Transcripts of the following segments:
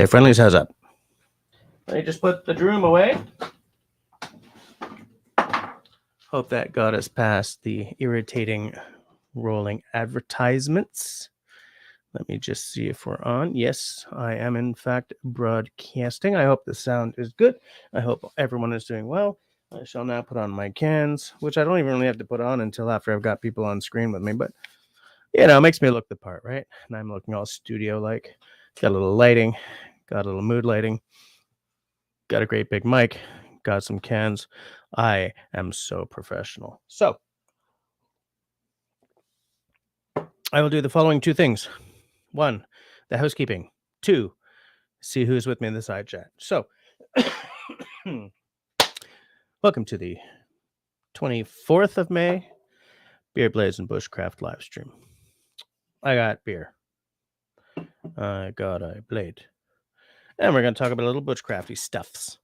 Hey, friendlies, how's up? Let me just put the broom away. Hope that got us past the irritating rolling advertisements. Let me just see if we're on. Yes, I am in fact broadcasting. I hope the sound is good. I hope everyone is doing well. I shall now put on my cans, which I don't even really have to put on until after I've got people on screen with me. But, you know, it makes me look the part, right? And I'm looking all studio-like. Got a little lighting. Got a little mood lighting. Got a great big mic. Got some cans. I am so professional. So, I will do the following two things. 1, the housekeeping. 2, see who's with me in the side chat. So, welcome to the 24th of May Beer Blaze and Bushcraft live stream. I got beer. I got a blade. And we're going to talk about a little bushcrafty stuffs.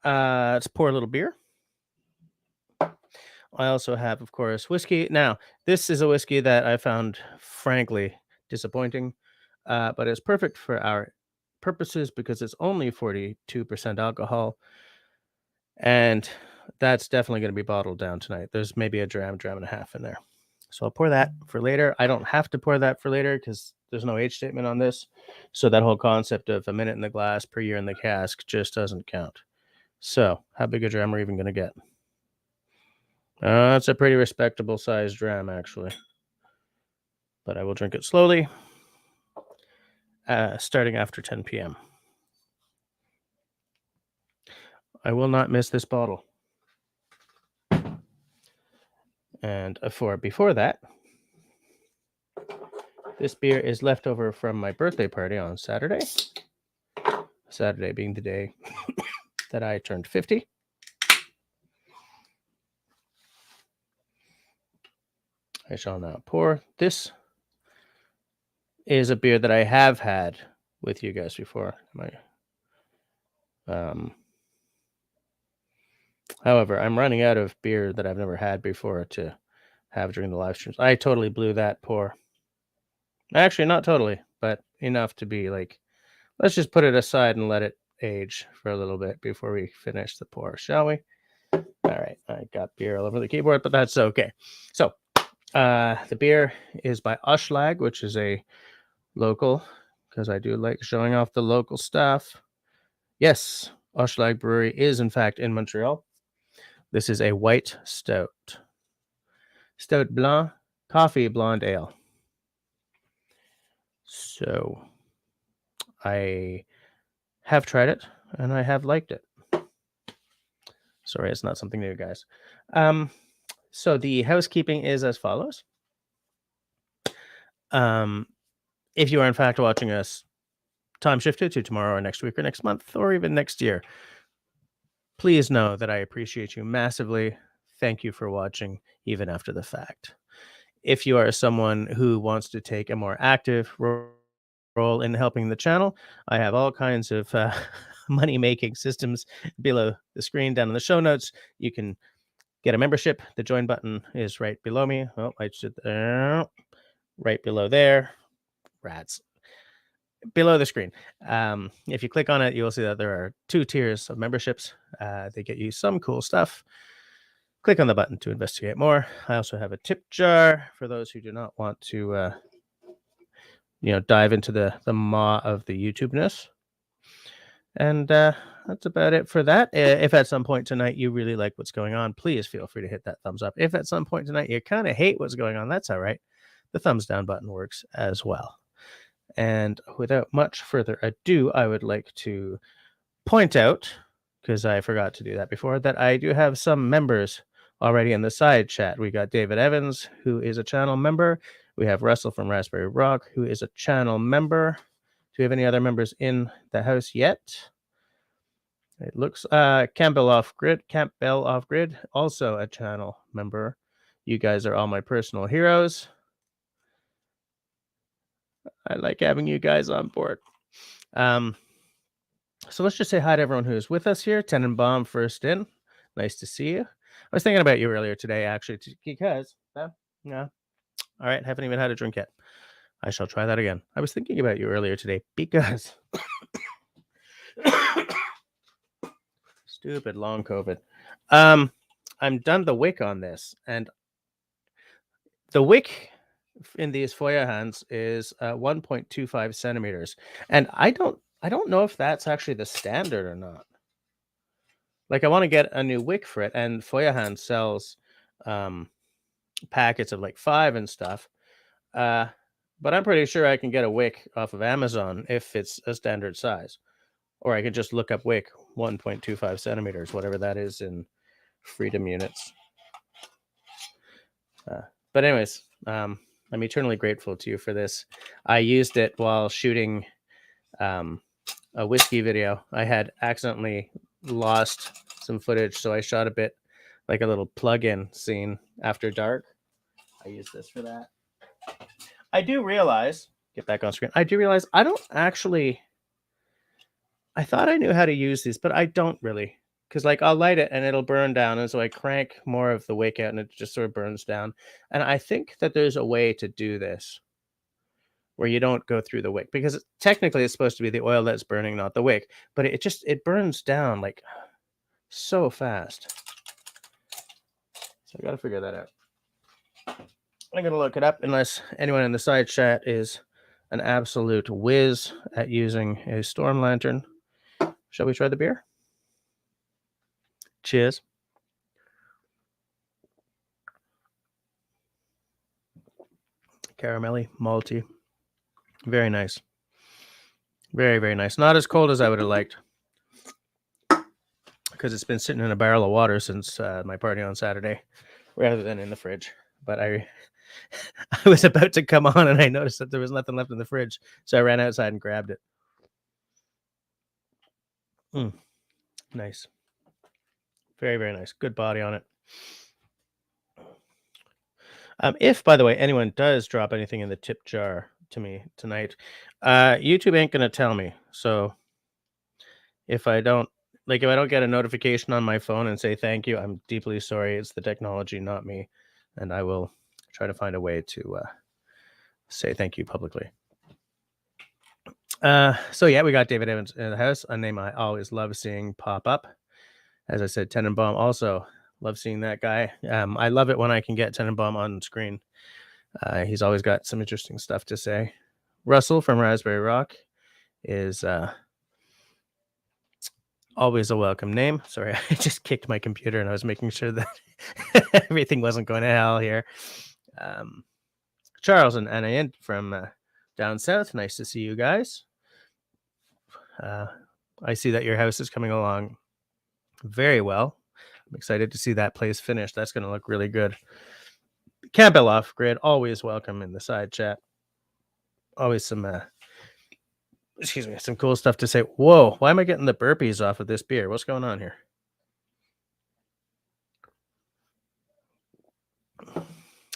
Let's pour a little beer. I also have, of course, whiskey. Now, this is a whiskey that I found, frankly, disappointing, but it's perfect for our purposes because it's only 42% alcohol, and that's definitely going to be bottled down tonight. There's maybe a dram and a half in there. So I'll pour that for later. I don't have to pour that for later because there's no age statement on this. So that whole concept of a minute in the glass per year in the cask just doesn't count. So how big a dram are we even going to get? It's a pretty respectable sized dram, actually. But I will drink it slowly, starting after 10 p.m. I will not miss this bottle. And before that, this beer is left over from my birthday party on Saturday. Saturday being the day that I turned 50. I shall now pour. This is a beer that I have had with you guys before. However, I'm running out of beer that I've never had before to have during the live streams. I totally blew that pour. Actually, not totally, but enough to be like, let's just put it aside and let it age for a little bit before we finish the pour, shall we? All right, I got beer all over the keyboard, but that's okay. So, the beer is by Oshlag, which is a local, because I do like showing off the local stuff. Yes, Oshlag Brewery is in fact in Montreal. This is a white stout. Stout Blanc, coffee blonde ale. So, I have tried it, and I have liked it. Sorry, it's not something new, guys. So the housekeeping is as follows. If you are in fact watching us time shifted to tomorrow or next week or next month or even next year, please know that I appreciate you massively. Thank you for watching even after the fact. If you are someone who wants to take a more active role in helping the channel, I have all kinds of money-making systems below the screen down in the show notes. You can get a membership. The join button is right below me. Oh, I should right below there. Rats. Below the screen. If you click on it, you will see that there are 2 tiers of memberships. They get you some cool stuff. Click on the button to investigate more. I also have a tip jar for those who do not want to dive into the maw of the YouTube-ness. And that's about it for that. If at some point tonight you really like what's going on, please feel free to hit that thumbs up. If at some point tonight you kind of hate what's going on, that's all right. The thumbs down button works as well. And without much further ado, I would like to point out, because I forgot to do that before, that I do have some members already in the side chat. We got David Evans, who is a channel member. We have Russell from Raspberry Rock, who is a channel member. Do we have any other members in the house yet? It looks Campbell Off Grid, also a channel member. You guys are all my personal heroes. I like having you guys on board. So let's just say hi to everyone who is with us here. Tenenbaum first in. Nice to see you. I was thinking about you earlier today, actually, because, yeah. All right, haven't even had a drink yet. I shall try that again. I was thinking about you earlier today because stupid long COVID. I'm done the wick on this, and the wick in these Foya hands is 1.25 centimeters, and I don't know if that's actually the standard or not. Like, I want to get a new wick for it, and Foya hand sells packets of like 5 and stuff. But I'm pretty sure I can get a wick off of Amazon if it's a standard size, or I could just look up wick 1.25 centimeters, whatever that is in freedom units. But anyways, I'm eternally grateful to you for this. I used it while shooting a whiskey video. I had accidentally lost some footage, so I shot a bit like a little plug-in scene after dark. I use this for that. I do realize, get back on screen, I do realize I don't actually, I thought I knew how to use these, but I don't really. Because like I'll light it and it'll burn down, and so I crank more of the wick out and it just sort of burns down. And I think that there's a way to do this where you don't go through the wick, because technically it's supposed to be the oil that's burning, not the wick, but it burns down like so fast. So I got to figure that out. I'm going to look it up, unless anyone in the side chat is an absolute whiz at using a storm lantern. Shall we try the beer? Cheers. Caramelly, malty. Very nice. Very, very nice. Not as cold as I would have liked, because it's been sitting in a barrel of water since my party on Saturday, rather than in the fridge. But I was about to come on and I noticed that there was nothing left in the fridge, so I ran outside and grabbed it. Nice. Very, very nice. Good body on it. If, by the way, anyone does drop anything in the tip jar to me tonight, YouTube ain't gonna tell me. So if I don't get a notification on my phone and say thank you, I'm deeply sorry. It's the technology, not me, and I will try to find a way to say thank you publicly. So yeah, we got David Evans in the house, a name I always love seeing pop up. As I said, Tenenbaum, also love seeing that guy. I love it when I can get Tenenbaum on screen. He's always got some interesting stuff to say. Russell from Raspberry Rock is always a welcome name. Sorry, I just kicked my computer and I was making sure that everything wasn't going to hell here. Charles and Anna from down south. Nice to see you guys. I see that your house is coming along very well. I'm excited to see that place finished. That's going to look really good. Campbell off grid, always welcome in the side chat. Always some some cool stuff to say. Whoa, why am I getting the burpees off of this beer? What's going on here?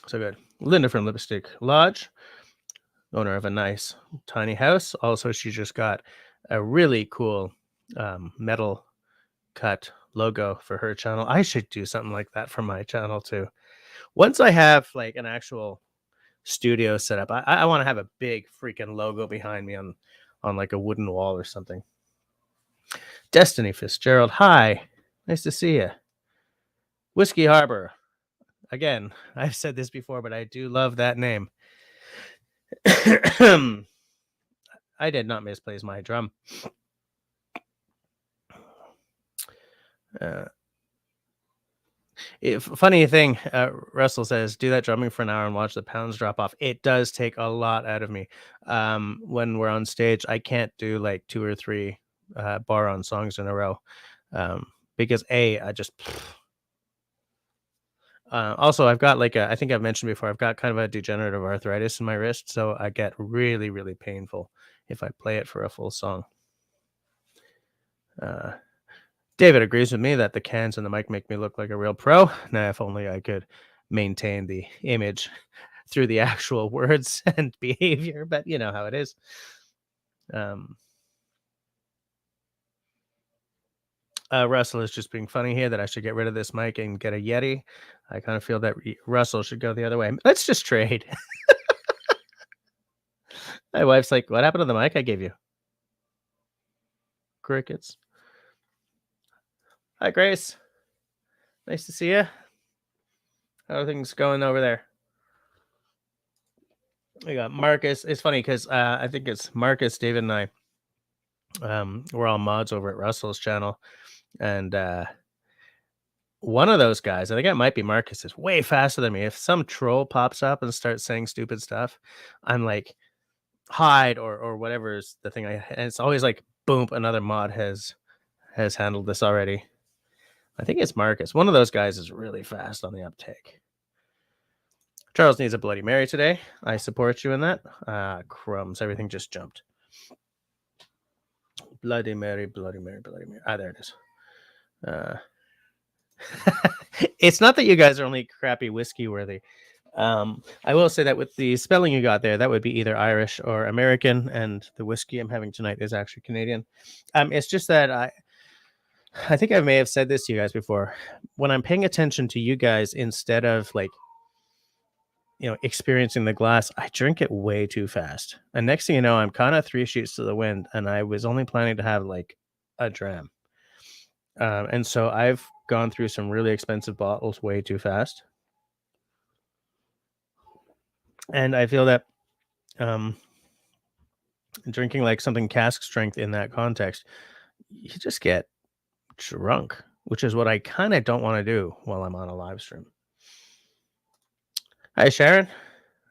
So good. Linda from Lipstick Lodge, owner of a nice tiny house. Also, she just got a really cool metal cut logo for her channel. I should do something like that for my channel too. Once I have like an actual studio set up, I want to have a big freaking logo behind me on like a wooden wall or something. Destiny Fitzgerald, hi, nice to see you. Whiskey Harbor, again, I've said this before, but I do love that name. I did not misplace my drum. Funny thing, Russell says, do that drumming for an hour and watch the pounds drop off. It does take a lot out of me. When we're on stage, I can't do like 2 or 3 bar on songs in a row, because I just also I've got like I think I've mentioned before, I've got kind of a degenerative arthritis in my wrist, so I get really, really painful if I play it for a full song. David agrees with me that the cans and the mic make me look like a real pro. Now, if only I could maintain the image through the actual words and behavior, but you know how it is. Russell is just being funny here that I should get rid of this mic and get a Yeti. I kind of feel that Russell should go the other way. Let's just trade. My wife's like, what happened to the mic I gave you? Crickets. Hi, Grace. Nice to see you. How are things going over there? We got Marcus. It's funny because I think it's Marcus, David, and I. We're all mods over at Russell's channel, and one of those guys, I think it might be Marcus, is way faster than me. If some troll pops up and starts saying stupid stuff, I'm like, hide or whatever is the thing. And it's always like, boom, another mod has handled this already. I think it's Marcus. One of those guys is really fast on the uptake. Charles needs a Bloody Mary today. I support you in that. Crumbs. Everything just jumped. Bloody Mary, Bloody Mary, Bloody Mary. There it is. It's not that you guys are only crappy whiskey worthy. I will say that with the spelling you got there, that would be either Irish or American, and the whiskey I'm having tonight is actually Canadian. It's just that I think I may have said this to you guys before. When I'm paying attention to you guys instead of like, experiencing the glass, I drink it way too fast. And next thing you know, I'm kind of 3 sheets to the wind, and I was only planning to have like a dram. And so I've gone through some really expensive bottles way too fast. And I feel that drinking like something cask strength in that context, you just get drunk, which is what I kind of don't want to do while I'm on a live stream. Hi, Sharon.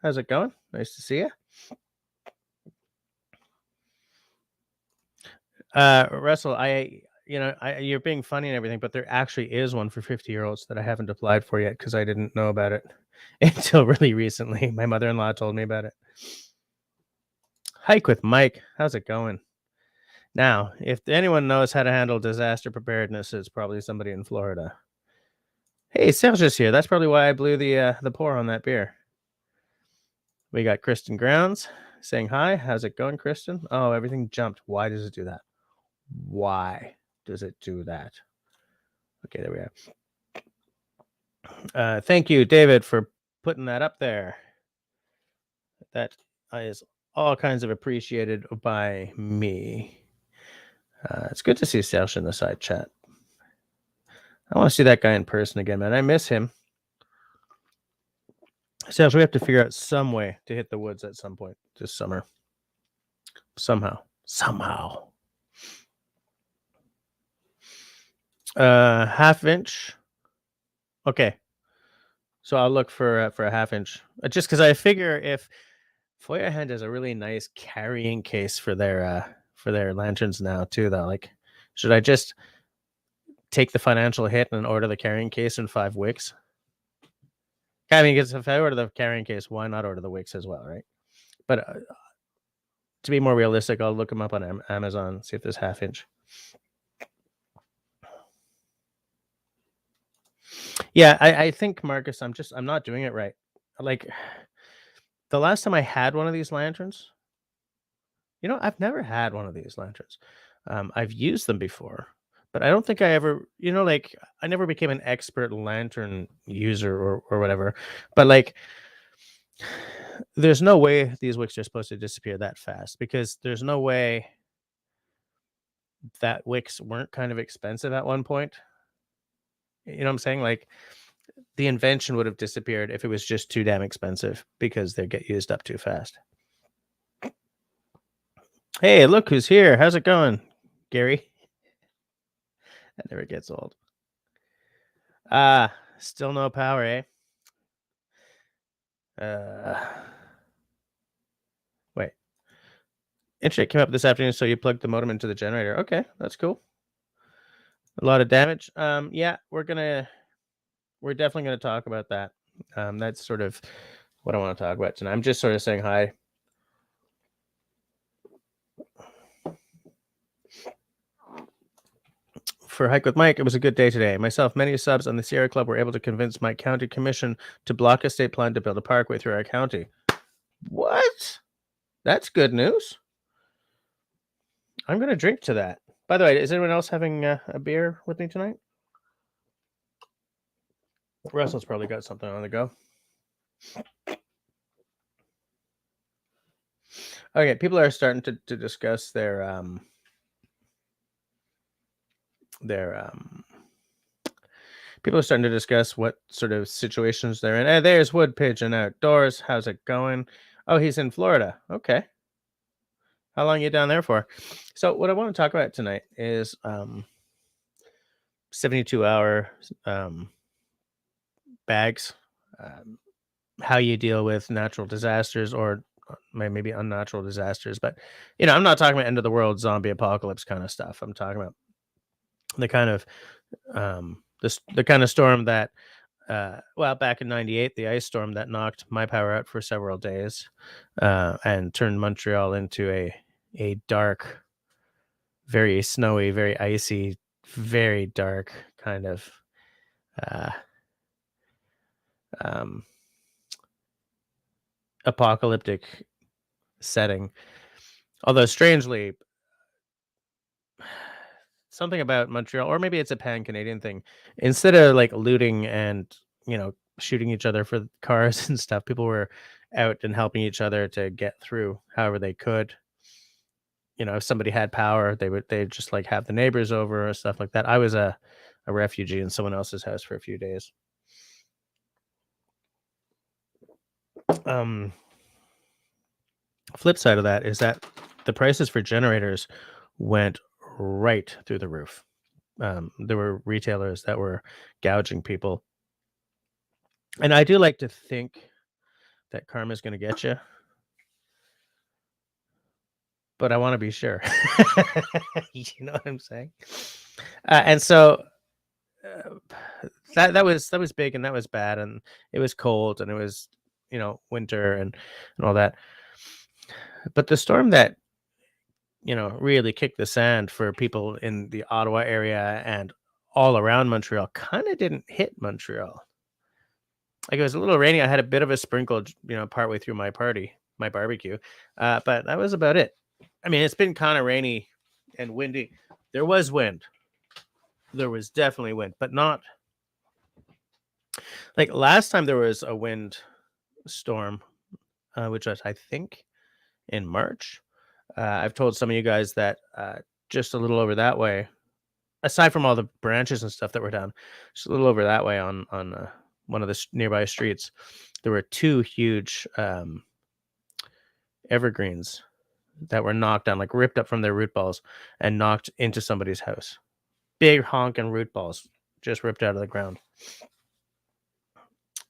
How's it going? Nice to see you. Russell, you're being funny and everything, but there actually is one for 50-year-olds that I haven't applied for yet because I didn't know about it until really recently. My mother-in-law told me about it. Hike with Mike. How's it going? Now, if anyone knows how to handle disaster preparedness, it's probably somebody in Florida. Hey, Serge's here. That's probably why I blew the pour on that beer. We got Kristen Grounds saying hi. How's it going, Kristen? Oh, everything jumped. Why does it do that? Why does it do that? Okay, there we are. Thank you, David, for putting that up there. That is all kinds of appreciated by me. It's good to see Serge in the side chat. I want to see that guy in person again, man. I miss him. Serge, we have to figure out some way to hit the woods at some point this summer. Somehow. Half inch. Okay. So I'll look for a half inch. Just because I figure if Feuerhand is a really nice carrying case for their lanterns now too, though. Like, should I just take the financial hit and order the carrying case and 5 wicks? I mean, because if I order the carrying case, why not order the wicks as well, right? But to be more realistic, I'll look them up on Amazon, see if there's half inch. Yeah, I think, Marcus, I'm not doing it right. Like, the last time I had one of these lanterns, I've never had one of these lanterns. I've used them before, but I don't think I ever, I never became an expert lantern user or whatever. But like, there's no way these wicks are supposed to disappear that fast, because there's no way that wicks weren't kind of expensive at one point. You know what I'm saying? Like, the invention would have disappeared if it was just too damn expensive because they get used up too fast. Hey, look who's here. How's it going, Gary? That never gets old. Still no power, eh? Wait. Internet came up this afternoon, so you plugged the modem into the generator. Okay, that's cool. A lot of damage. Yeah, we're definitely gonna talk about that. That's sort of what I want to talk about tonight. I'm just sort of saying hi. For Hike with Mike, it was a good day today. Myself, many subs on the Sierra Club were able to convince my county commission to block a state plan to build a parkway through our county. What? That's good news. I'm going to drink to that. By the way, is anyone else having a beer with me tonight? Russell's probably got something on the go. Okay, people are starting to discuss their people are starting to discuss what sort of situations they're in. Hey, there's Wood Pigeon outdoors. How's it going? Oh, he's in Florida. Okay. How long are you down there for? So what I want to talk about tonight is 72-hour bags, how you deal with natural disasters or maybe unnatural disasters. But, I'm not talking about end of the world zombie apocalypse kind of stuff. I'm talking about the kind of the kind of storm that back in '98, the ice storm that knocked my power out for several days and turned Montreal into a dark, very snowy, very icy, very dark kind of uh, um, apocalyptic setting. Although strangely, something about Montreal, or maybe it's a pan-Canadian thing. Instead of like looting and shooting each other for cars and stuff, people were out and helping each other to get through however they could. If somebody had power, they'd just like have the neighbors over or stuff like that. I was a refugee in someone else's house for a few days. Flip side of that is that the prices for generators went right through the roof. There were retailers that were gouging people. And I do like to think that karma's going to get you, but I want to be sure. You know what I'm saying? And so that was big and that was bad, and it was cold and it was winter and all that. But the storm that really kicked the sand for people in the Ottawa area and all around Montreal kind of didn't hit Montreal. Like, it was a little rainy. I had a bit of a sprinkle, partway through my barbecue, but that was about it. I mean, it's been kind of rainy and windy. There was wind. There was definitely wind, but not like last time there was a wind storm, which was, I think, in March. I've told some of you guys that just a little over that way, aside from all the branches and stuff that were down, just a little over that way on one of the nearby streets, there were two huge evergreens that were knocked down, like ripped up from their root balls and knocked into somebody's house. Big honking root balls just ripped out of the ground.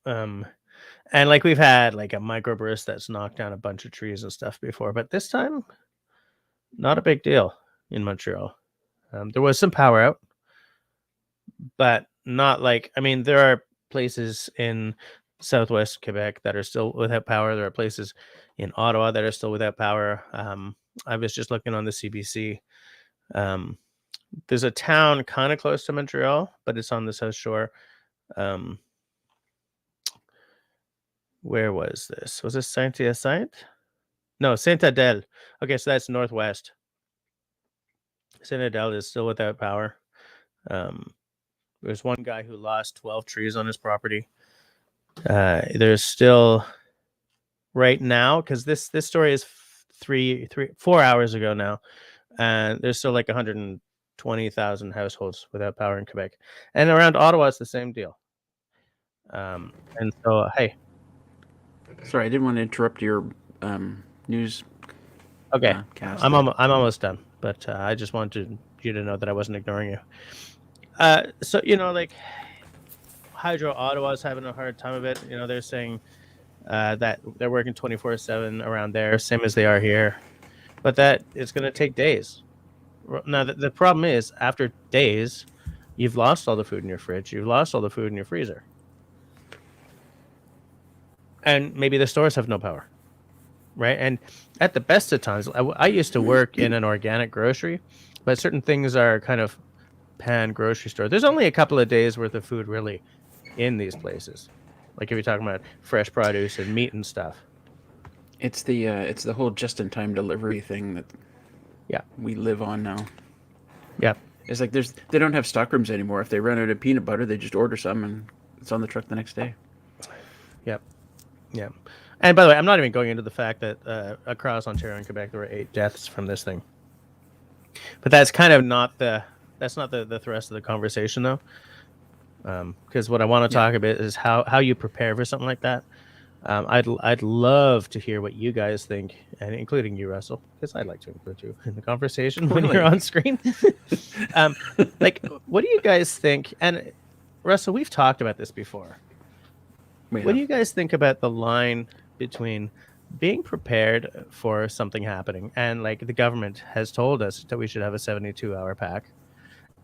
And like we've had like a microburst that's knocked down a bunch of trees and stuff before, but this time, not a big deal in Montreal. There was some power out, but not like, I mean, there are places in southwest Quebec that are still without power. There are places in Ottawa that are still without power. I was just looking on the CBC. There's a town kind of close to Montreal, but it's on the South Shore. Where was this? Was this Saint-Hyacinthe? No, Saint-Adèle. Okay, so that's northwest. Saint-Adèle is still without power. There's one guy who lost 12 trees on his property. There's still right now, because this story is 4 hours ago now, and there's still like 120,000 households without power in Quebec, and around Ottawa it's the same deal. And so, hey, sorry, I didn't want to interrupt your news. Okay, cast. I'm almost done, but I just wanted you to know that I wasn't ignoring you. So like Hydro Ottawa is having a hard time of it. They're saying that they're working 24/7 around there, same as they are here, but that it's going to take days. Now the problem is, after days, you've lost all the food in your fridge, you've lost all the food in your freezer, and maybe the stores have no power. Right. And at the best of times, I used to work in an organic grocery, but certain things are kind of pan grocery store. There's only a couple of days worth of food really in these places. Like if you're talking about fresh produce and meat and stuff. It's the whole just-in-time delivery thing that we live on now. Yeah. It's like they don't have stockrooms anymore. If they run out of peanut butter, they just order some and it's on the truck the next day. Yep. Yeah. And by the way, I'm not even going into the fact that across Ontario and Quebec there were 8 deaths from this thing. But that's kind of not the thrust of the conversation, though. Because what I want to talk about is how you prepare for something like that. I'd love to hear what you guys think, and including you, Russell, because I'd like to include you in the conversation when you're on screen. Like, what do you guys think? And Russell, we've talked about this before. What do you guys think about the line between being prepared for something happening, and like the government has told us that we should have a 72-hour pack,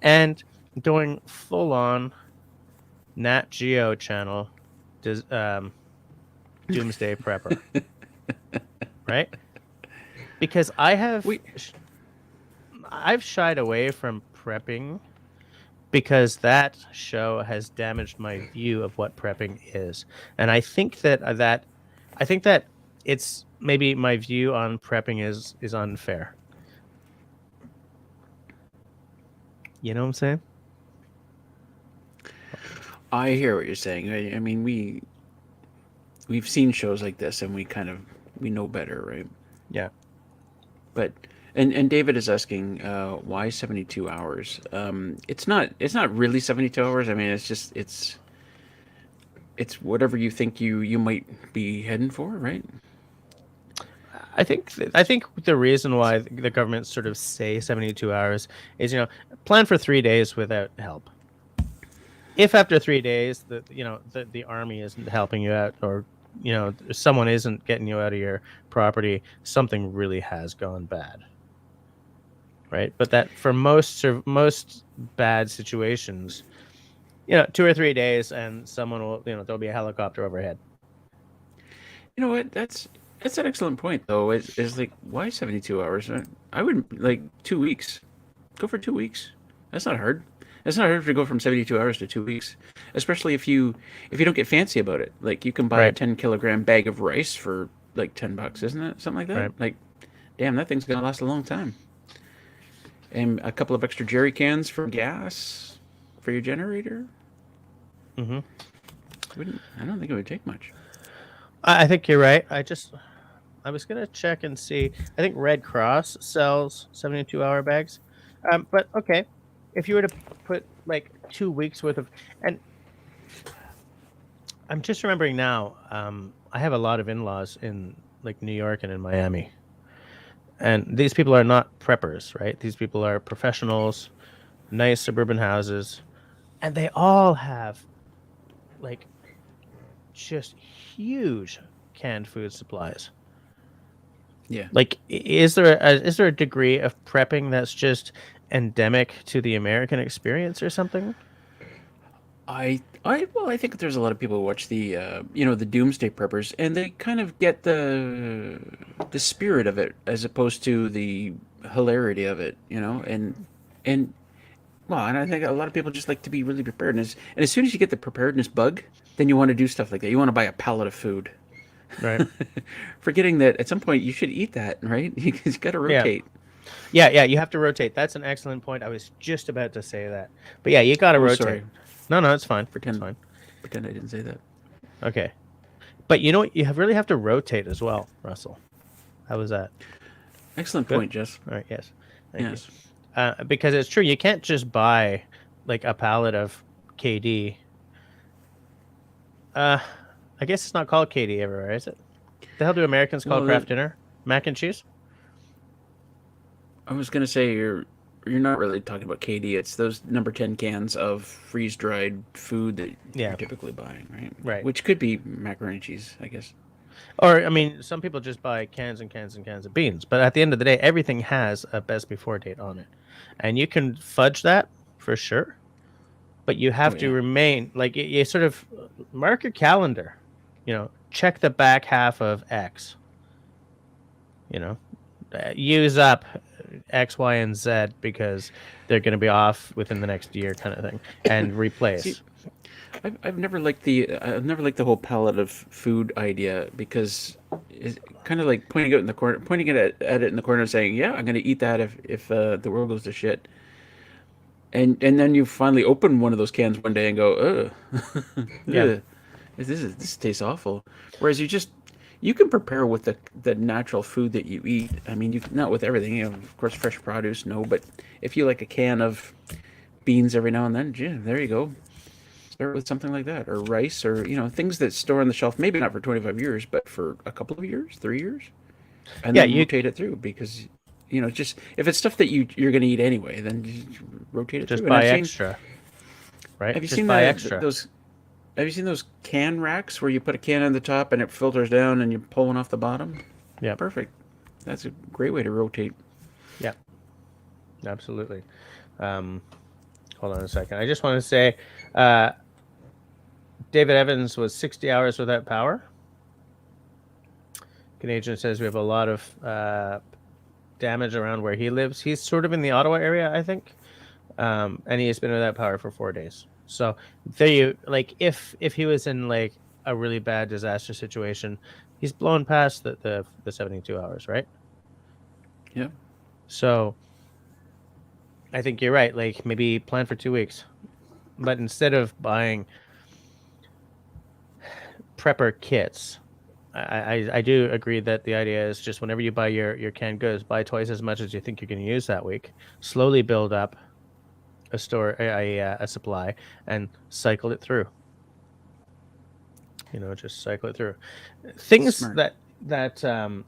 and going full on Nat Geo channel doomsday prepper? Right? Because I've shied away from prepping because that show has damaged my view of what prepping is. And I think that it's maybe my view on prepping is unfair. You know what I'm saying? I hear what you're saying. I mean, we've seen shows like this, and we know better, right? Yeah. But and David is asking why 72 hours. It's not really 72 hours. I mean, it's whatever you think you might be heading for, right? I think the reason why the government sort of say 72 hours is, plan for 3 days without help. If after 3 days the army isn't helping you out, or someone isn't getting you out of your property, something really has gone bad, right? But that for most bad situations, 2 or 3 days, and someone will, there'll be a helicopter overhead. You know what? That's an excellent point, though. Is like, why 72 hours? I would like 2 weeks. Go for 2 weeks. That's not hard. It's not hard to go from 72 hours to 2 weeks, especially if you don't get fancy about it. Like, you can buy a 10-kilogram bag of rice for like $10, isn't it? Something like that. Right. Like, damn, that thing's gonna last a long time. And a couple of extra jerry cans for gas for your generator. Mm-hmm. I don't think it would take much. I think you're right. I was gonna check and see. I think Red Cross sells 72-hour bags. But okay, if you were to put like 2 weeks worth of, and I'm just remembering now, I have a lot of in-laws in like New York and in Miami, and these people are not preppers, right? These people are professionals, nice suburban houses, and they all have like just huge canned food supplies. Yeah. Like, is there a degree of prepping that's just endemic to the American experience or something? I think there's a lot of people who watch the the Doomsday Preppers, and they kind of get the spirit of it as opposed to the hilarity of it, and well, and I think a lot of people just like to be really prepared. And as soon as you get the preparedness bug, then you want to do stuff like that. You want to buy a pallet of food, right? Forgetting that at some point you should eat that, right? You've got to rotate. Yeah, you have to rotate. That's an excellent point. I was just about to say that, but yeah, you got to rotate. Sorry. No, it's fine. Pretend it's fine. Pretend I didn't say that. Okay, but you know what? You really have to rotate as well, Russell. How was that? Excellent point, Jess. All right. Yes. Thank you. Because it's true. You can't just buy like a pallet of KD. I guess it's not called KD everywhere, is it? The hell do Americans call Kraft Dinner? Mac and cheese? I was gonna say you're not really talking about KD. It's those number 10 cans of freeze-dried food that you're typically buying, right? Right. Which could be macaroni and cheese, I guess. Or, I mean, some people just buy cans and cans and cans of beans. But at the end of the day, everything has a best before date on it. And you can fudge that for sure. But you have to remain, like, you sort of mark your calendar. Check the back half of X. Use up X, Y, and Z because they're going to be off within the next year, kind of thing, and replace. See, I've never liked the whole palette of food idea, because it's kind of like pointing it in the corner and saying, "Yeah, I'm going to eat that if the world goes to shit." And then you finally open one of those cans one day and go, "Ugh, this tastes awful." Whereas you just you can prepare with the natural food that you eat. I mean, you can, not with everything. You know, of course, fresh produce, no. But if you like a can of beans every now and then, yeah, there you go. Start with something like that, or rice, or things that store on the shelf. Maybe not for 25 years, but for a couple of years, 3 years, and Yeah, then you rotate it through because. Just if it's stuff that you're going to eat anyway, then just rotate it just through. And buy extra, Have right? you Just seen buy extra. those Have you seen those can racks where you put a can on the top and it filters down and you pull one off the bottom? Yeah, Perfect. That's a great way to rotate. yeah, absolutely. Um, hold on a second. I just want to say, uh, David Evans was 60 hours without power. Canadian says we have a lot of damage around where he lives. He's sort of in the Ottawa area, I think, and he has been without power for 4 days. So there you if he was in like a really bad disaster situation, he's blown past the 72 hours, right? Yeah. So I think you're right. Like maybe plan for 2 weeks, but instead of buying prepper kits, I do agree that the idea is just whenever you buy your canned goods, buy twice as much as you think you're going to use that week. Slowly build up a supply and cycle it through. Just cycle it through. Things Smart.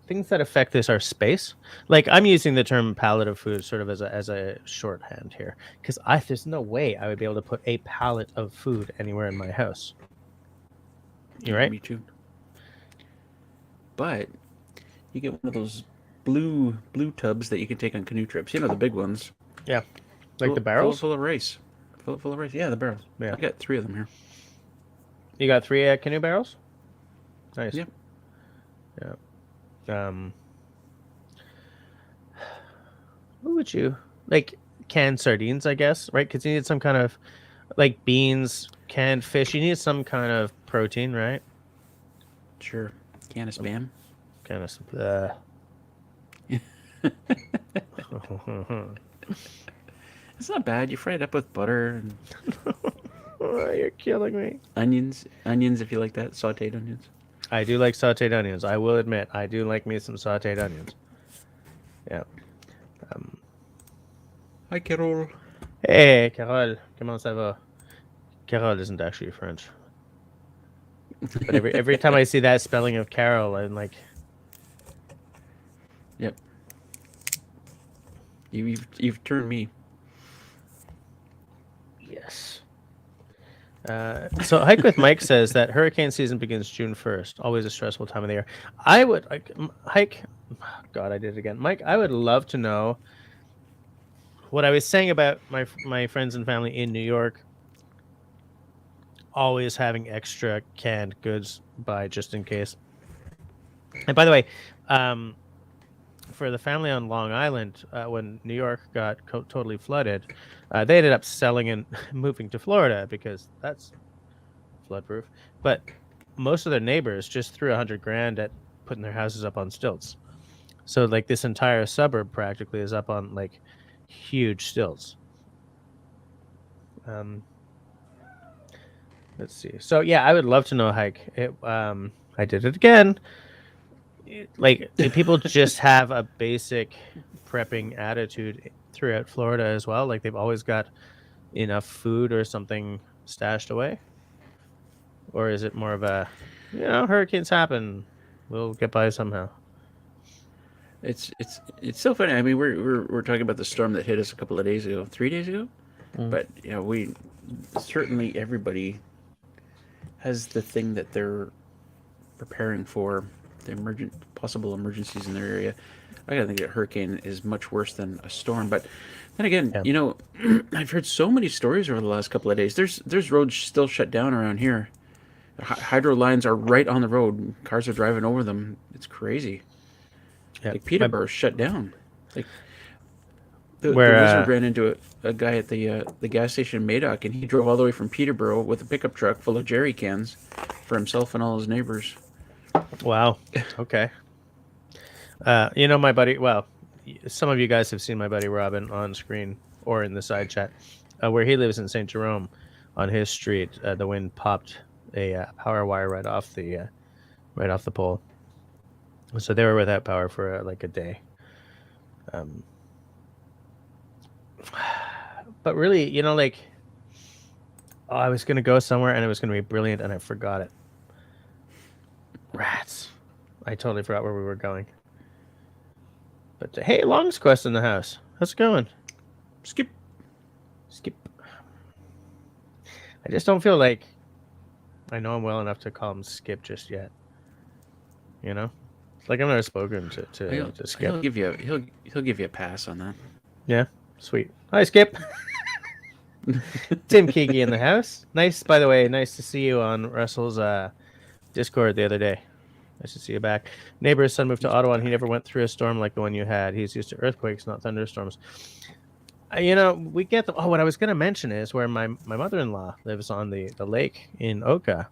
things that affect this are space. Like I'm using the term pallet of food sort of as a shorthand here because there's no way I would be able to put a pallet of food anywhere in my house. You're right. Me too. But you get one of those blue tubs that you can take on canoe trips. You know, the big ones. Yeah, like the barrels. Full of rice. Full of rice. Yeah, the barrels. Yeah. I got 3 of them here. You got 3 canoe barrels. Nice. Yeah. Yeah. What would you like? Canned sardines, I guess, right? Because you need some kind of like beans, canned fish. You need some kind of protein, right? Sure. Can of Spam. Kind of. It's not bad. You fry it up with butter and Oh, you're killing me. onions if you like that, sautéed onions. I do like sautéed onions. I will admit, I do like me some sautéed onions. Yeah. Hi, Carol. Hey, Carole, comment ça va? Carole isn't actually French. But every time I see that spelling of Carol, I'm like, Yep. You've turned me. yes. So Hike with Mike says that hurricane season begins June 1st. Always a stressful time of the year. I would Hike. God, I did it again. Mike, I would love to know what I was saying about my friends and family in New York. Always having extra canned goods by just in case. And by the way, for the family on Long Island, when New York got totally flooded, they ended up selling and moving to Florida because that's flood-proof. But most of their neighbors just threw $100,000 at putting their houses up on stilts. So like this entire suburb practically is up on like huge stilts. Let's see. So yeah, I would love to know, Hike. I did it again. Like, do people just have a basic prepping attitude throughout Florida as well? Like they've always got enough food or something stashed away? Or is it more of a, hurricanes happen, we'll get by somehow? It's so funny. I mean, we're talking about the storm that hit us a couple of days ago, 3 days ago. But we certainly everybody has the thing that they're preparing for, the possible emergencies in their area. I gotta think a hurricane is much worse than a storm. But then again, I've heard so many stories over the last couple of days. There's roads still shut down around here. Hydro lines are right on the road. Cars are driving over them. It's crazy. Yeah. Like Peterborough's shut down. Like the wizard ran into a guy at the gas station in Madoc, and he drove all the way from Peterborough with a pickup truck full of jerry cans for himself and all his neighbors. Wow. Okay. My buddy. Well, some of you guys have seen my buddy Robin on screen or in the side chat, where he lives in St. Jerome. On his street, the wind popped a power wire right off the pole. So they were without power for like a day. But really, you know, like, oh, I was gonna go somewhere and it was gonna be brilliant, and I forgot it. Rats! I totally forgot where we were going. But hey, Long's Quest in the house. How's it going? Skip. I just don't feel like I know him well enough to call him Skip just yet. You know, it's like I've never spoken to Skip. He'll give you a pass on that. Yeah, sweet. Hi, Skip. Tim Keegi in the house. Nice, by the way. Nice to see you on Russell's Discord the other day. Nice to see you back. Neighbor's son moved to Ottawa, and he never went through a storm like the one you had. He's used to earthquakes, not thunderstorms. You know, we get the. Oh, what I was going to mention is where my mother-in-law lives on the lake in Oka.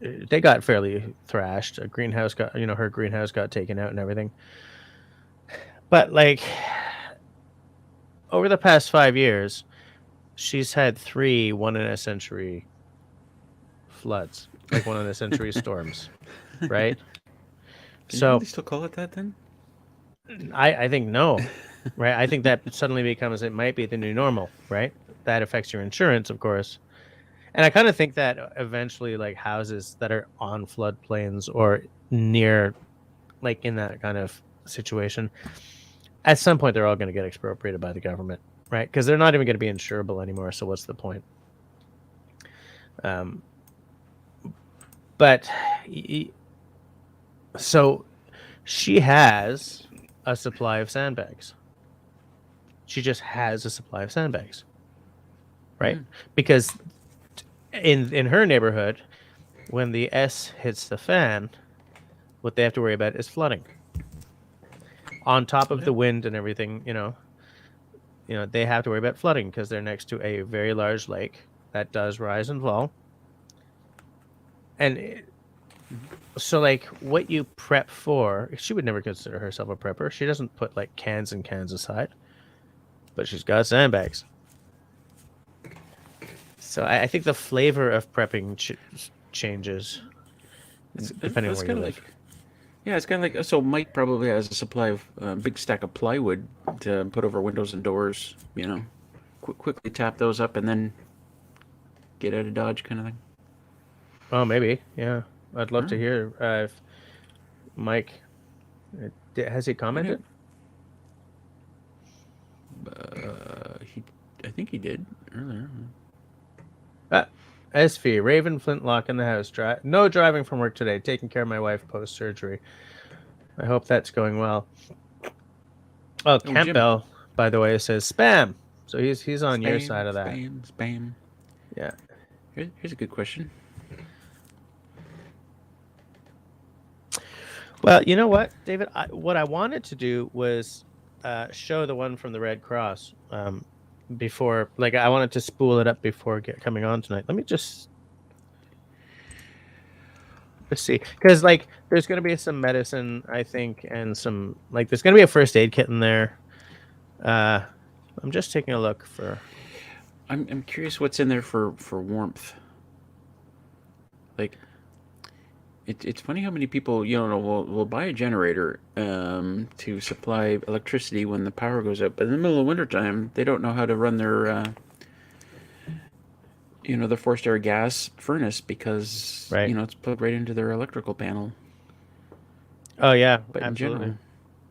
They got fairly thrashed. A greenhouse got, her greenhouse got taken out and everything. But like over the past 5 years, she's had 3 one-in-a-century floods, like one-in-a-century storms, right? So they still call it that then? I think no, right? I think that suddenly becomes, it might be the new normal, right? That affects your insurance, of course. And I kind of think that eventually, like houses that are on floodplains or near, like in that kind of situation, at some point they're all going to get expropriated by the government, right? Because they're not even going to be insurable anymore. So what's the point? But so she has a supply of sandbags. She just has a supply of sandbags, right? Because in her neighborhood, when the S hits the fan, what they have to worry about is flooding. On top of the wind and everything, they have to worry about flooding because they're next to a very large lake that does rise and fall. And so, like, what you prep for, she would never consider herself a prepper. She doesn't put like cans and cans aside, but she's got sandbags. So I think the flavor of prepping changes depending on where you live. Yeah, it's kind of like, so Mike probably has a supply of a big stack of plywood to put over windows and doors, quickly tap those up and then get out of Dodge kind of thing. Oh, maybe. Yeah. I'd love to hear if Mike, has he commented? I think he did earlier. SV, Raven Flintlock in the house. No driving from work today. Taking care of my wife post-surgery. I hope that's going well. Oh, Campbell, Jim, by the way, says spam. So he's on your side of that. Spam. Yeah. Here's a good question. Well, you know what, David? What I wanted to do was show the one from the Red Cross before, like, I wanted to spool it up before coming on tonight. Let's see, because like there's going to be some medicine, I think, and some, like, there's going to be a first aid kit in there. I'm just taking a look for. I'm curious what's in there for warmth. Like, it's funny how many people will buy a generator to supply electricity when the power goes out, but in the middle of wintertime they don't know how to run their the forced air gas furnace because it's plugged right into their electrical panel. Oh yeah, but absolutely. In general,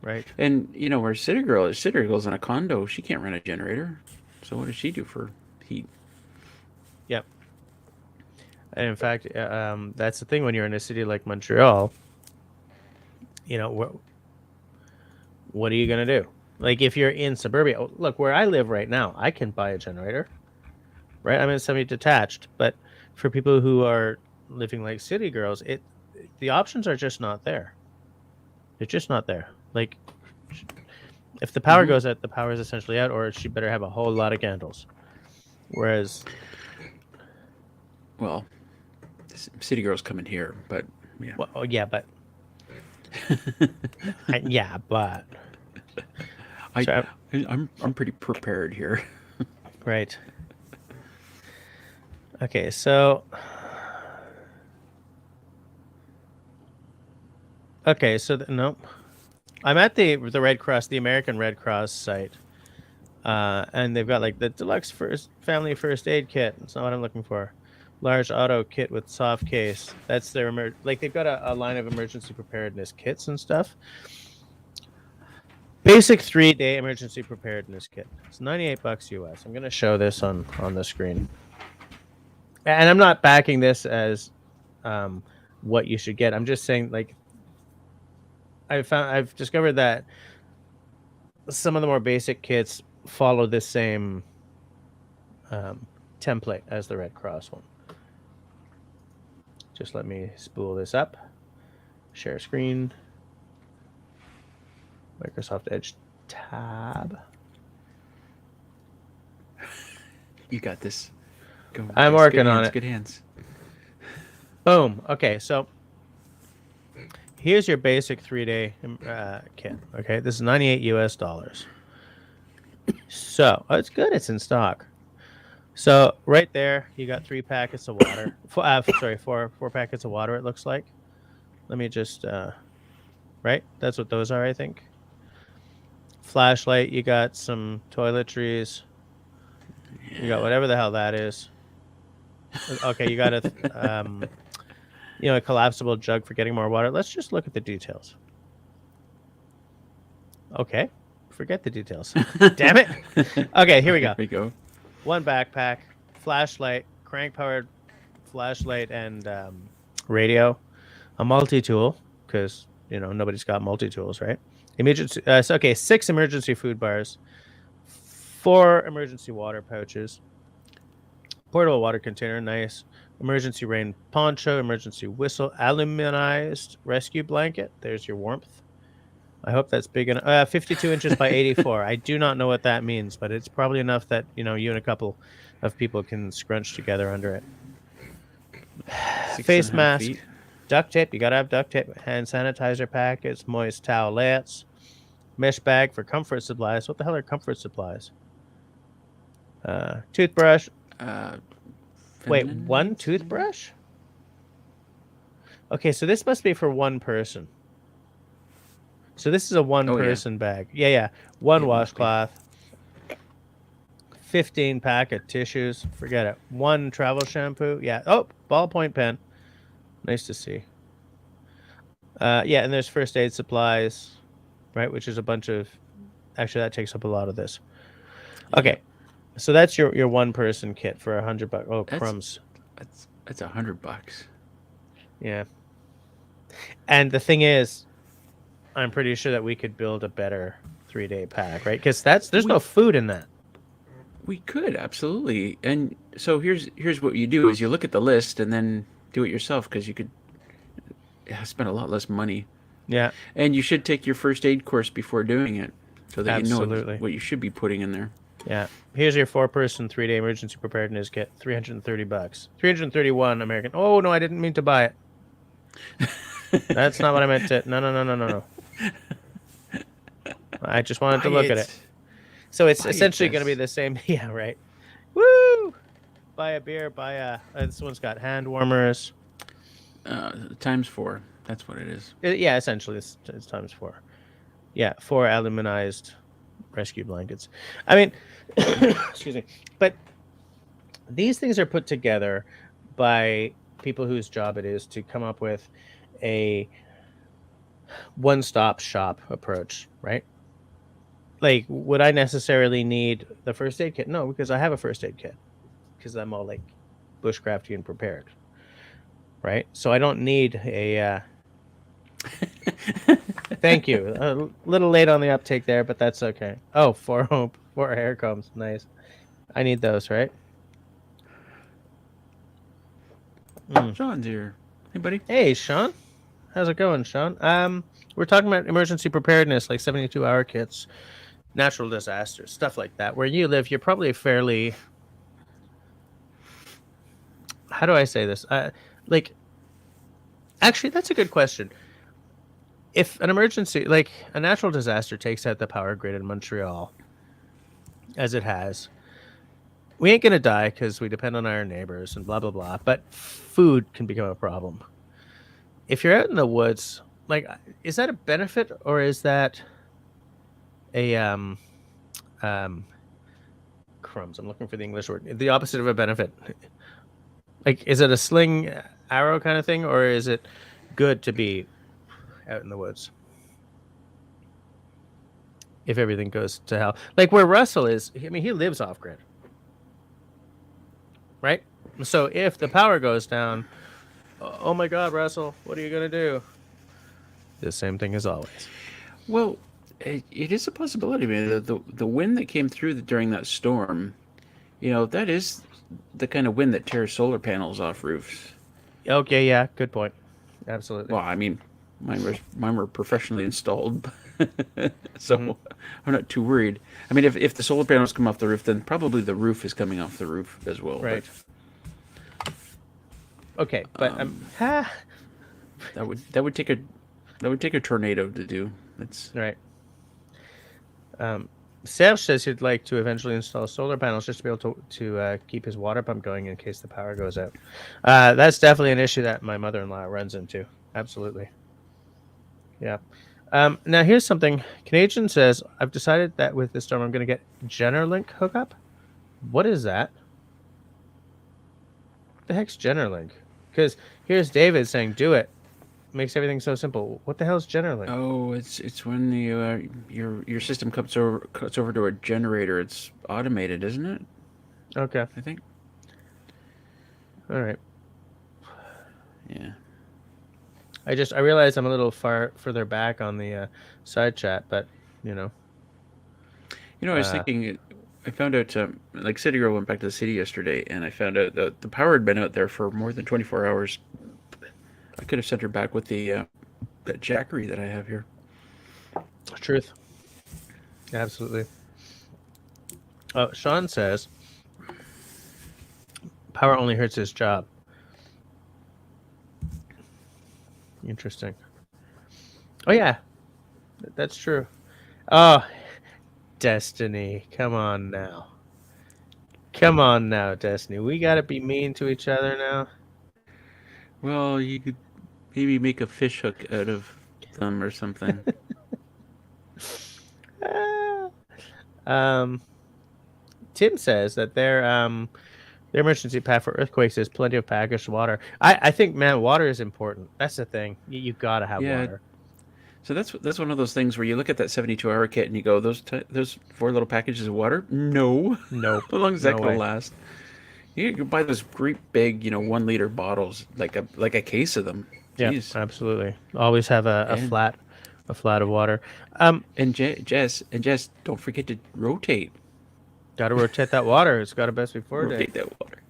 right. And where City Girl's in a condo, she can't run a generator. So what does she do for heat? Yep. And in fact, that's the thing when you're in a city like Montreal. What are you gonna do? Like, if you're in suburbia, look where I live right now, I can buy a generator. Right, I'm in semi-detached, but for people who are living like city girls, the options are just not there. They're just not there. Like, if the power goes out, the power is essentially out, or she better have a whole lot of candles. Whereas, well, city girls come in here, but yeah. Well, yeah, but yeah, but I'm pretty prepared here. Right. Okay, so Okay, so no, I'm at the Red Cross, the American Red Cross site, and they've got like the deluxe family first aid kit. That's not what I'm looking for. Large auto kit with soft case. That's their like they've got a line of emergency preparedness kits and stuff. Basic 3-day emergency preparedness kit. It's $98 US. I'm gonna show this on the screen, and I'm not backing this as what you should get. I'm just saying like I've discovered that some of the more basic kits follow the same template as the Red Cross one. Just let me spool this up. Share screen. Microsoft Edge tab. You got this. Go. I'm It's working good on hands, it. Good hands. Boom. Okay, so here's your basic 3-day kit. Okay, this is $98 US. So it's good. It's in stock. So right there, you got 3 packets of water. Four packets of water. It looks like. Let me just right. That's what those are, I think. Flashlight. You got some toiletries. You got whatever the hell that is. Okay, you got a a collapsible jug for getting more water. Let's just look at the details. Okay, forget the details. Damn it. Okay, here we go. Here we go. 1 backpack, flashlight, crank-powered flashlight, and radio. A multi-tool, because nobody's got multi-tools, right? Emergency. 6 emergency food bars, 4 emergency water pouches, portable water container, nice. Emergency rain poncho, emergency whistle, aluminized rescue blanket. There's your warmth. I hope that's big enough. 52 inches by 84. I do not know what that means, but it's probably enough that you and a couple of people can scrunch together under it. Face mask, feet. duct tape. You gotta have duct tape. Hand sanitizer packets, moist towelettes, mesh bag for comfort supplies. What the hell are comfort supplies? Toothbrush. Wait, 1 toothbrush? Okay, so this must be for 1 person. So this is a 1-person bag. Yeah. 1 washcloth. 15 pack of tissues. Forget it. 1 travel shampoo. Yeah. Oh, ballpoint pen. Nice to see. Yeah, and there's first aid supplies, right? Which is a bunch of. Actually, that takes up a lot of this. Okay, so that's your 1-person kit for $100. Oh, crumbs. That's $100. Yeah. And the thing is, I'm pretty sure that we could build a better 3-day pack, right? Because there's no food in that. We could absolutely. And so here's what you do is you look at the list and then do it yourself because you could spend a lot less money. Yeah. And you should take your first aid course before doing it so that you know what you should be putting in there. Yeah. Here's your 4-person 3-day emergency preparedness kit, $330. 331 American. Oh no, I didn't mean to buy it. That's not what I meant to. No. I just wanted to look at it. So it's essentially going to be the same. Yeah, right. Woo! Buy a beer. This one's got hand warmers. Times 4. That's what it is. Yeah, essentially it's times 4. Yeah, 4 aluminized rescue blankets. I mean, excuse me. But these things are put together by people whose job it is to come up with a one-stop shop approach, right? Like, would I necessarily need the first aid kit? No, because I have a first aid kit because I'm all like bushcrafty and prepared, right? So I don't need a thank you. A little late on the uptake there, but that's okay. Oh, 4 hair combs. Nice. I need those, right? Sean's here. Hey, buddy. Hey, Sean. How's it going, Sean? We're talking about emergency preparedness, like 72-hour kits, natural disasters, stuff like that. Where you live, you're probably fairly... How do I say this? Actually, that's a good question. If an emergency, like a natural disaster takes out the power grid in Montreal, as it has, we ain't going to die because we depend on our neighbors and blah, blah, blah. But food can become a problem. If you're out in the woods like, is that a benefit or is that a crumbs? I'm looking for the English word. The opposite of a benefit. Like, is it a sling arrow kind of thing, or is it good to be out in the woods if everything goes to hell? Like where Russell is, I mean, he lives off grid, right? So if the power goes down, oh my God, Russell, what are you gonna do? The same thing as always. Well, it is a possibility, man. The wind that came through during that storm, that is the kind of wind that tears solar panels off roofs. Okay, yeah, good point. Absolutely. Well, I mean, mine were professionally installed, so I'm not too worried. I mean, if the solar panels come off the roof, then probably the roof is coming off the roof as well. Right. Okay, but that would take a tornado to do. That's right. Serge says he'd like to eventually install solar panels just to be able to keep his water pump going in case the power goes out. That's definitely an issue that my mother-in-law runs into. Absolutely. Yeah. Now here's something. Canadian says, I've decided that with this storm I'm going to get Generlink hookup. What is that? The heck's Generlink? Because here's David saying, do it. Makes everything so simple. What the hell's Generlink? Oh, it's when your system cuts over to a generator. It's automated, isn't it? Okay. I think. All right. Yeah. I realize I'm a little further back on the side chat, but I was thinking. I found out, like City Girl went back to the city yesterday, and I found out that the power had been out there for more than 24 hours. I could have sent her back with that Jackery that I have here. Truth. Absolutely. Oh, Sean says power only hurts his job. Interesting. Oh yeah, that's true. Oh, Destiny, come on now. Come on now, Destiny. We gotta be mean to each other now. Well, you could maybe make a fish hook out of them or something. Tim says that their emergency path for earthquakes is plenty of packaged water. I think, man, water is important. That's the thing. You gotta have water. So that's one of those things where you look at that 72-hour kit and you go, those 4 little packages of water? No. Nope. How long is that going to last? You can buy those great big, 1 liter bottles, like a case of them. Yeah, absolutely. Always have a flat of water. And Jess, don't forget to rotate. Got to rotate that water. It's got a best before rotate day. That water.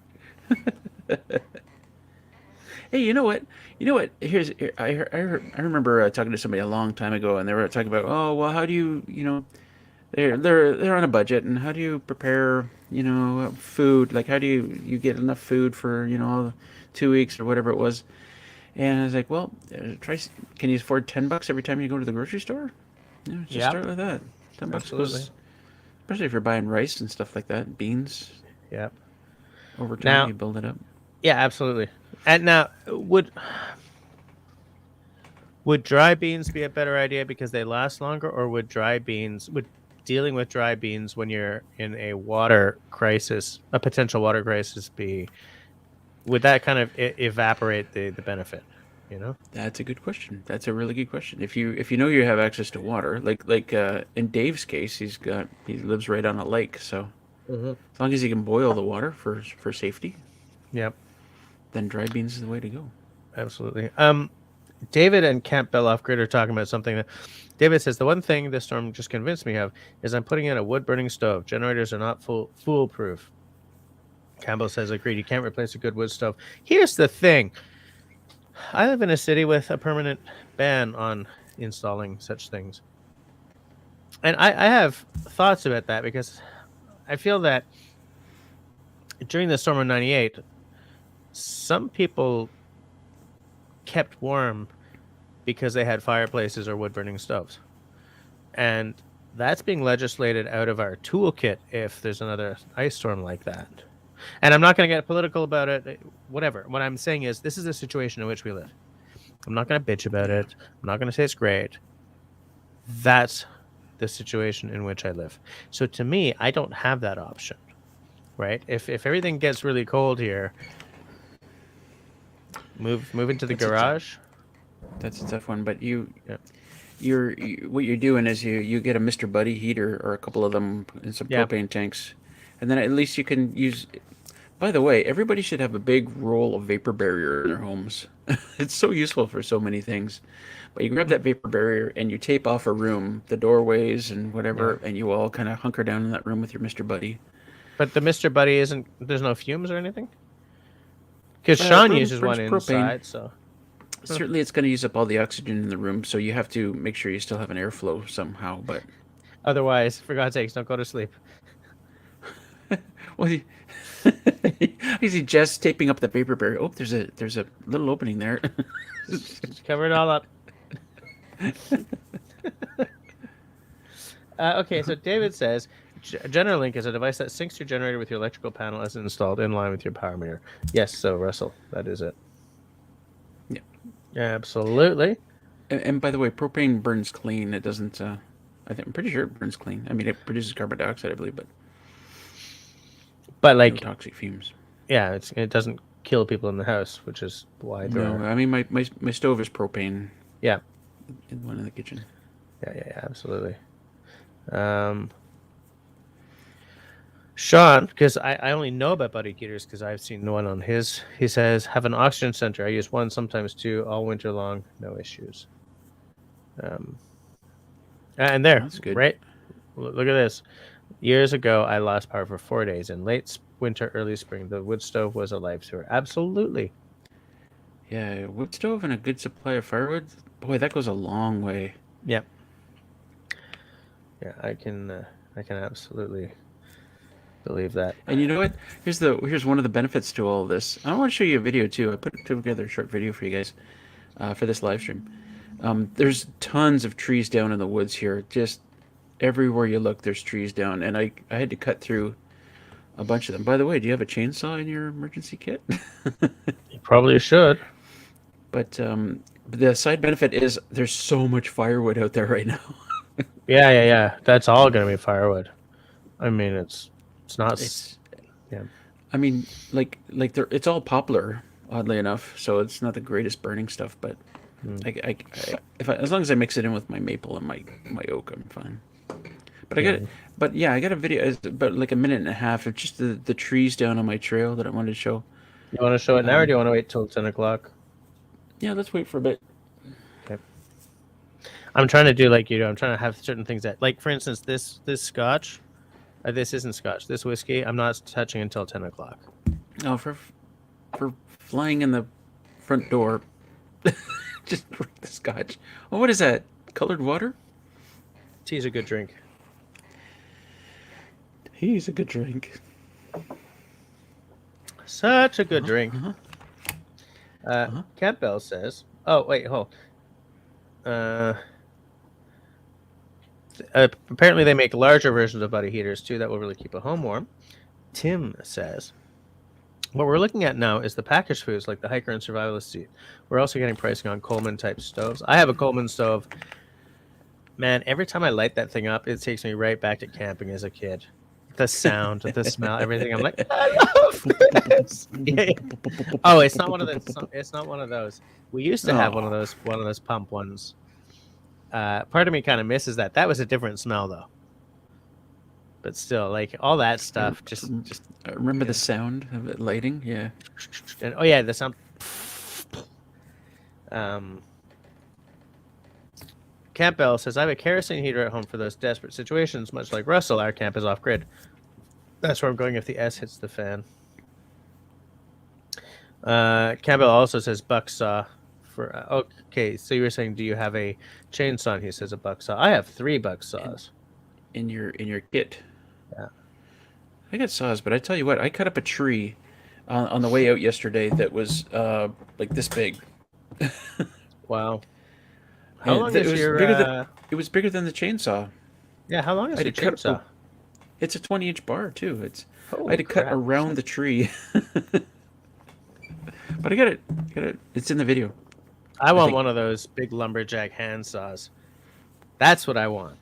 Hey, you know what? I remember talking to somebody a long time ago, and they were talking about, oh, well, how do you, they're on a budget, and how do you prepare, food? Like, how do you get enough food for, 2 weeks or whatever it was? And I was like, well, can you afford $10 every time you go to the grocery store? Just start with that. $10 Absolutely. Especially if you're buying rice and stuff like that, beans. Yep. Over time, you build it up. Yeah, absolutely. And now, would dry beans be a better idea because they last longer, or would dealing with dry beans when you're in a water crisis, a potential water crisis, would that kind of evaporate the benefit? That's a good question. That's a really good question. If you know you have access to water, like in Dave's case, he lives right on a lake, so as long as he can boil the water for safety. Yep. Then dry beans is the way to go. Absolutely. David and Campbell off grid are talking about something that David says the one thing this storm just convinced me of is I'm putting in a wood burning stove. Generators are not foolproof. Campbell says agreed. You can't replace a good wood stove. Here's the thing. I live in a city with a permanent ban on installing such things. And I have thoughts about that because I feel that during the storm of 98, some people kept warm because they had fireplaces or wood-burning stoves. And that's being legislated out of our toolkit if there's another ice storm like that. And I'm not going to get political about it, whatever. What I'm saying is this is the situation in which we live. I'm not going to bitch about it. I'm not going to say it's great. That's the situation in which I live. So to me, I don't have that option, right? If everything gets really cold here, move into the garage. That's a tough one, but you Yeah. what you're doing is you get a Mr. Buddy heater or a couple of them and some Yeah. propane tanks, and then at least you can use. By the way, everybody should have a big roll of vapor barrier in their homes. It's so useful for so many things. But you grab that vapor barrier and you tape off a room, the doorways and whatever, and you all kind of hunker down in that room with your Mr. Buddy. But the Mr. Buddy isn't. There's no fumes or anything. Because Sean uses one inside, so certainly it's going to use up all the oxygen in the room, so you have to make sure you still have an airflow somehow. But otherwise, for God's sakes, don't go to sleep. well, is he just taping up the vapor barrier? Oh, there's a little opening there. Just cover it all up. Okay, so David says, GeneraLink is a device that syncs your generator with your electrical panel as installed in line with your power meter. Yes, so Russell, that is it. Yeah. Absolutely. And by the way, propane burns clean. It doesn't. I'm pretty sure it burns clean. I mean, it produces carbon dioxide, I believe, but like no toxic fumes. Yeah, it doesn't kill people in the house, which is why. I mean, my stove is propane. Yeah. In one in the kitchen. Yeah, absolutely. Sean, because I only know about buddy heaters because I've seen one on his. He says, have an oxygen center. I use one, sometimes two, all winter long, no issues. And there, that's good, right? Look at this. Years ago, I lost power for 4 days. In late winter, early spring, the wood stove was a lifesaver. Absolutely. Yeah, wood stove and a good supply of firewood. Boy, that goes a long way. Yep. Yeah, I can absolutely believe that. And you know what? Here's one of the benefits to all of this. I want to show you a video too. I put together a short video for you guys for this live stream. There's tons of trees down in the woods here. Just everywhere you look, there's trees down, and I had to cut through a bunch of them. By the way, do you have a chainsaw in your emergency kit? You probably should. But the side benefit is there's so much firewood out there right now. Yeah. That's all going to be firewood. I mean, it's not. Yeah. I mean, like it's all poplar, oddly enough. So it's not the greatest burning stuff, but as long as I mix it in with my maple and my oak, I'm fine. But I got a video. It's about like a minute and a half of just the trees down on my trail that I wanted to show. You want to show it now, or do you want to wait till 10 o'clock? Yeah, let's wait for a bit. Okay. I'm trying to do like you do. I'm trying to have certain things that, like, for instance, this scotch. This isn't scotch. This whiskey, I'm not touching until 10 o'clock. Oh, for flying in the front door. Just drink the scotch. Oh, what is that? Colored water? Tea's a good drink. He's a good drink. Such a good drink. Campbell says, oh, wait, hold. Apparently they make larger versions of buddy heaters too that will really keep a home warm. Tim says, what we're looking at now is the packaged foods like the hiker and survivalist seat. We're also getting pricing on Coleman type stoves. I have a Coleman stove. Man, every time I light that thing up, it takes me right back to camping as a kid. The sound, the smell, everything. I'm like, I love this. Yeah. Oh, it's not one of those. It's not one of those. We used to have one of those pump ones. Part of me kind of misses that. That was a different smell though. But still, like all that stuff, just remember the sound of it lighting, yeah. And, oh yeah, the sound. Campbell says, I have a kerosene heater at home for those desperate situations. Much like Russell, our camp is off grid. That's where I'm going if the S hits the fan. Campbell also says buck saw. Okay, so you were saying, do you have a chainsaw? He says a buck saw. I have 3 buck saws in your kit. Yeah, I got saws, but I tell you what, I cut up a tree on the way out yesterday that was like this big. Wow. How long is it was bigger than the chainsaw. Yeah, how long is your chainsaw? It's a 20-inch bar too. I had to cut around the tree. But I got it. It's in the video. I want think- one of those big lumberjack hand saws. That's what I want.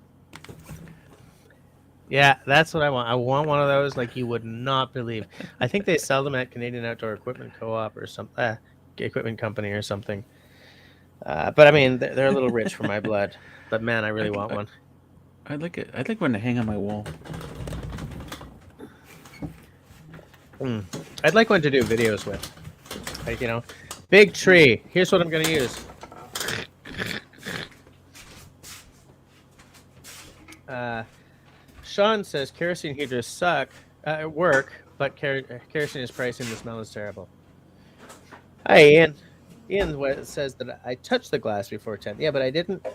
Yeah, that's what I want. I want one of those like you would not believe. I think they sell them at Canadian Outdoor Equipment Co-op or some equipment company or something. But I mean, they're a little rich for my blood. But man, I really want one. I'd like it. I'd like one to hang on my wall. I'd like one to do videos with. Like, you know, big tree. Here's what I'm going to use. Sean says kerosene heaters suck, work, but kerosene is pricey and the smell is terrible. Hi, Ian. Ian says that I touched the glass before 10. Yeah, but I didn't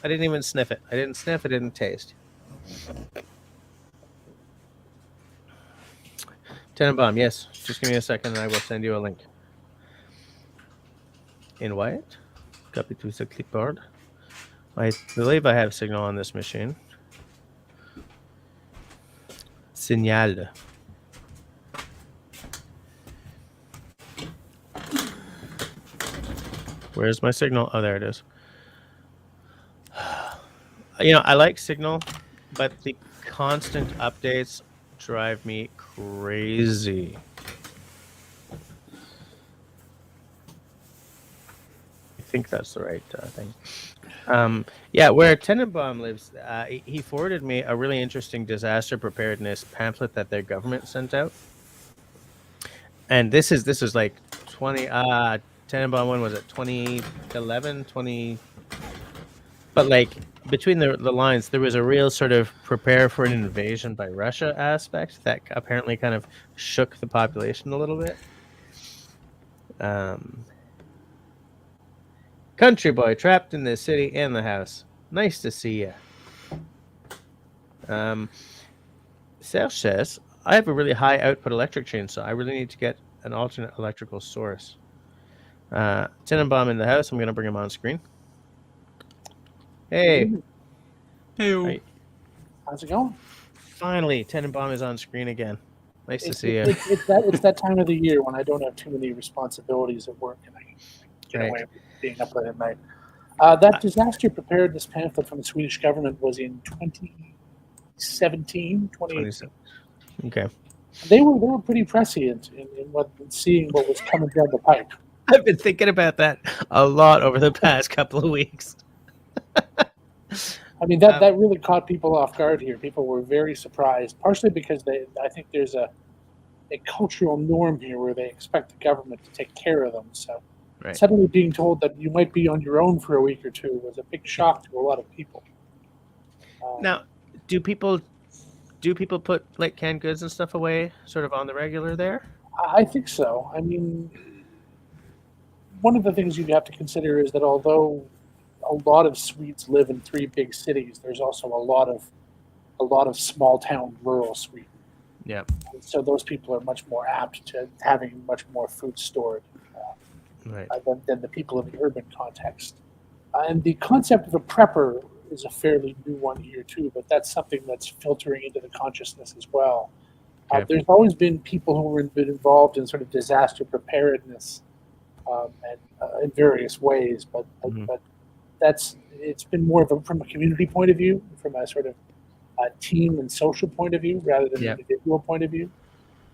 even sniff it. I didn't sniff. I didn't taste. Tenenbaum, yes. Just give me a second and I will send you a link. In white? Copy to the clipboard. I believe I have signal on this machine. Signal. Where's my signal? Oh, there it is. You know, I like signal, but the constant updates drive me crazy. I think that's the right thing. Yeah, where Tenenbaum lives, he forwarded me a really interesting disaster preparedness pamphlet that their government sent out. And this is like 20 Tenenbaum one was it 2011, 20, but like between the lines there was a real sort of prepare for an invasion by Russia aspect that apparently kind of shook the population a little bit. Country boy trapped in the city and the house. Nice to see you. Serge says, I have a really high output electric chainsaw. I really need to get an alternate electrical source. Tenenbaum in the house. I'm going to bring him on screen. Hey. Hey. How's it going? Finally, Tenenbaum is on screen again. Nice to see you. It's that time of the year when I don't have too many responsibilities at work and I get Right. away with being up late at night. That disaster preparedness pamphlet from the Swedish government was in 2017, 2018. Okay. They were pretty prescient in seeing what was coming down the pipe. I've been thinking about that a lot over the past couple of weeks. I mean, that really caught people off guard here. People were very surprised, partially because I think there's a cultural norm here where they expect the government to take care of them. So Right. suddenly being told that you might be on your own for a week or two was a big shock to a lot of people. Now, do people put like canned goods and stuff away sort of on the regular there? I think so. I mean, one of the things you'd have to consider is that although a lot of Swedes live in 3 big cities, there's also a lot of small town rural Sweden. Yeah. And so those people are much more apt to having much more food stored Right. than the people in the urban context. And the concept of a prepper is a fairly new one here too, but that's something that's filtering into the consciousness as well. Okay. There's always been people who have been involved in sort of disaster preparedness and in various ways, but it's been more of from a community point of view, from a sort of team and social point of view rather than an individual point of view.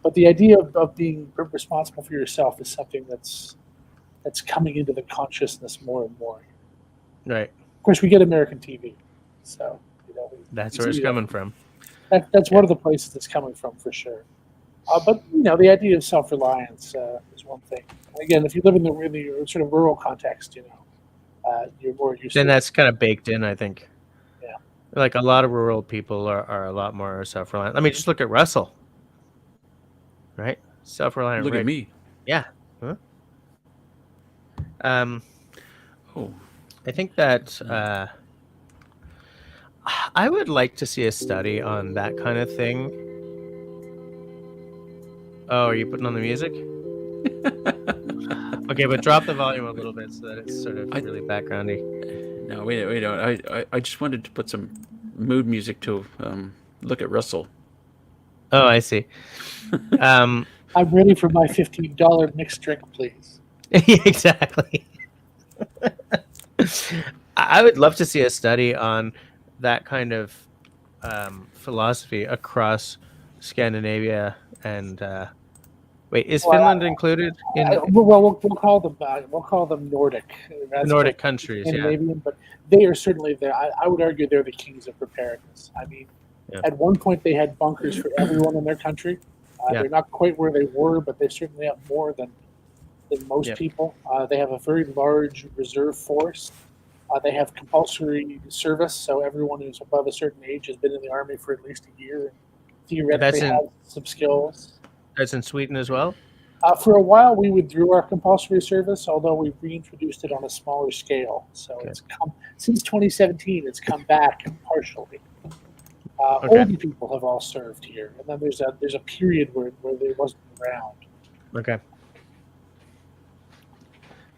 But the idea of being responsible for yourself is something that's coming into the consciousness more and more. Right. Of course, we get American TV, so That's where it's coming from. That's one of the places it's coming from for sure. But the idea of self-reliance is one thing. Again, if you live in the really sort of rural context, you're more used. Then that's kind of baked in, I think. Yeah. Like a lot of rural people are a lot more self-reliant. I mean, just look at Russell. Right? Self-reliant. Look right? at me. Yeah. Huh? Oh. I think that I would like to see a study on that kind of thing. Oh, are you putting on the music? Okay, but drop the volume a little bit so that it's sort of really backgroundy. No, wait. I just wanted to put some mood music to look at Russell. Oh, I see. I'm ready for my $15 mixed drink, please. Exactly. I would love to see a study on that kind of philosophy across Scandinavia and wait, is Well, Finland included in we'll call them Nordic, the as Nordic opposed to countries? Yeah, Scandinavian, but they are certainly there. I would argue they're the kings of preparedness. I mean, Yeah. at one point they had bunkers for everyone in their country. Yeah. They're not quite where they were, but they certainly have more than most Yep. people. They have a very large reserve force. They have compulsory service, so everyone who's above a certain age has been in the army for at least a year and theoretically That's in has some skills. Sweden as well. For a while, we withdrew our compulsory service, although we've reintroduced it on a smaller scale. So Okay. it's come since 2017. It's come back partially. Okay. Older people have all served here, and then there's a period where they wasn't around. Okay.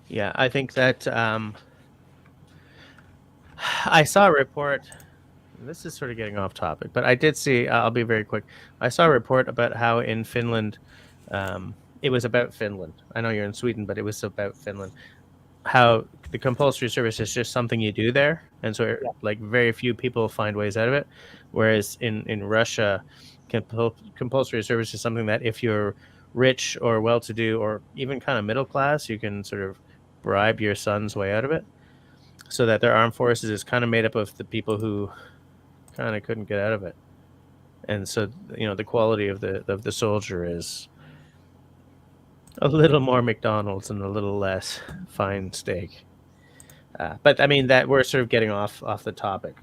Yeah, I think that I saw a report. This is sort of getting off topic, but I did see. I'll be very quick. I saw a report about how in Finland, it was about Finland. I know you're in Sweden, but it was about Finland. How the compulsory service is just something you do there, and so Yeah. like very few people find ways out of it. Whereas in Russia, compulsory service is something that if you're rich or well-to-do or even kind of middle class, you can sort of bribe your son's way out of it. So that their armed forces is kind of made up of the people who kind of couldn't get out of it, and so the quality of the soldier is a little more McDonald's and a little less fine steak. But I mean that we're sort of getting off the topic,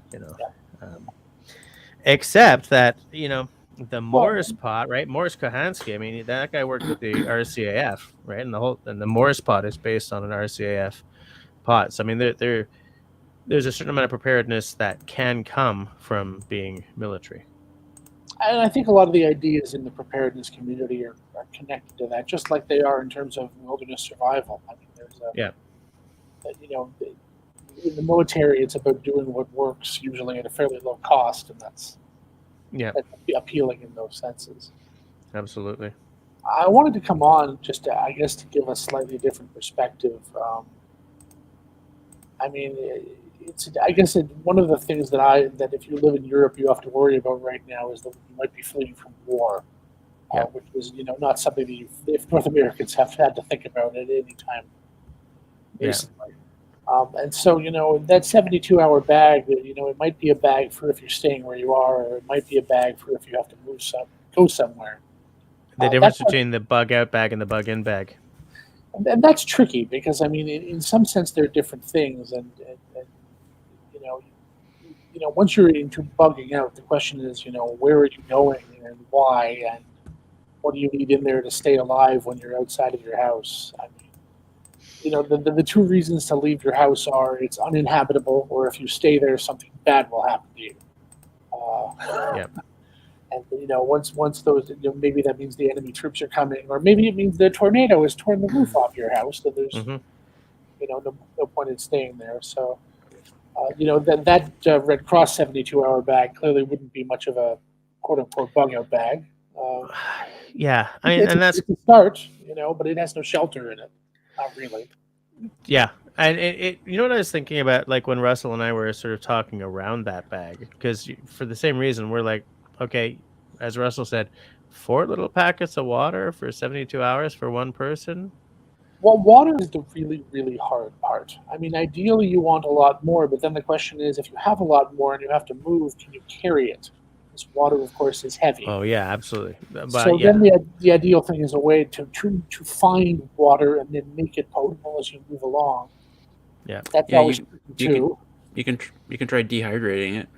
except that the Morris pot, right? Morris Kohansky. I mean that guy worked with the RCAF, right? And the Morris pot is based on an RCAF pot. So I mean there's a certain amount of preparedness that can come from being military. And I think a lot of the ideas in the preparedness community are connected to that, just like they are in terms of wilderness survival. I mean, there's in the military, it's about doing what works, usually at a fairly low cost, and that's appealing in those senses. Absolutely. I wanted to come on just to give a slightly different perspective. I mean, one of the things that if you live in Europe you have to worry about right now is that you might be fleeing from war, which is not something that if North Americans have had to think about at any time recently. And so that 72-hour bag, it might be a bag for if you're staying where you are, or it might be a bag for if you have to go somewhere. The difference between the bug out bag and the bug in bag. And that's tricky because I mean, in some sense, they're different things, and once you're into bugging out, the question is, where are you going and why, and what do you need in there to stay alive when you're outside of your house? I mean, the two reasons to leave your house are it's uninhabitable, or if you stay there, something bad will happen to you. And once those, maybe that means the enemy troops are coming, or maybe it means the tornado has torn the roof off your house, so there's no point in staying there. So that Red Cross 72-hour bag clearly wouldn't be much of a quote unquote bug out bag. Yeah, I mean, that's a start, but it has no shelter in it. Not really. Yeah, and it what I was thinking about, like when Russell and I were sort of talking around that bag, because for the same reason we're like, okay, as Russell said, 4 little packets of water for 72 hours for one person. Well, water is the really, really hard part. I mean, ideally you want a lot more, but then the question is, if you have a lot more and you have to move, can you carry it? Because water, of course, is heavy. Oh yeah, absolutely. But, then the ideal thing is a way to find water and then make it potable as you move along. Yeah, that's always too. You can try dehydrating it.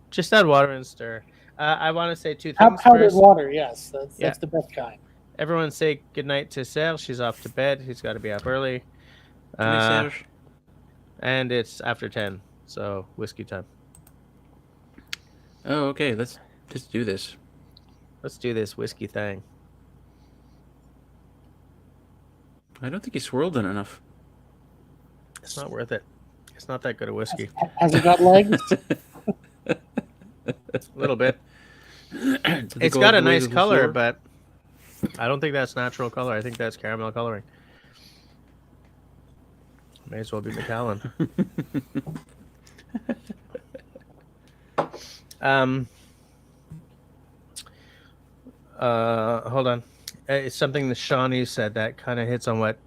Just add water and stir. I want to say 2 things. Powdered water, yes, that's the best kind. Everyone say goodnight to Serge. She's off to bed. He's got to be up early. And it's after 10, so whiskey time. Oh, okay. Let's do this. Let's do this whiskey thing. I don't think he swirled it enough. It's not worth it. It's not that good a whiskey. Has it got legs? A little bit. It's got a nice color, but I don't think that's natural color. I think that's caramel coloring. May as well be McAllen. Hold on. It's something that Shawnee said that kind of hits on what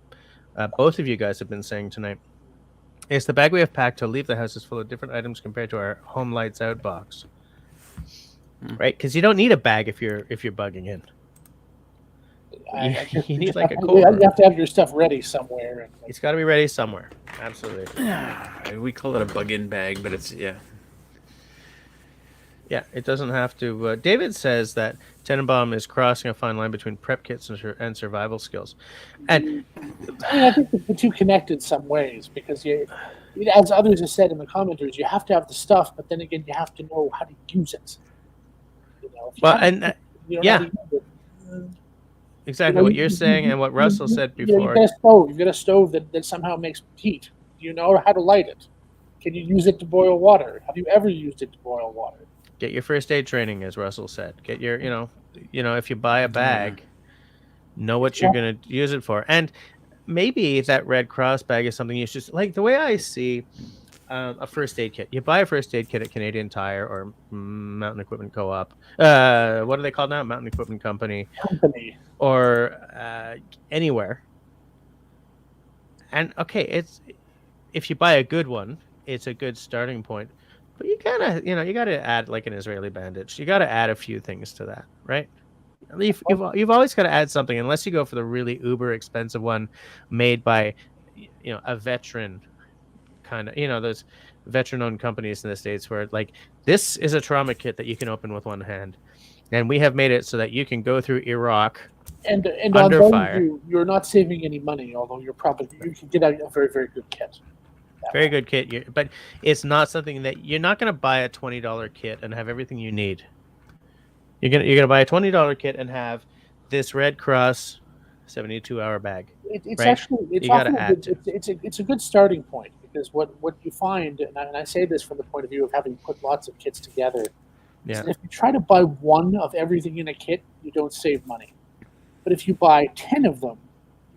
both of you guys have been saying tonight. It's the bag we have packed to leave the house is full of different items compared to our home lights out box. Right? Because you don't need a bag if you're bugging in. You need like a cold room. You have to have your stuff ready somewhere. And, It's got to be ready somewhere. Absolutely. We call it a bug-in bag, but it's Yeah, it doesn't have to. David says that Tenenbaum is crossing a fine line between prep kits and survival skills. And I think the two connect in some ways because as others have said in the commenters, you have to have the stuff, but then again, you have to know how to use it. If you don't know how to use it, exactly what you're saying and what Russell said before. You've got a stove that somehow makes heat. Do you know how to light it? Can you use it to boil water? Have you ever used it to boil water? Get your first aid training, as Russell said. Get your, if you buy a bag, know what you're going to use it for. And maybe that Red Cross bag is something you should, like the way I see a first aid kit. You buy a first aid kit at Canadian Tire or Mountain Equipment Co-op. What are they called now? Mountain Equipment Company. Or anywhere. And okay, if you buy a good one, it's a good starting point. But you gotta, you gotta add like an Israeli bandage. You gotta add a few things to that, right? You've always got to add something, unless you go for the really uber expensive one, made by, a veteran, kind of, those veteran-owned companies in the States where like this is a trauma kit that you can open with one hand, and we have made it so that you can go through Iraq and under fire. You're not saving any money, although you can get out a very, very good kit. Very good kit, but it's not something that you're not going to buy a $20 kit and have everything you need. You're gonna buy a $20 kit and have this Red Cross 72-hour bag. It's a good starting point because what you find, and I say this from the point of view of having put lots of kits together. Yeah. If you try to buy one of everything in a kit, you don't save money. But if you buy 10 of them,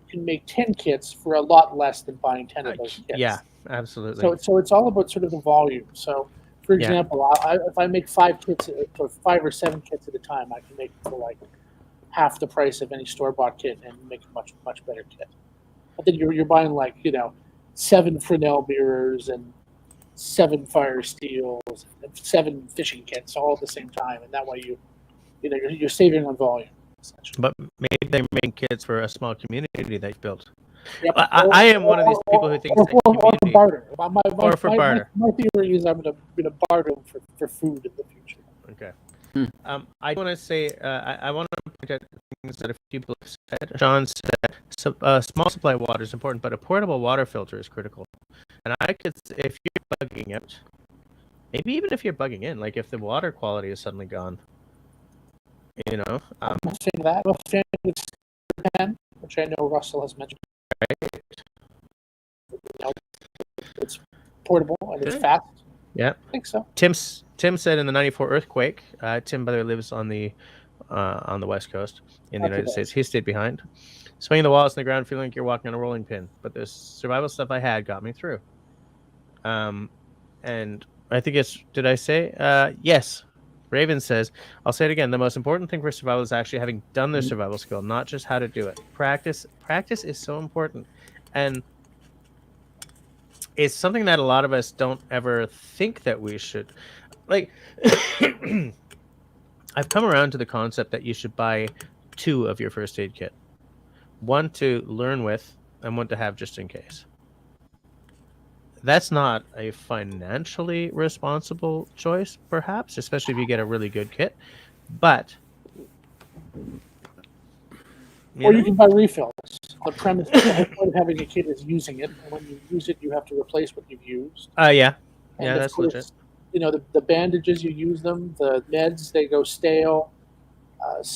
you can make 10 kits for a lot less than buying 10 of those kits. Yeah. Absolutely. So it's all about sort of the volume. So, for example, if I make 5 kits or 5 or 7 kits at a time, I can make it for like half the price of any store-bought kit and make a much better kit. But then you're buying like 7 Fresnel mirrors and 7 fire steels and 7 fishing kits all at the same time, and that way you're saving on volume. But maybe they're making kits for a small community they've built. Yep. I am one of these people who thinks that community, barter. Or for barter. My theory is I'm going to barter for food in the future. Okay. I want to say I want to point out things that a few people have said. John said small supply of water is important, but a portable water filter is critical. And I could, if you're bugging out, maybe even if you're bugging in, like if the water quality is suddenly gone, I'm not saying that. I'm saying it's pen, which I know Russell has mentioned. Right. It's portable and it's fast. Yeah, I think so. Tim said in the '94 earthquake. Tim, by the way, lives on the West Coast in the United States. He stayed behind, swinging the walls in the ground, feeling like you're walking on a rolling pin. But the survival stuff I had got me through. And I think it's. Did I say? Yes. Raven says, I'll say it again. The most important thing for survival is actually having done the survival skill, not just how to do it. Practice is so important. And it's something that a lot of us don't ever think that we should. Like, I've come around to the concept that you should buy 2 of your first aid kit. 1 to learn with and 1 to have just in case. That's not a financially responsible choice, perhaps, especially if you get a really good kit. But you can buy refills. The premise of having a kit is using it, and when you use it, you have to replace what you've used. Yeah, And that's legit. The bandages, you use them. The meds, they go stale.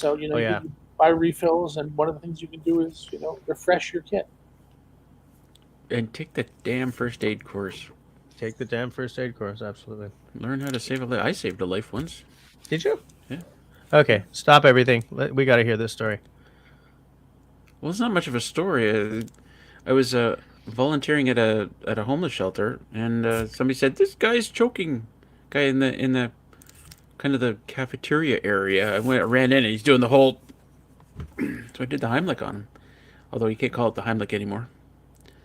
You buy refills, and one of the things you can do is refresh your kit. And take the damn first aid course. Take the damn first aid course, absolutely. Learn how to save a life. I saved a life once. Did you? Yeah. Okay, stop everything. We got to hear this story. Well, it's not much of a story. I was volunteering at a homeless shelter, and somebody said this guy's choking. Guy in the kind of the cafeteria area. I ran in, and he's doing the whole. So I did the Heimlich on him, although you can't call it the Heimlich anymore.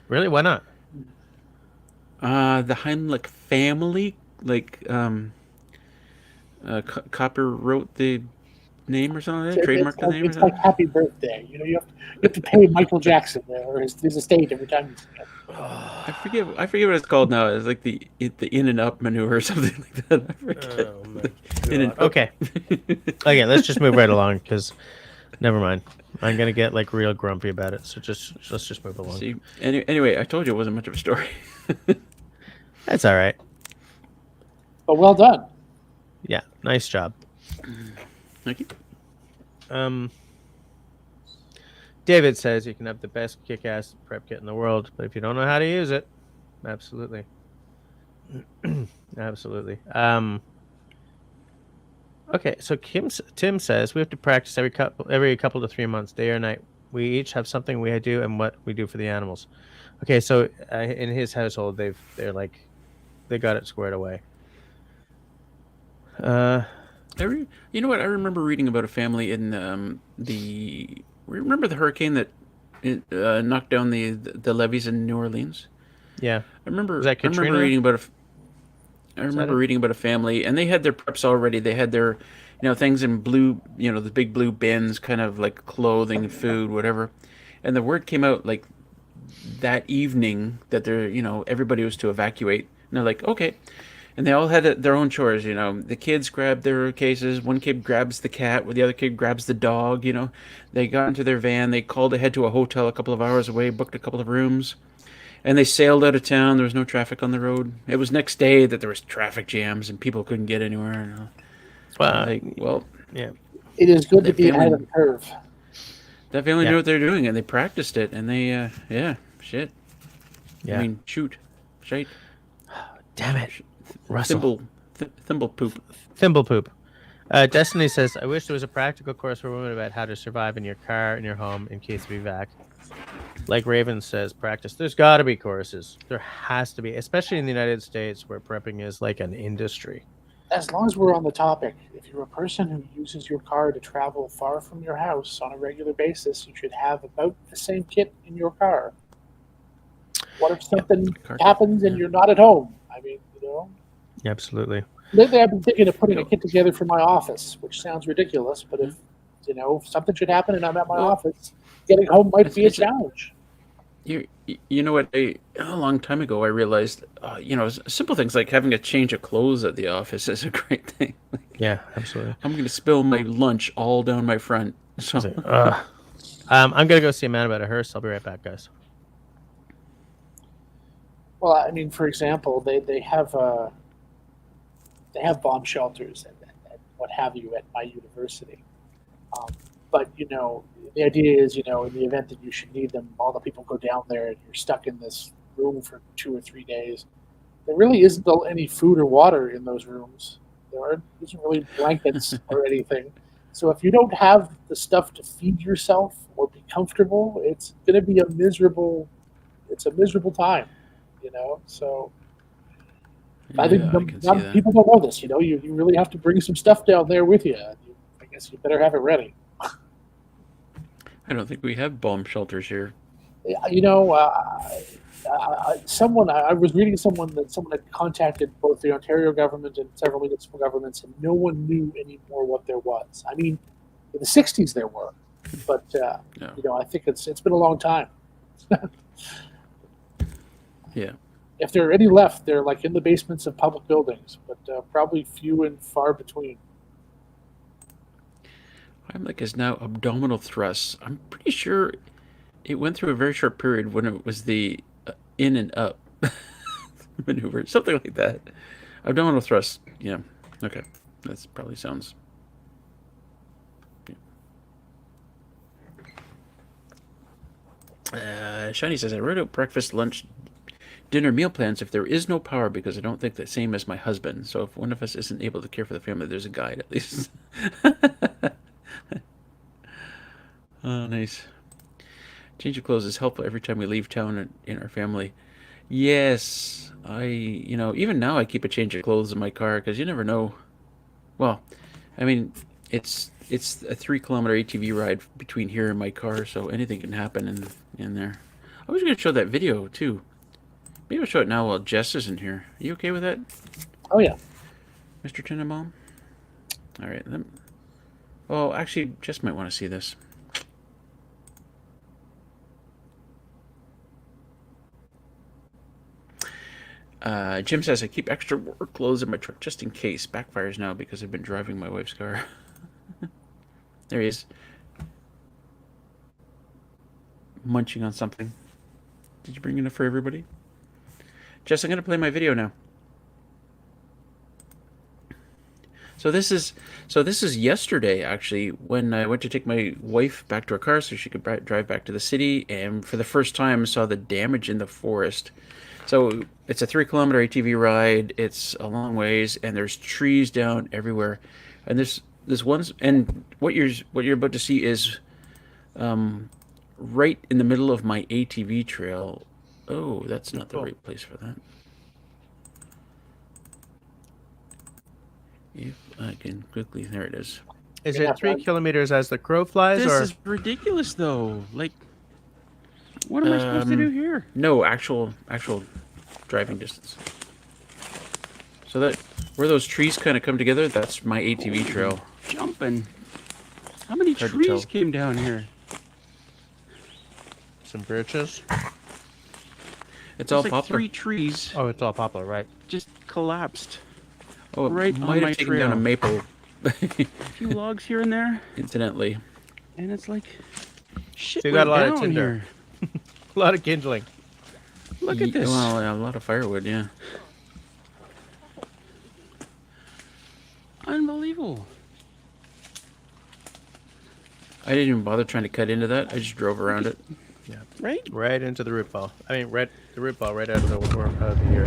Really? Why not? The Heimlich family, like Copper wrote the name or something like that, trademarked the name or It's like something. Happy Birthday. You have to pay Michael Jackson or his estate every time you see it. I forget what it's called now. It's like the in and up maneuver or something like that. I forget. Oh my In and god. Okay. Okay, let's just move right along because never mind. I'm gonna get like real grumpy about it. So let's just move along. See, anyway, I told you it wasn't much of a story. That's all right. But well done. Yeah, nice job. Thank you. David says you can have the best kick-ass prep kit in the world, but if you don't know how to use it, absolutely, absolutely. Okay, so Tim says we have to practice every couple to 3 months, day or night. We each have something we do and what we do for the animals. Okay, so in his household, they got it squared away. You know what? I remember reading about a family in remember the hurricane that knocked down the levees in New Orleans. Yeah, I remember. Was that I remember Katrina? reading about it? reading about a family, and they had their preps already. They had their, things in blue, the big blue bins, kind of like clothing, food, whatever. And the word came out like that evening that everybody was to evacuate. And they're like, okay. And they all had their own chores, The kids grabbed their cases. One kid grabs the cat, the other kid grabs the dog, They got into their van. They called ahead to a hotel a couple of hours away, booked a couple of rooms. And they sailed out of town. There was no traffic on the road. It was next day that there was traffic jams and people couldn't get anywhere. Yeah. It is good to That be ahead family- of the curve. That family Yeah. knew what they're doing, and they practiced it, and they, shit. Yeah. I mean, shoot. Shite. Damn it, Russell. Thimble poop. Thimble poop. Destiny says, I wish there was a practical course for women about how to survive in your car, in your home, in case of evac. Like Raven says, practice. There's got to be courses. There has to be, especially in the United States where prepping is like an industry. As long as we're on the topic, if you're a person who uses your car to travel far from your house on a regular basis, you should have about the same kit in your car. What if something happens and you're not at home? I mean, Absolutely. Lately, I've been thinking of putting a kit together for my office, which sounds ridiculous, but if something should happen and I'm at my office, getting home might be a challenge. You know what? A long time ago, I realized, simple things like having a change of clothes at the office is a great thing. Yeah, absolutely. I'm going to spill my lunch all down my front. So, I'm going to go see a man about a hearse. I'll be right back, guys. Well, I mean, for example, they have bomb shelters and what have you at my university. But the idea is, in the event that you should need them, all the people go down there and you're stuck in this room for 2 or 3 days. There really isn't any food or water in those rooms. There isn't really blankets or anything. So if you don't have the stuff to feed yourself or be comfortable, it's going to be a miserable time, So I think people don't know this. You really have to bring some stuff down there with you. I guess you better have it ready. I don't think we have bomb shelters here. Someone I was reading someone had contacted both the Ontario government and several municipal governments, and no one knew anymore what there was. I mean, in the '60s there were, but I think it's been a long time. Yeah. If there are any left, they're like in the basements of public buildings, but probably few and far between. Heimlich is now abdominal thrusts. I'm pretty sure it went through a very short period when it was the in and up maneuver, something like that. Abdominal thrust. Yeah. Okay. That probably sounds. Yeah. Shiny says, I wrote out breakfast, lunch, dinner, meal plans if there is no power because I don't think the same as my husband. So if one of us isn't able to care for the family, there's a guide at least. Oh, nice. Change of clothes is helpful every time we leave town in our family. Yes, even now I keep a change of clothes in my car because you never know. Well, I mean, it's a 3 kilometer ATV ride between here and my car, so anything can happen in there. I was going to show that video too. Maybe I'll show it now while Jess isn't here. Are you okay with that? Oh yeah. Mr. Tenenbaum? All right. Oh, actually, Jess might want to see this. Jim says, I keep extra work clothes in my truck just in case. Backfires now because I've been driving my wife's car. There he is. Munching on something. Did you bring enough for everybody? Jess, I'm going to play my video now. So this is yesterday, actually, when I went to take my wife back to her car so she could drive back to the city, and for the first time saw the damage in the forest. So it's a 3 kilometer ATV ride. It's a long ways, and there's trees down everywhere. And this one's, and what you're about to see is right in the middle of my ATV trail. Oh, that's not the right place for that. If I can quickly, there it is. Is it 3 kilometers as the crow flies, This or is ridiculous, though. Like, what am I supposed to do here? No, actual driving distance. So that where those trees kind of come together, that's my ATV trail. Jumping. How many Hard to trees tell. came down here? some birches? It's all There's like poplar. 3 trees Oh, it's all poplar, right? just collapsed. Oh, it right might on my have taken down a trail. maple. A few logs here and there, Incidentally. and it's like shit. So you got a went lot of down tinder. here. A lot of kindling. Look at this. Well, a lot of firewood, yeah. Unbelievable. I didn't even bother trying to cut into that. I just drove around it. Right? Right into the root ball. I mean, the root ball right out of the ear.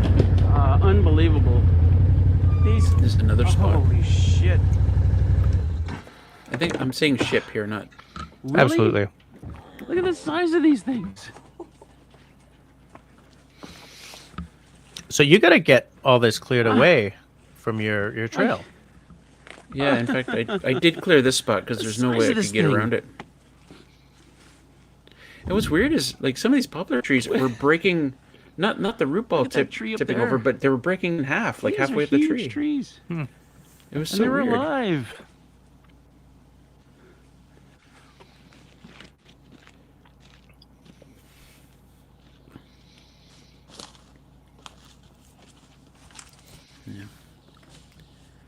Unbelievable. These. This is another spot. Holy shit. I think I'm saying ship here, not. Really? Absolutely. Look at the size of these things. So you got to get all this cleared away from your trail. Yeah, in fact, I did clear this spot because there's no size way I of this could get thing. around it. And what's weird is, like, some of these poplar trees were breaking, not the root ball Look at that tree up tipping there. over, but they were breaking in half, like These halfway are up the huge tree. trees. It was And so they were weird. alive.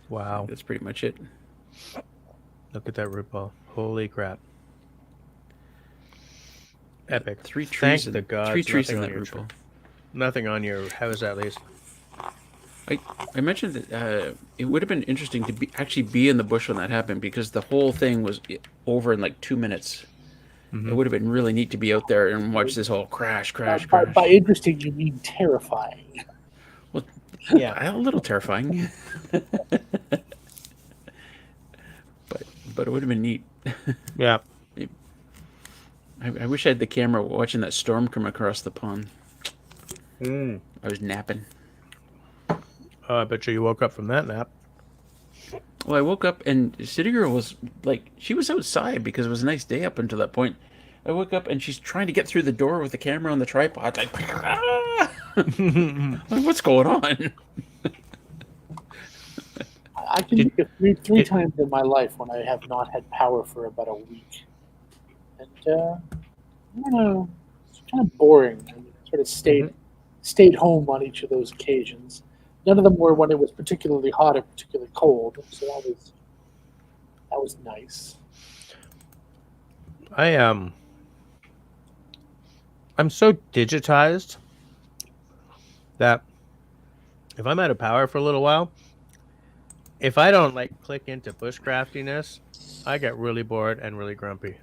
Wow. That's pretty much it. Look at that root ball. Holy crap. Epic. 3 trees. Thank in- the gods. 3 trees in nothing that on your root ball. Nothing on your house, at least. I mentioned that it would have been interesting to actually be in the bush when that happened because the whole thing was over in like 2 minutes. It would have been really neat to be out there and watch this whole crash. By interesting, you mean terrifying. Well, Yeah. a little terrifying. but it would have been neat. Yeah. I wish I had the camera watching that storm come across the pond. Mm. I was napping. I bet you woke up from that nap. Well, I woke up and City Girl was like, she was outside because it was a nice day up until that point. I woke up and she's trying to get through the door with the camera on the tripod. Like, ah! Like, what's going on? I can think of three times in my life when I have not had power for about a week. And, I don't know, it's kind of boring. I mean, I sort of stayed home on each of those occasions. None of them were when it was particularly hot or particularly cold, so that was nice. I'm so digitized that if I'm out of power for a little while, if I don't like click into bushcraftiness, I get really bored and really grumpy.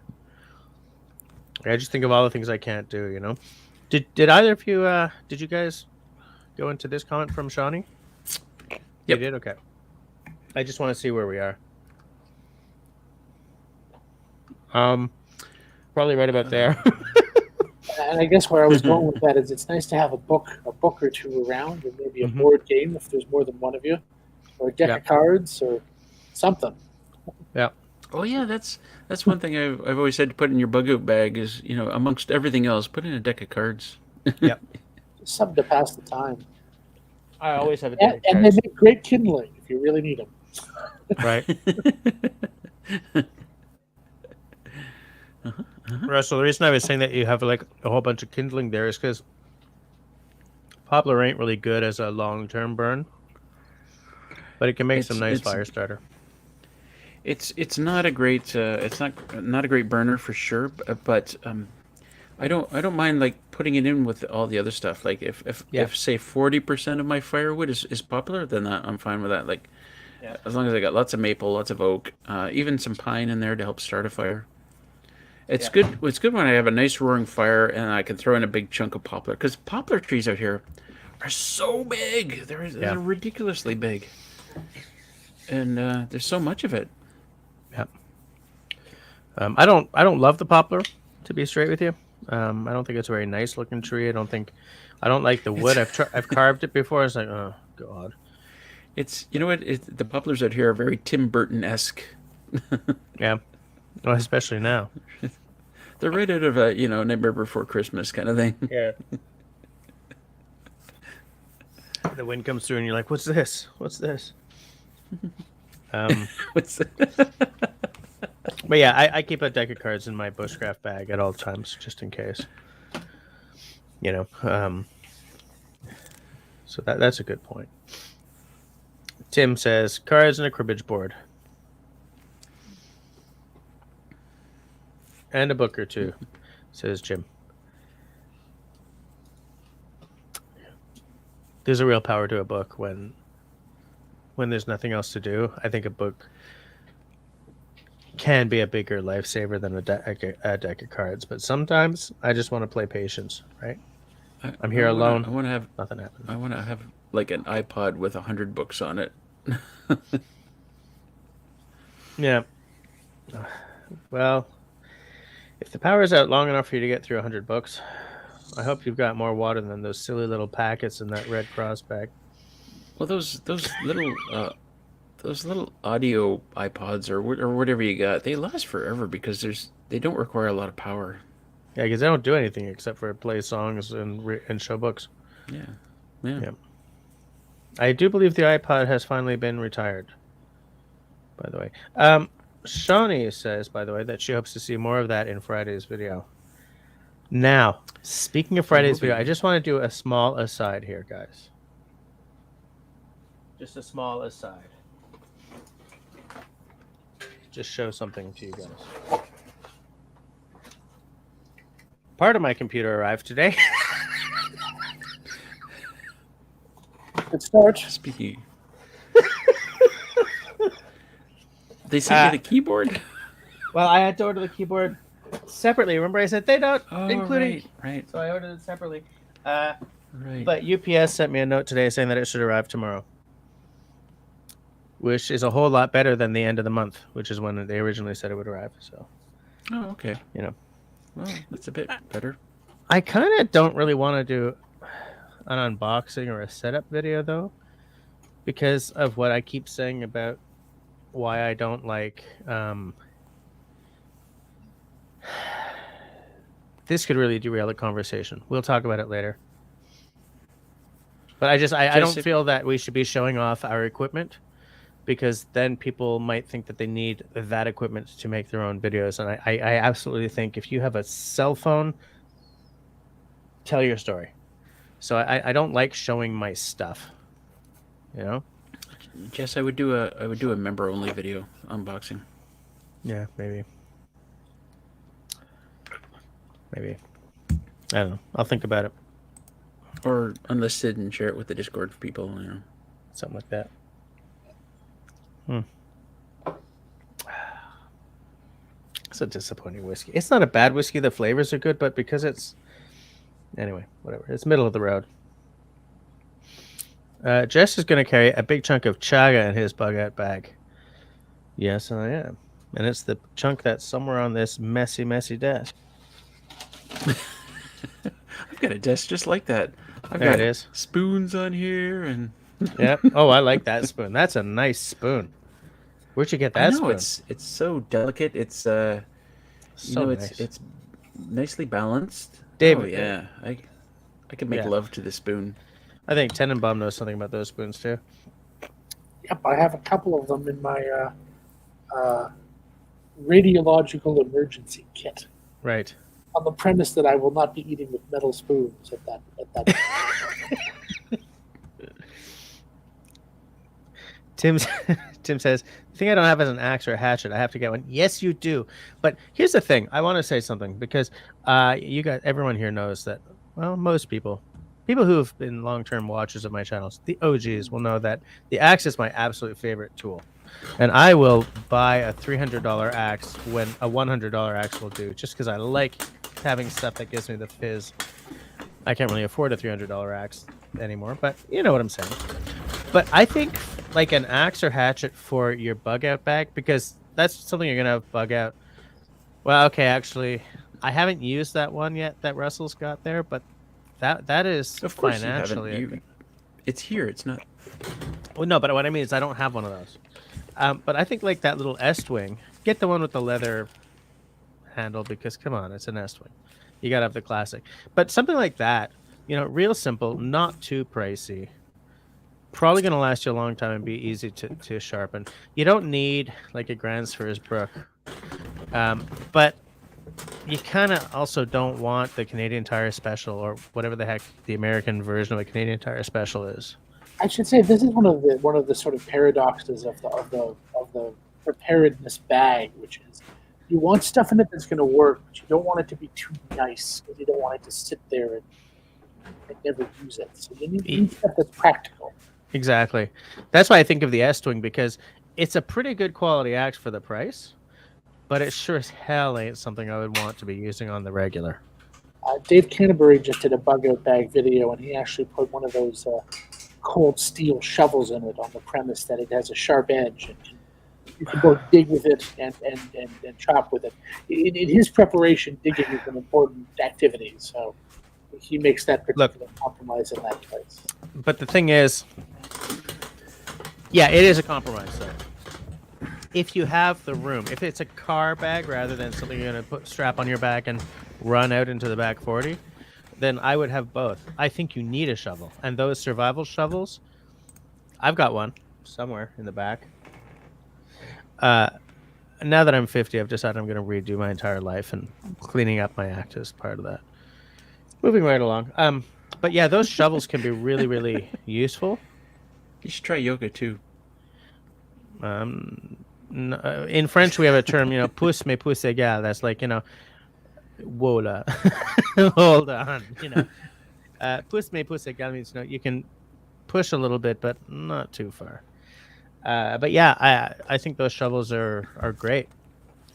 I just think of all the things I can't do, you know. Did either of you did you guys go into this comment from Shawnee? Yep. You did? Okay. I just want to see where we are. Probably right about there. And I guess where I was going with that is it's nice to have a book or two around, or maybe a board game if there's more than one of you, or a deck of cards or something. Yeah. Oh yeah, that's one thing I've always said to put in your bug out bag is, you know, amongst everything else, put in a deck of cards. Yep. Just something to pass the time. I always have a deck And they make great kindling if you really need them. Right. Russell, the reason I was saying that you have like a whole bunch of kindling there is because poplar ain't really good as a long-term burn, but it can make some nice fire starter. It's not a great it's not a great burner for sure, but I don't mind like putting it in with all the other stuff. Like if say 40% of my firewood is poplar, then I'm fine with that. Like as long as I got lots of maple, lots of oak, even some pine in there to help start a fire. It's good. It's good when I have a nice roaring fire and I can throw in a big chunk of poplar, because poplar trees out here are so big. They're ridiculously big, and there's so much of it. Yeah. I don't love the poplar, to be straight with you. I don't think it's a very nice looking tree. I don't like the wood. I've carved it before. It's like, oh god. It's, you know what? The poplars out here are very Tim Burton-esque. Yeah. Well, especially now. They're right out of a, Nightmare Before Christmas kind of thing. Yeah. The wind comes through and you're like, what's this? What's this? What's But yeah, I keep a deck of cards in my bushcraft bag at all times, just in case. So that's a good point. Tim says, cards and a cribbage board. And a book or two, says Jim. There's a real power to a book when there's nothing else to do. I think a book can be a bigger lifesaver than a deck of cards. But sometimes I just want to play patience, right? I'm here alone. I want to have nothing happens. I want to have like an iPod with 100 books on it. Yeah. Well, if the power's out long enough for you to get through 100 books, I hope you've got more water than those silly little packets in that Red Cross bag. Well, those little audio iPods or whatever you got, they last forever because they don't require a lot of power. Yeah, because they don't do anything except for play songs and show books. Yeah. I do believe the iPod has finally been retired, by the way. Shawnee says, by the way, that she hopes to see more of that in Friday's video. Now, speaking of Friday's video, I just want to do a small aside here, guys. Just a small aside. Just show something to you guys. Part of my computer arrived today. Good start. Speaking. They sent you the keyboard? Well, I had to order the keyboard separately. Remember I said they don't, including... Right. So I ordered it separately. Right. But UPS sent me a note today saying that it should arrive tomorrow. Which is a whole lot better than the end of the month, which is when they originally said it would arrive. So, oh, okay. Well, that's a bit better. I kind of don't really want to do an unboxing or a setup video, though, because of what I keep saying about why I don't like... This could really derail the conversation. We'll talk about it later. But I don't feel that we should be showing off our equipment, because then people might think that they need that equipment to make their own videos. And I absolutely think if you have a cell phone, tell your story. So I don't like showing my stuff, Jess, I would do a member only video unboxing. Yeah, maybe. I don't know. I'll think about it. Or unlisted and share it with the Discord for people, Something like that. It's a disappointing whiskey. It's not a bad whiskey. The flavors are good, but because it's... Anyway, whatever. It's middle of the road. Jess is going to carry a big chunk of chaga in his bug-out bag. Yes, I am. And it's the chunk that's somewhere on this messy, messy desk. I've got a desk just like that. I've There got it is. spoons on here, and Yep. Oh, I like that spoon. That's a nice spoon. Where'd you get that I know spoon? it's so delicate. It's So it's nice. it's nicely balanced. David, Oh yeah, I could make yeah. love to the spoon. I think Tenenbaum knows something about those spoons too. Yep, I have a couple of them in my radiological emergency kit, Right. on the premise that I will not be eating with metal spoons at that. Tim says, the thing I don't have is an axe or a hatchet. I have to get one. Yes, you do. But here's the thing. I want to say something because everyone here knows that, well, most people who have been long-term watchers of my channels, the OGs will know that the axe is my absolute favorite tool. And I will buy a $300 axe when a $100 axe will do, just because I like having stuff that gives me the fizz. I can't really afford a $300 axe anymore, but you know what I'm saying. But I think like an axe or hatchet for your bug out bag, because that's something you're gonna have bug out. Well, okay, actually, I haven't used that one yet that Russell's got there, but that is Of course financially. you haven't. It's here. It's not. Well, no, but what I mean is I don't have one of those. But I think like that little S-wing, get the one with the leather handle because come on, it's an S-wing. You gotta have the classic. But something like that, you know, real simple, not too pricey. Probably gonna last you a long time and be easy to sharpen. You don't need like a Gransfors Brook, but you kind of also don't want the Canadian Tire Special or whatever the heck the American version of a Canadian Tire Special is. I should say this is one of the sort of paradoxes of the preparedness bag, which is you want stuff in it that's going to work, but you don't want it to be too nice because you don't want it to sit there and never use it. So you need stuff that's practical. Exactly. That's why I think of the S-Wing, because it's a pretty good quality axe for the price, but it sure as hell ain't something I would want to be using on the regular. Dave Canterbury just did a bug out bag video, and he actually put one of those cold steel shovels in it on the premise that it has a sharp edge, and you can both dig with it and chop with it. In his preparation, digging is an important activity, so he makes that particular compromise in that place. But the thing is, yeah, it is a compromise, though. If you have the room, if it's a car bag rather than something you're going to strap on your back and run out into the back 40, then I would have both. I think you need a shovel. And those survival shovels, I've got one somewhere in the back. Now that I'm 50, I've decided I'm going to redo my entire life, and cleaning up my act is part of that. Moving right along. But yeah, those shovels can be really, really useful. You should try yoga too. In French, we have a term, you know, pousse me pousse égal. That's like, you know, wola. Hold on, you know. Pousse me pousse égal means, you know, you can push a little bit, but not too far. But yeah, I think those shovels are great.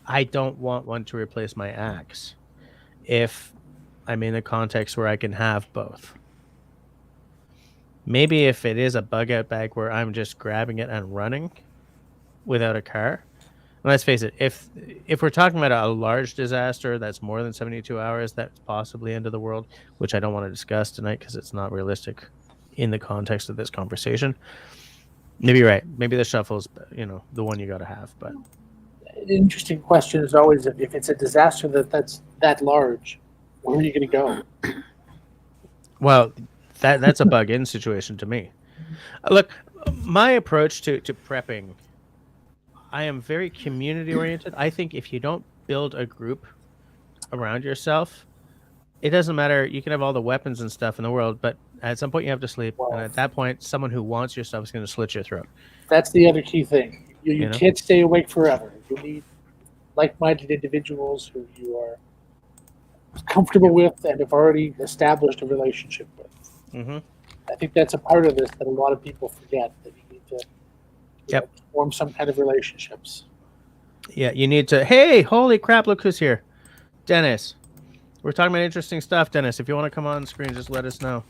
I don't want one to replace my axe if I'm in a context where I can have both. Maybe if it is a bug out bag where I'm just grabbing it and running without a car. And let's face it, if we're talking about a large disaster that's more than 72 hours, that's possibly end of the world, which I don't want to discuss tonight because it's not realistic in the context of this conversation. Maybe you're right. Maybe the shuffle's, you know, the one you got to have. But an interesting question is always if it's a disaster that's that large, where are you going to go? Well, that's a bug-in situation to me. Look, my approach to prepping, I am very community-oriented. I think if you don't build a group around yourself, it doesn't matter. You can have all the weapons and stuff in the world, but at some point you have to sleep. Wow. And at that point, someone who wants your stuff is going to slit your throat. That's the other key thing. You know? Can't stay awake forever. You need like-minded individuals who you are comfortable with and have already established a relationship with. Mm-hmm. I think that's a part of this that a lot of people forget, that you need to Yep. form some kind of relationships. Yeah, you need to. Hey, holy crap! Look who's here, Dennis. We're talking about interesting stuff, Dennis. If you want to come on screen, just let us know.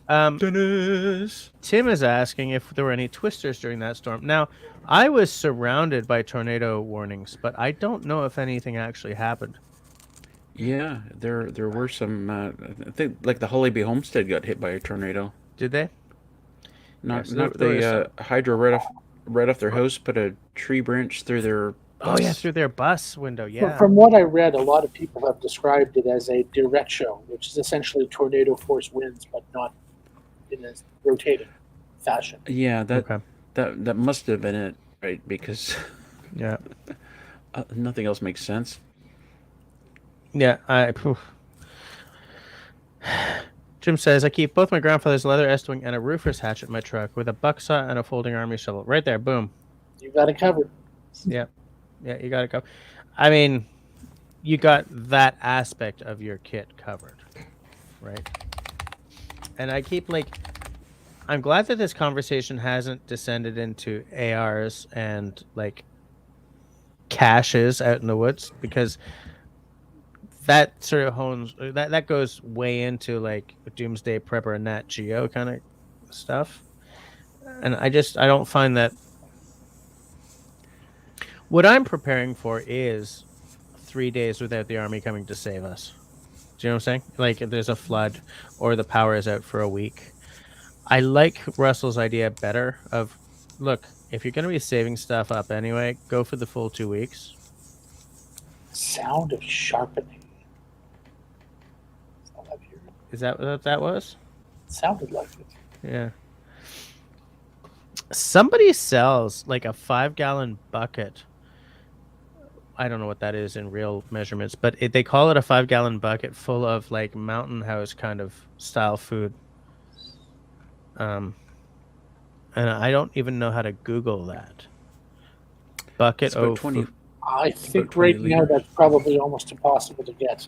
Dennis. Tim is asking if there were any twisters during that storm. Now, I was surrounded by tornado warnings, but I don't know if anything actually happened. Yeah, there were some. I think like the Holleby Homestead got hit by a tornado. Did they? Not so not there was the hydro right off their house. Put a tree branch through their Oh yeah, bus. through their bus window. Yeah. From what I read, a lot of people have described it as a derecho, which is essentially tornado force winds, but not in a rotating fashion. Yeah, Okay. that must have been it, right? Because Yeah. nothing else makes sense. Yeah. Jim says, I keep both my grandfather's leather Estwing and a roofer's hatchet in my truck with a buck saw and a folding army shovel. Right there. Boom. You got it covered. Yeah. Yeah, you got to go. I mean, you got that aspect of your kit covered, right? And I keep I'm glad that this conversation hasn't descended into ARs and caches out in the woods, because that sort of that goes way into Doomsday Prepper and Nat Geo kind of stuff. And I don't find that. What I'm preparing for is 3 days without the army coming to save us. Do you know what I'm saying? Like if there's a flood or the power is out for a week. I like Russell's idea better of, look, if you're going to be saving stuff up anyway, go for the full 2 weeks. Sound of sharpening. Is that what that was? Sounded like it. Yeah. Somebody sells like a 5-gallon bucket. I don't know what that is in real measurements, but they call it a 5-gallon bucket full of like mountain house kind of style food. And I don't even know how to Google that. Bucket It's about 20. I It's think about 20 right now liters. that's probably almost impossible to get,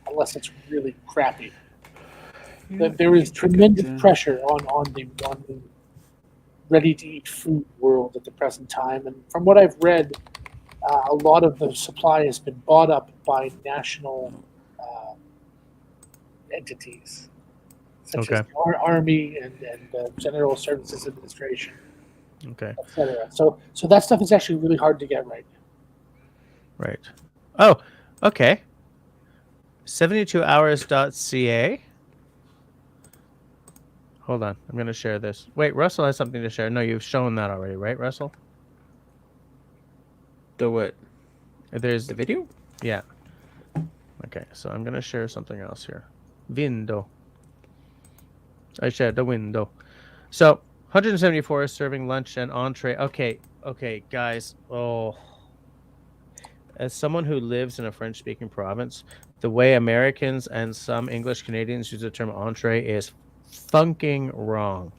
unless it's really crappy. There is tremendous pressure on the ready-to-eat food world at the present time, and from what I've read, a lot of the supply has been bought up by national entities, such as our Army and General Services Administration, Okay. etc. So that stuff is actually really hard to get right now. Right. Oh, okay. 72hours.ca. Hold on. I'm going to share this. Wait, Russell has something to share. No, you've shown that already, right, Russell? The what? There's The video? Yeah. Okay, so I'm going to share something else here. Window. I shared the window. So, 174 serving lunch and entree. Okay, guys. Oh. As someone who lives in a French-speaking province, the way Americans and some English Canadians use the term entree is funking wrong.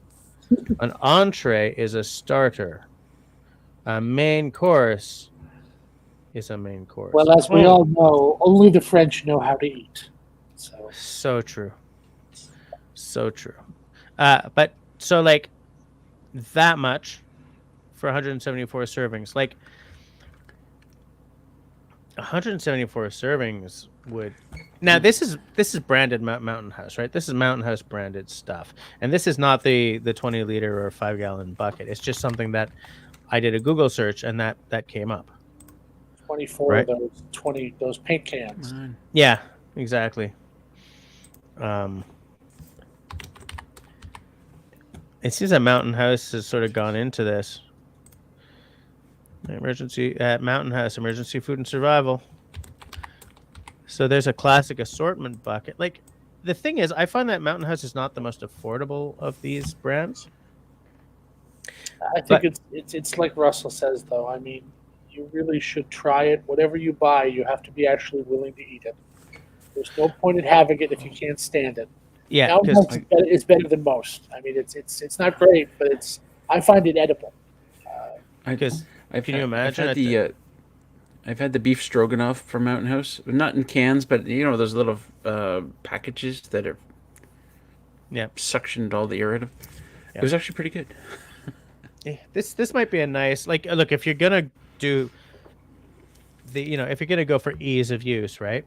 An entree is a starter. A main course is a main course. Well, as we all know, only the French know how to eat. So true. So true. But so like that much for 174 servings. Like 174 servings would. Now this is branded Mountain House, right? This is Mountain House branded stuff, and this is not the 20 liter or 5-gallon bucket. It's just something that I did a Google search and that came up. 24 right? of those paint cans. Yeah, exactly. It seems that Mountain House has sort of gone into this. Emergency at Mountain House, emergency food and survival. So there's a classic assortment bucket. Like the thing is, I find that Mountain House is not the most affordable of these brands. I think it's like Russell says, though. I mean, you really should try it. Whatever you buy, you have to be actually willing to eat it. There's no point in having it if you can't stand it. Yeah, Mountain House is better than most. I mean, it's not great, but I find it edible. Because can you imagine? I've had the beef stroganoff from Mountain House, not in cans, but you know those little packages that are suctioned all the air out of. It was actually pretty good. This might be a nice look if you're gonna do if you're gonna go for ease of use, right?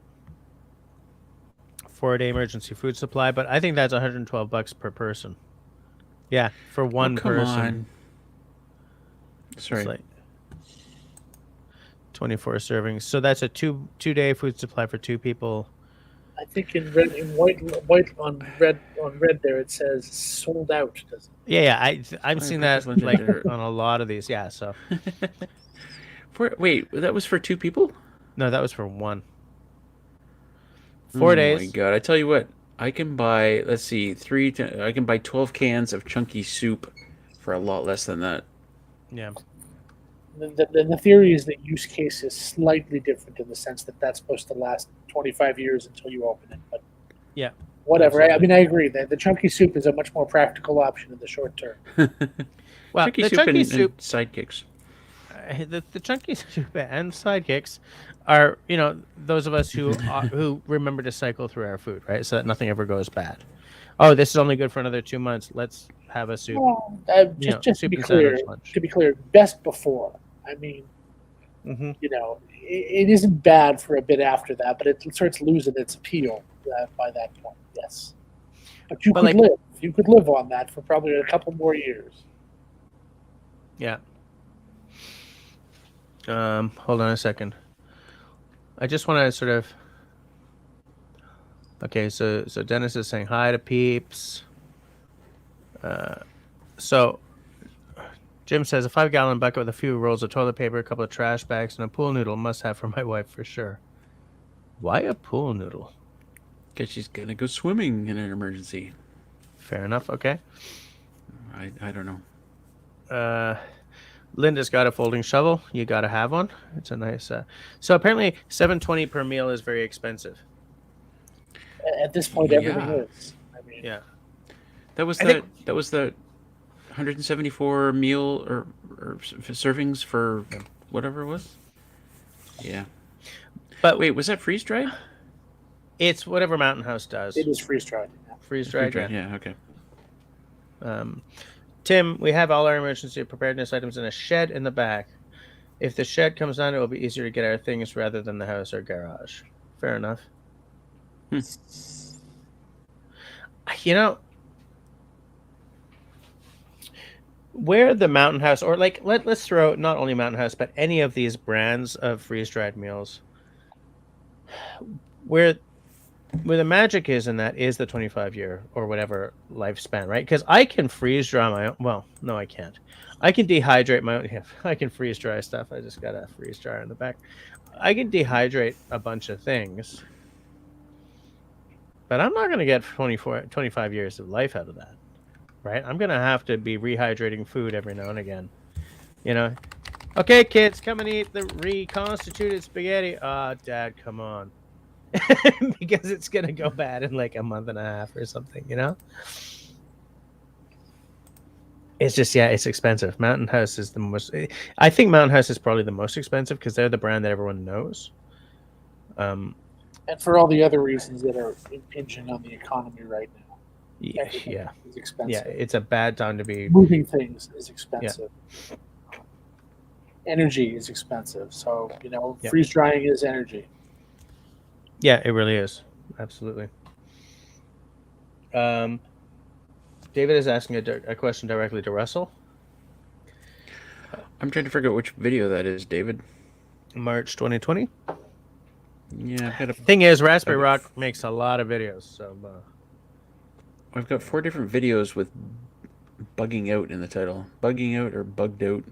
4-day emergency food supply, but I think that's $112 per person. Yeah, for one person. Sorry. 24 servings. So that's a two-day food supply for 2 people. I think in white on red there it says sold out. Does it? Yeah, I'm Oh, seeing Purpose that Limited like there. on a lot of these. Yeah, so Wait, that was for 2 people? no, that was for 1. 4 Oh my days. god! I tell you what, I can buy. Let's see, I can buy 12 cans of chunky soup for a lot less than that. Yeah. The theory is that use case is slightly different in the sense that that's supposed to last 25 years until you open it. But Yeah. whatever. Absolutely. I mean, I agree that the chunky soup is a much more practical option in the short term. Well, Chunky the soup chunky and soup, sidekicks. the chunky soup and sidekicks are, those of us who remember to cycle through our food, right? So that nothing ever goes bad. Oh, this is only good for another 2 months. Let's have a soup. Well, just to soup be and clear, sandwich lunch. best before. I mean, Mm-hmm. it isn't bad for a bit after that, but it starts losing its appeal by that point. Yes, but you could live on that for probably a couple more years. Yeah. Hold on a second. I just want to sort of. Okay, so Dennis is saying hi to peeps. So Jim says a 5-gallon bucket with a few rolls of toilet paper, a couple of trash bags, and a pool noodle must have for my wife for sure. Why a pool noodle? Because she's gonna go swimming in an emergency. Fair enough. Okay. I don't know. Linda's got a folding shovel. You got to have one. It's a nice. So apparently, $7.20 per meal is very expensive. At this point, everything is. I mean, Yeah. That was the 174 meal or servings for whatever it was. Yeah. But wait, was that freeze dried? It's whatever Mountain House does. it is freeze dried. Freeze dried. Yeah. Yeah. Okay. Tim, we have all our emergency preparedness items in a shed in the back. If the shed comes down, it will be easier to get our things rather than the house or garage. Fair enough. Where the Mountain House, or like let's throw not only Mountain House, but any of these brands of freeze-dried meals, where the magic is in that is the 25-year or whatever lifespan, right? Because I can freeze dry my own. Well, no, I can't. I can dehydrate my own. Yeah, I can freeze dry stuff. I just got a freeze dryer in the back. I can dehydrate a bunch of things, but I'm not going to get 25 years of life out of that, right? I'm going to have to be rehydrating food every now and again. Okay, kids, come and eat the reconstituted spaghetti. Dad, come on. Because it's going to go bad in like a month and a half or something, It's just, it's expensive. Mountain House is the most... I think Mountain House is probably the most expensive because they're the brand that everyone knows. And for all the other reasons that are impinging on the economy right now. Yeah. It's expensive. Yeah, it's a bad time to be... Moving things is expensive. Yeah. Energy is expensive. So, freeze drying is energy. Yeah, it really is. Absolutely. David is asking a question directly to Russell. I'm trying to figure out which video that is, David. March 2020. Yeah, thing is, Raspberry Rock makes a lot of videos, so I've got 4 different videos with bugging out in the title. Bugging out or bugged out.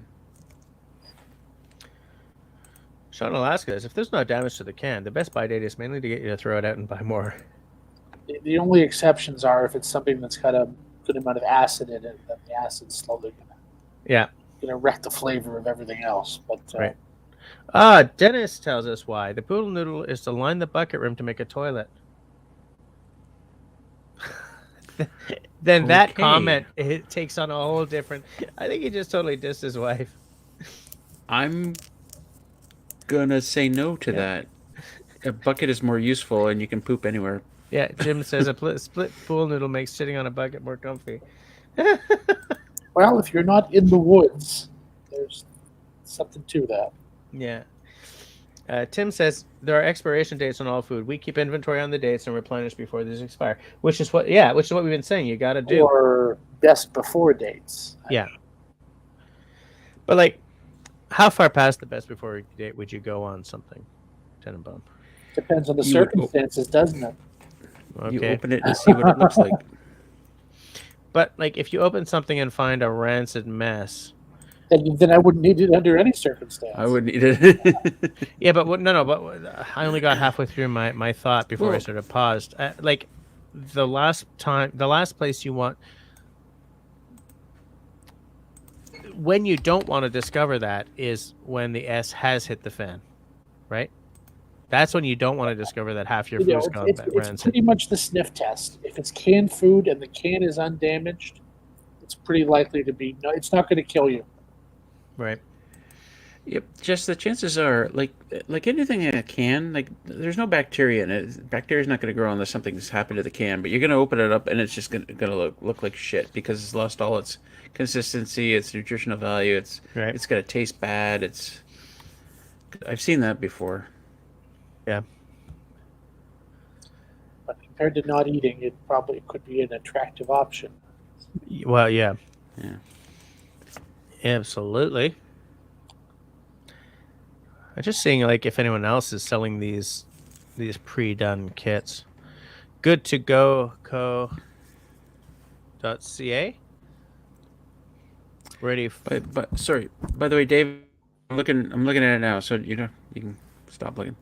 Sean Alaska says, if there's no damage to the can, the best buy date is mainly to get you to throw it out and buy more. The only exceptions are if it's something that's got a good amount of acid in it, then the acid's slowly gonna wreck the flavor of everything else. But right. Dennis tells us why. The poodle noodle is to line the bucket rim to make a toilet. Then that comment, it takes on a whole different... I think he just totally dissed his wife. I'm gonna say no to that. A bucket is more useful and you can poop anywhere. Yeah, Jim says a split pool noodle makes sitting on a bucket more comfy. Well, if you're not in the woods, there's something to that. Yeah. Tim says there are expiration dates on all food. We keep inventory on the dates and replenish before these expire, which is what we've been saying. You got to do. Or best before dates. Yeah. But like, How far past the best before date would you go on something, Tenenbaum? Depends on the You would- circumstances, doesn't it? You Okay. open it and see what it looks like. But like, if you open something and find a rancid mess, Then I wouldn't need it under any circumstance. I would need it. yeah. But no. But I only got halfway through my thought before I Well- sort of paused. Like, the last place you want, when you don't want to discover that, is when the S has hit the fan, right? That's when you don't want to discover that half your You know, food's gone it's rancid. pretty much the sniff test. If it's canned food and the can is undamaged, it's pretty likely to be. No, it's not going to kill you. Right. Yep. Just the chances are, like anything in a can, like there's no bacteria in it. Bacteria's not going to grow unless something's happened to the can. But you're going to open it up and it's just going to look like shit because it's lost all its consistency, its nutritional value. It's going to taste bad. I've seen that before. Yeah. But compared to not eating, it probably could be an attractive option. Well, yeah. Yeah. Absolutely. I'm just seeing like if anyone else is selling these pre-done kits. Good to go co.ca. Ready. But sorry. By the way, Dave, I'm looking at it now, so you can stop looking.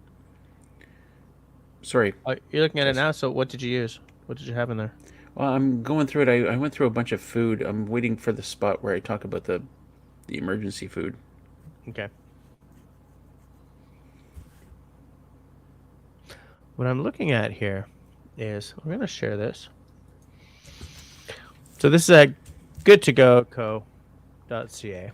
Sorry. You're looking at it now. So what did you use? What did you have in there? Well, I'm going through it. I went through a bunch of food. I'm waiting for the spot where I talk about the emergency food. Okay. What I'm looking at here is we're going to share this. So this is at goodtogoco.ca.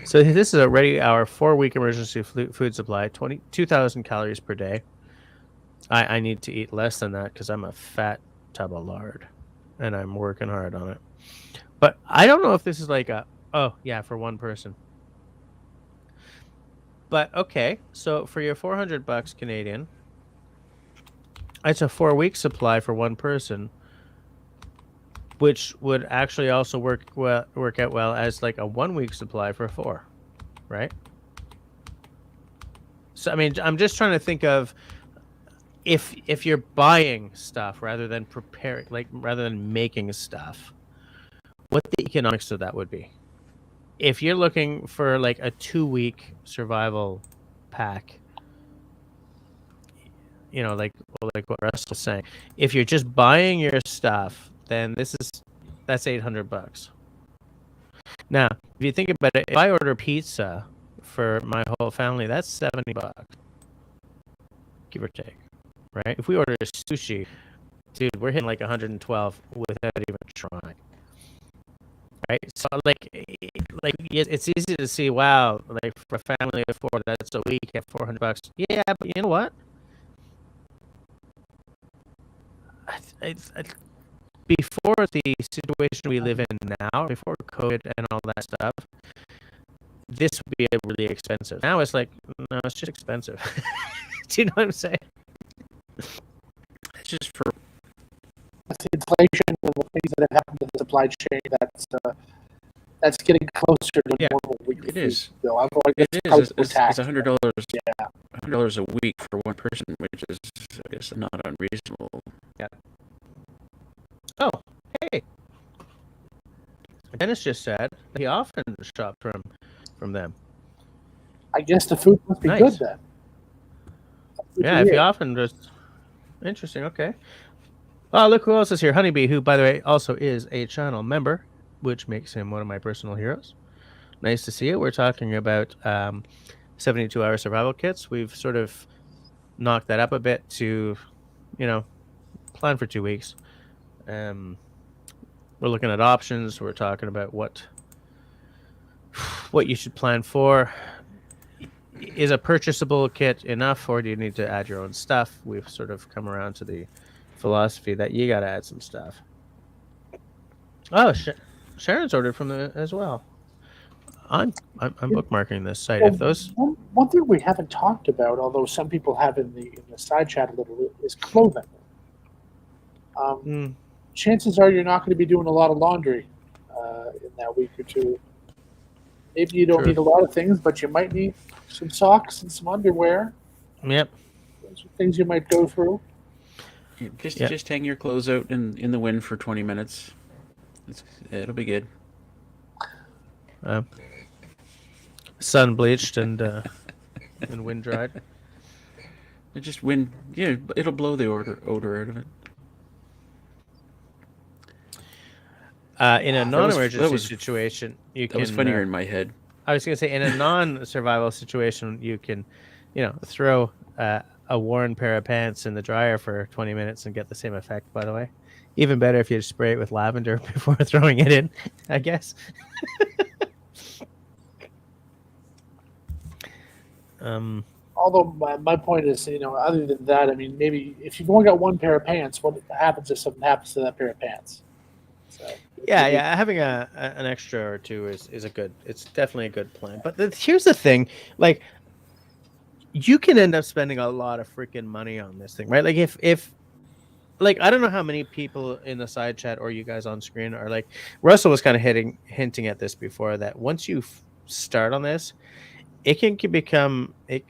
So this is already our 4-week emergency food supply, 2,000 calories per day. I need to eat less than that because I'm a fat tub of lard, and I'm working hard on it. But I don't know if this is like for one person. But okay, so for your $400 Canadian, it's a 4-week supply for one person, which would actually also work out well as like a 1-week supply for 4, right? So I mean, I'm just trying to think of if you're buying stuff rather than rather than making stuff, what the economics of that would be. If you're looking for like a 2-week survival pack, like what Russ was saying, if you're just buying your stuff, then that's $800. Now, if you think about it, if I order pizza for my whole family, that's $70, give or take, right? If we order sushi, dude, we're hitting like 112 without even trying. Right, so like it's easy to see. Wow, like for a family of 4, that's a week at $400. Yeah, but you know what? Before the situation we live in now, before COVID and all that stuff, this would be really expensive. Now it's like, no, it's just expensive. Do you know what I'm saying? It's just for It's inflation and the things that have happened to the supply chain. That's getting closer to normal weekly it is. food bill. It is. It's tax. $100. Yeah. $100 a week for one person, which is, I guess, not unreasonable. Yeah. Oh, hey. Dennis just said he often shopped from them. I guess the food must be Nice. good then. Yeah, if he often just interesting. Okay. Oh, look who else is here. Honeybee, who, by the way, also is a channel member, which makes him one of my personal heroes. Nice to see you. We're talking about 72-hour survival kits. We've sort of knocked that up a bit to, plan for 2 weeks. We're looking at options. We're talking about what you should plan for. Is a purchasable kit enough, or do you need to add your own stuff? We've sort of come around to the philosophy that you got to add some stuff. Oh, Sharon's ordered from them as well. I'm bookmarking this site. Well, If those one thing we haven't talked about, although some people have in the side chat a little bit, is clothing. Chances are you're not going to be doing a lot of laundry in that week or two. Maybe you don't True. need a lot of things, but you might need some socks and some underwear. Yep. Those are things you might go through. Just hang your clothes out in the wind for 20 minutes. It'll be good. Sun bleached and wind dried. It just wind. Yeah, it'll blow the odor out of it. In a That was- non-emergency that was- situation, you That can. was funnier in my head. I was going to say, in a non-survival situation, you can, throw a worn pair of pants in the dryer for 20 minutes and get the same effect. By the way, even better if you spray it with lavender before throwing it in, I guess. Although my point is, other than that, I mean, maybe if you've only got one pair of pants, what happens if something happens to that pair of pants? So, Yeah, having an extra or two is it's definitely a good plan. But here's the thing, like, you can end up spending a lot of freaking money on this thing, right? Like if like, I don't know how many people in the side chat or you guys on screen are like, Russell was kind of hinting at this before, that once you start on this, it can become I'm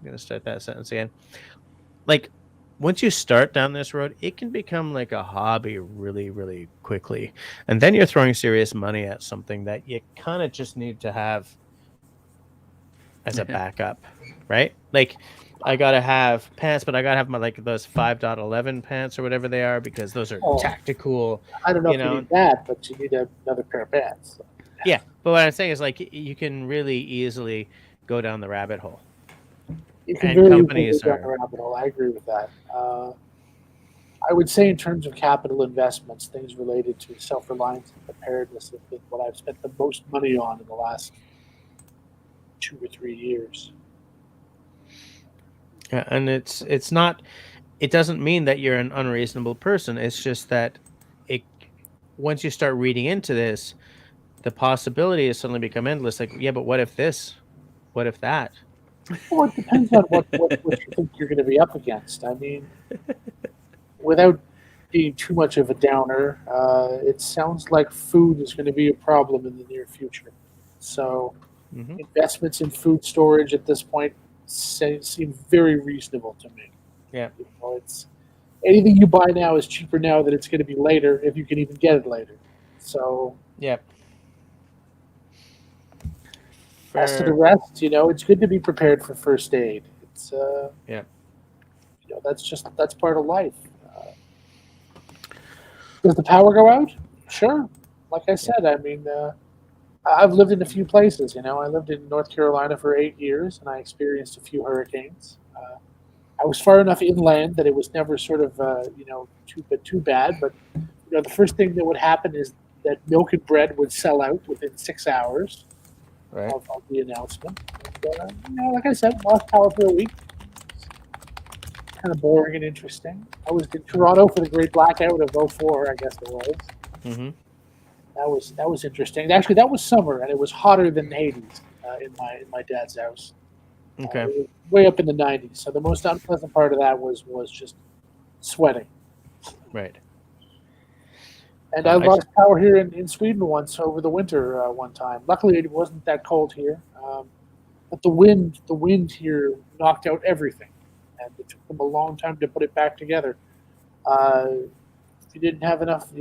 gonna start that sentence again. Like, once you start down this road, it can become like a hobby really, really quickly. And then you're throwing serious money at something that you kind of just need to have as a backup, right? Like, I gotta have pants, but I gotta have my, like, those 5.11 pants or whatever they are, because those are tactical. I don't know if you need that, but you need another pair of pants. So. Yeah, but what I'm saying is, like, you can really easily go down the rabbit hole. You can really go down the rabbit hole. I agree with that. I would say, in terms of capital investments, things related to self-reliance and preparedness have been what I've spent the most money on in the last 2 or 3 years. Yeah, and it's not. It doesn't mean that you're an unreasonable person. It's just that once you start reading into this, the possibilities suddenly become endless. Like, yeah, but what if this? What if that? Well, it depends on what you think you're going to be up against. I mean, without being too much of a downer, it sounds like food is going to be a problem in the near future. So investments in food storage at this point seem very reasonable to me. Yeah. It's anything you buy now is cheaper now than it's going to be later, if you can even get it later. So yeah. As to the rest, it's good to be prepared for first aid. It's that's part of life. Does the power go out? Sure. Like I said, I mean, I've lived in a few places. I lived in North Carolina for 8 years, and I experienced a few hurricanes. I was far enough inland that it was never sort of too bad. But the first thing that would happen is that milk and bread would sell out within 6 hours. Right. Of the announcement. And, like I said, lost power for a week. Kind of boring and interesting. I was in Toronto for the Great Blackout of 2004, I guess it was. Mm-hmm. That was interesting. Actually, that was summer, and it was hotter than Hades in my dad's house. Okay. It was way up in the 90s. So the most unpleasant part of that was just sweating. Right. And I lost power here in Sweden once over the winter one time. Luckily, it wasn't that cold here. But the wind here knocked out everything, and it took them a long time to put it back together. If you didn't have enough,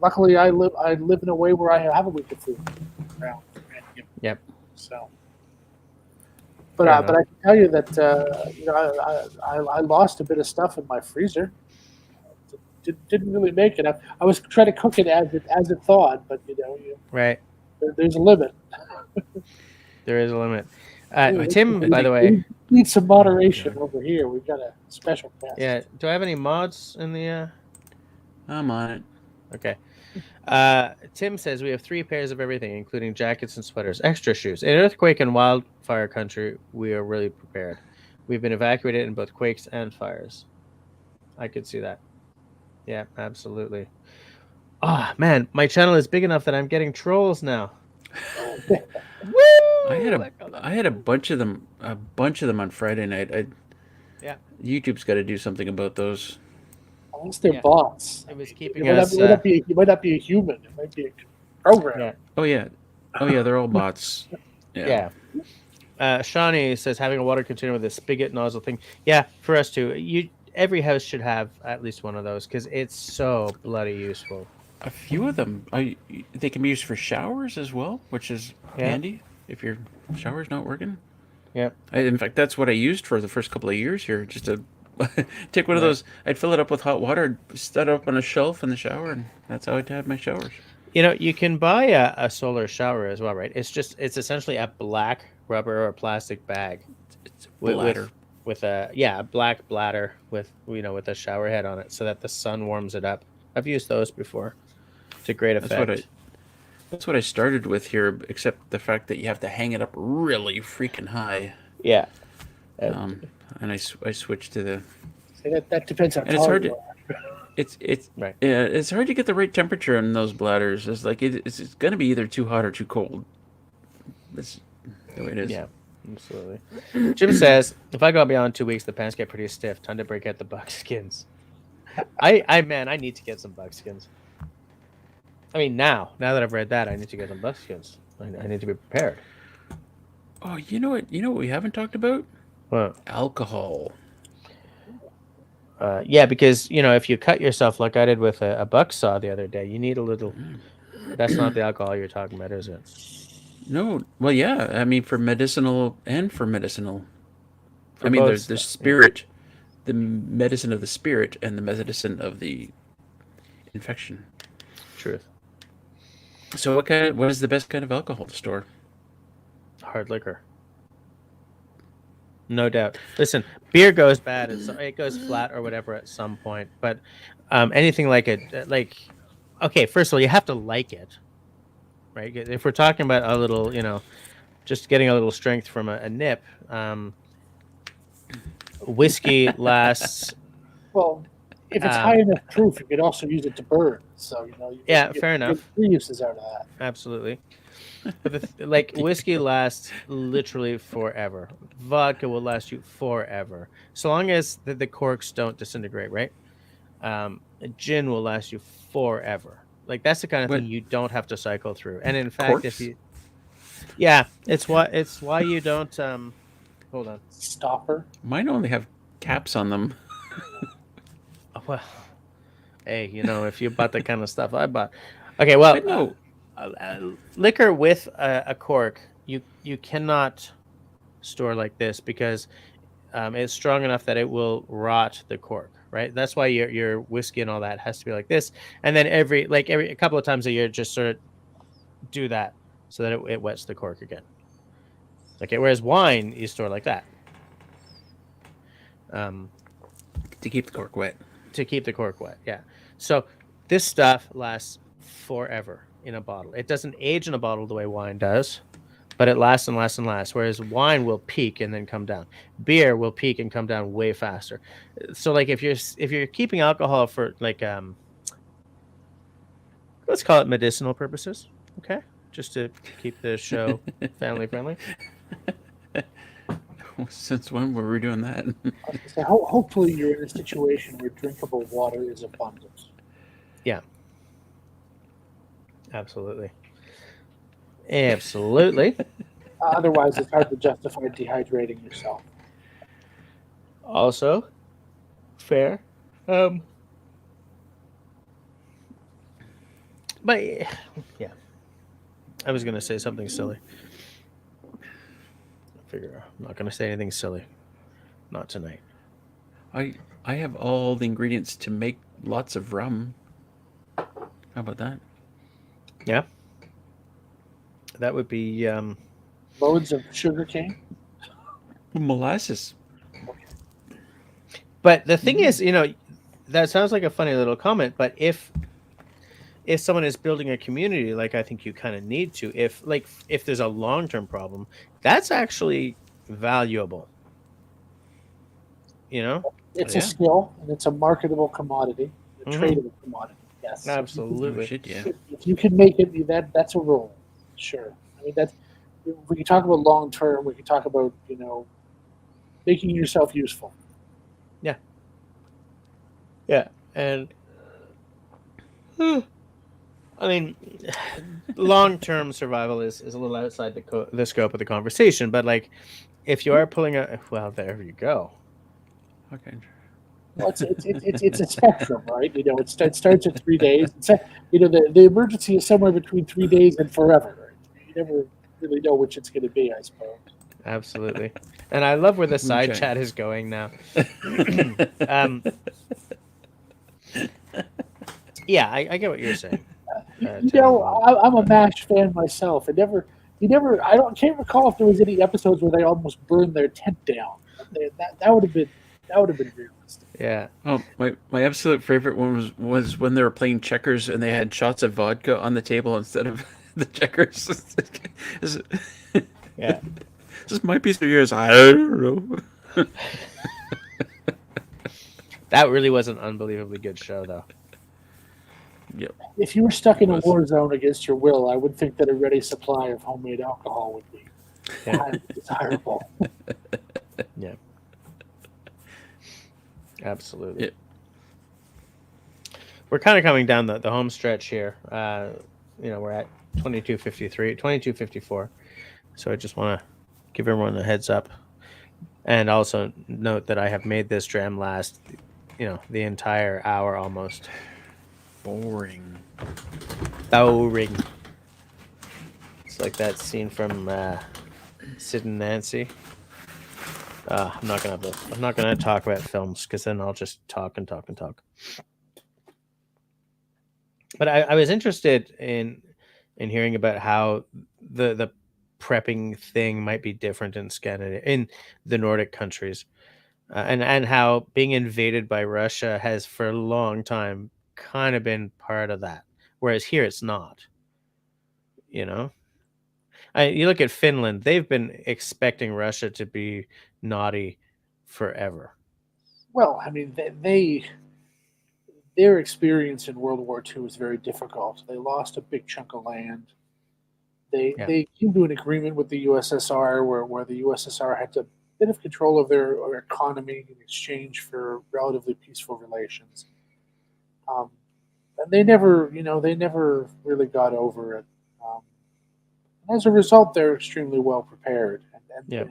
luckily I live in a way where I have a week of food around. Yep. So, but I can tell you that I lost a bit of stuff in my freezer. Didn't really make it. I was trying to cook it as it thawed, but right. There's a limit. There is a limit. Tim, by the way, we need some moderation over here. We've got a special guest. Yeah. Do I have any mods in the? I'm on it. Okay. Tim says we have 3 pairs of everything, including jackets and sweaters, extra shoes. In earthquake and wildfire country, we are really prepared. We've been evacuated in both quakes and fires. I could see that. Yeah, absolutely. Oh man, my channel is big enough that I'm getting trolls now. Woo! I had a bunch of them on Friday night. Yeah. YouTube's got to do something about those. Unless they're bots. It was keeping you us. You might not be a human. It might be a program. Yeah. Oh yeah, Oh yeah, they're all bots. Yeah. Shawnee says having a water container with a spigot nozzle thing. Yeah, for us too. Every house should have at least one of those because it's so bloody useful. A few of them, they can be used for showers as well, which is handy if your shower's not working. Yeah. In fact, that's what I used for the first couple of years here. Just to take one of those, I'd fill it up with hot water, set it up on a shelf in the shower, and that's how I'd have my showers. You can buy a solar shower as well, right? It's essentially a black rubber or plastic bag. It's a bladder. With a black bladder with with a shower head on it so that the sun warms it up. I've used those before. To great effect. That's what I started with here, except the fact that you have to hang it up really freaking high. Yeah. And I switched to the. That depends on. And it's hard to. It's right. Yeah, it's hard to get the right temperature in those bladders. It's like it's going to be either too hot or too cold. That's the way it is. Yeah, absolutely. Jim says, if I go beyond 2 weeks, the pants get pretty stiff. Time to break out the buckskins. I need to get some buckskins. I mean, now that I've read that, I need to get some buckskins. I need to be prepared. Oh, you know what? You know what we haven't talked about? What? Alcohol. Yeah, because if you cut yourself like I did with a buck saw the other day, you need a little. That's not the alcohol you're talking about, is it? No. Well, yeah. I mean, for medicinal and for medicinal. For there's the spirit, the medicine of the spirit, and the medicine of the infection. Truth. So what is the best kind of alcohol to store? Hard liquor. No doubt. Listen, beer goes bad. It goes flat or whatever at some point. But anything like okay, first of all, you have to like it, right? If we're talking about a little, just getting a little strength from a nip, whiskey lasts. Well, if it's high enough proof, you could also use it to burn. So fair enough. Three uses out of that. Absolutely. But whiskey lasts literally forever. Vodka will last you forever, so long as the corks don't disintegrate. Right? Gin will last you forever. Like that's the kind of thing you don't have to cycle through. And in fact, corks? it's why you don't. Hold on. Stopper. Mine only have caps on them. Well, hey, if you bought the kind of stuff I bought, okay. Well, no. Liquor with a cork, you cannot store like this because it's strong enough that it will rot the cork. Right. That's why your whiskey and all that has to be like this. And then every a couple of times a year, just sort of do that so that it wets the cork again. Okay. Whereas wine, you store like that. To keep the cork wet. To keep the cork wet, yeah. So this stuff lasts forever in a bottle. It doesn't age in a bottle the way wine does, but it lasts and lasts and lasts. Whereas wine will peak and then come down. Beer will peak and come down way faster. So if you're keeping alcohol for let's call it medicinal purposes, okay? Just to keep the show family friendly. Since when were we doing that? So hopefully you're in a situation where drinkable water is abundant. Yeah. Absolutely. Absolutely. Otherwise, it's hard to justify dehydrating yourself. Also, fair. But yeah, I was gonna say something silly. I'm not going to say anything silly. Not tonight. I have all the ingredients to make lots of rum. How about that? Yeah. That would be loads of sugar cane. Molasses. But the thing is, that sounds like a funny little comment, but if someone is building a community, like I think you kind of need to, if there's a long-term problem, that's actually valuable. It's a skill and it's a marketable commodity, a tradable commodity. Yes, absolutely. If you can make it, that's a rule. Sure. I mean, we can talk about long-term. We can talk about making yourself useful. Yeah. Yeah, and I mean, long-term survival is a little outside the scope of the conversation, but like, if you are pulling a, well, there you go. Okay. Well, it's a spectrum, right? You know, it starts at 3 days. You know, the emergency is somewhere between 3 days and forever. Right? You never really know which it's going to be, I suppose. Absolutely. And I love where the side Moonshine. chat is going now. um, yeah, I get what you're saying. You Tim and know, Bob. I'm a MASH fan myself. Can't recall if there was any episodes where they almost burned their tent down. That would have been realistic. Yeah. Oh, my absolute favorite one was when they were playing checkers and they had shots of vodka on the table instead of the checkers. Is Yeah. this my piece of yours? I don't know. That really was an unbelievably good show, though. Yep. If you were stuck in a Was. war zone against your will, I would think that a ready supply of homemade alcohol would be highly desirable. Yeah. Absolutely. Yeah. We're kind of coming down the home stretch here. You know, we're at 22:54. So I just want to give everyone a heads up. And also note that I have made this dram last, you know, the entire hour almost. Boring. Boring. It's like that scene from Sid and Nancy. I'm not gonna talk about films because then I'll just talk and talk and talk. But I was interested in hearing about how the prepping thing might be different in Scandinavia, in the Nordic countries, and how being invaded by Russia has for a long time kind of been part of that, whereas here it's not. You know, you look at Finland; they've been expecting Russia to be naughty forever. Well, I mean, their experience in World War II was very difficult. They lost a big chunk of land. Yeah. They came to an agreement with the USSR where the USSR had a bit of control of their economy in exchange for relatively peaceful relations. And they never really got over it. Um, and as a result, they're extremely well prepared. Yeah.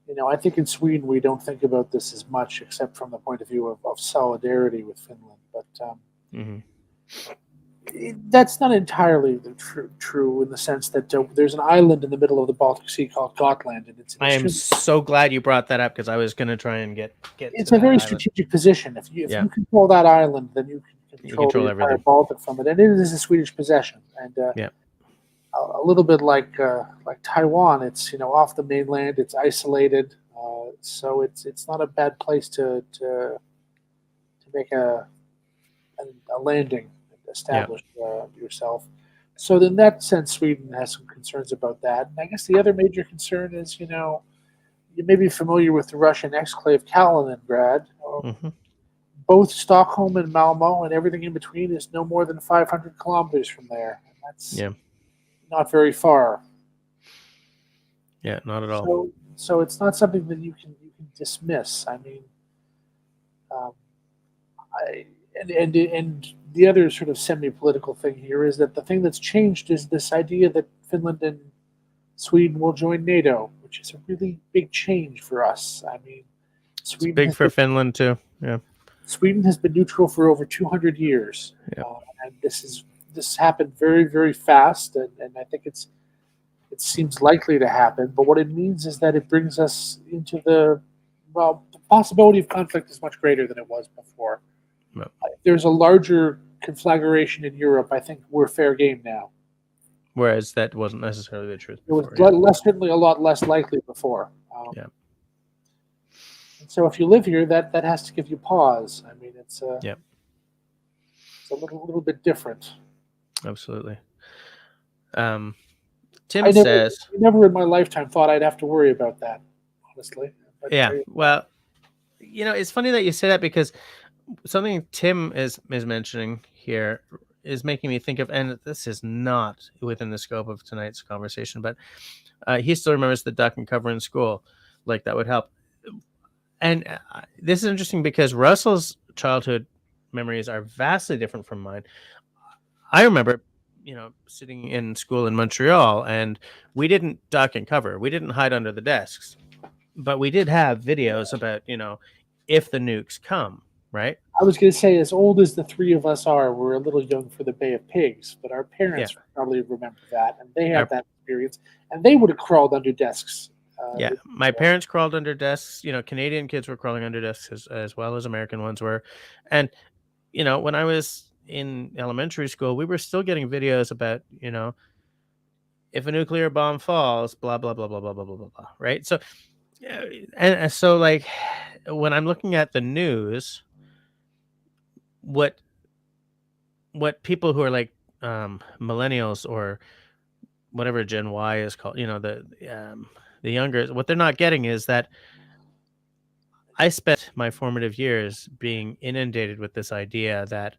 You know, I think in Sweden we don't think about this as much, except from the point of view of solidarity with Finland. But hmm that's not entirely true in the sense that there's an island in the middle of the Baltic Sea called Gotland, and I am so glad you brought that up because I was going to try and get. It's to a that very island. strategic position. If you Yeah. control that island, then you can control control the entire everything. Baltic from it, and it is a Swedish possession. And Yeah. a little bit like Taiwan, it's off the mainland, it's isolated, so it's not a bad place to make a landing, establish yourself. So in that sense, Sweden has some concerns about that. And I guess the other major concern is, you may be familiar with the Russian exclave Kaliningrad. hmm Both Stockholm and Malmo and everything in between is no more than 500 kilometers from there. And that's Yeah. not very far. Yeah. Not at all. So it's not something that you can dismiss. I mean, um, and the other sort of semi-political thing here is that the thing that's changed is this idea that Finland and Sweden will join NATO, which is a really big change for us. I mean, Sweden Big has for been- Finland too. Yeah. Sweden has been neutral for over 200 years, Yeah. and this happened very, very fast, and I think it seems likely to happen. But what it means is that it brings us into the possibility of conflict is much greater than it was before. Yep. If there's a larger conflagration in Europe, I think we're fair game now. Whereas that wasn't necessarily the truth. It was Before, certainly a lot less likely before. Yeah. And so if you live here, that has to give you pause. I mean, it's Yep. it's a little bit different. Absolutely. Tim I says, never in my lifetime thought I'd have to worry about that, honestly. But, yeah. Well, it's funny that you say that because something Tim is mentioning here is making me think of, and this is not within the scope of tonight's conversation, but he still remembers the duck and cover in school. Like that would help. And this is interesting because Russell's childhood memories are vastly different from mine. I remember, sitting in school in Montreal, and we didn't duck and cover. We didn't hide under the desks, but we did have videos about, if the nukes come, right? I was going to say, as old as the three of us are, we're a little young for the Bay of Pigs, but our parents probably remember that, and they had that experience, and they would have crawled under desks. My parents crawled under desks. Canadian kids were crawling under desks as well as American ones were. And, when I was in elementary school, we were still getting videos about, if a nuclear bomb falls, blah, blah, blah, blah, blah, blah, blah, blah, blah. Right. So, and so, like, when I'm looking at the news, what people who are like millennials or whatever Gen Y is called, the younger, what they're not getting is that I spent my formative years being inundated with this idea that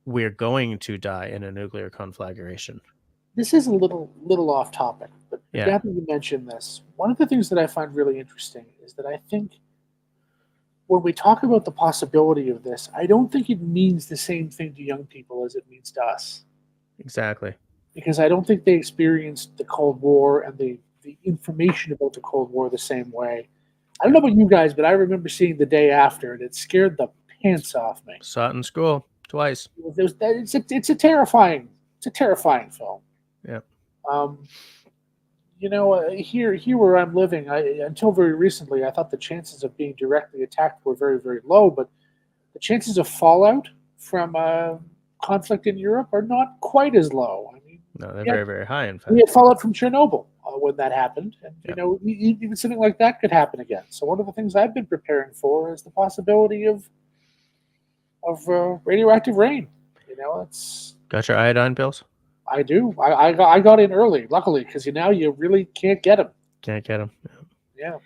we're going to die in a nuclear conflagration. This is a little off topic, but now that you mentioned this, one of the things that I find really interesting is that I think when we talk about the possibility of this, I don't think it means the same thing to young people as it means to us. Exactly. Because I don't think they experienced the Cold War and the information about the Cold War the same way. I don't know about you guys, but I remember seeing The Day After, and it scared the pants off me. Saw it in school twice. It's a terrifying film. Yeah. Here where I'm living, until very recently, I thought the chances of being directly attacked were very, very low, but the chances of fallout from conflict in Europe are not quite as low. I mean, no, they're very, very high. In fact, we had fallout from Chernobyl when that happened, and even something like that could happen again. So one of the things I've been preparing for is the possibility of radioactive rain. It's got your iodine pills. I do. I got in early, luckily, because you really can't get them. Can't get them. Yeah.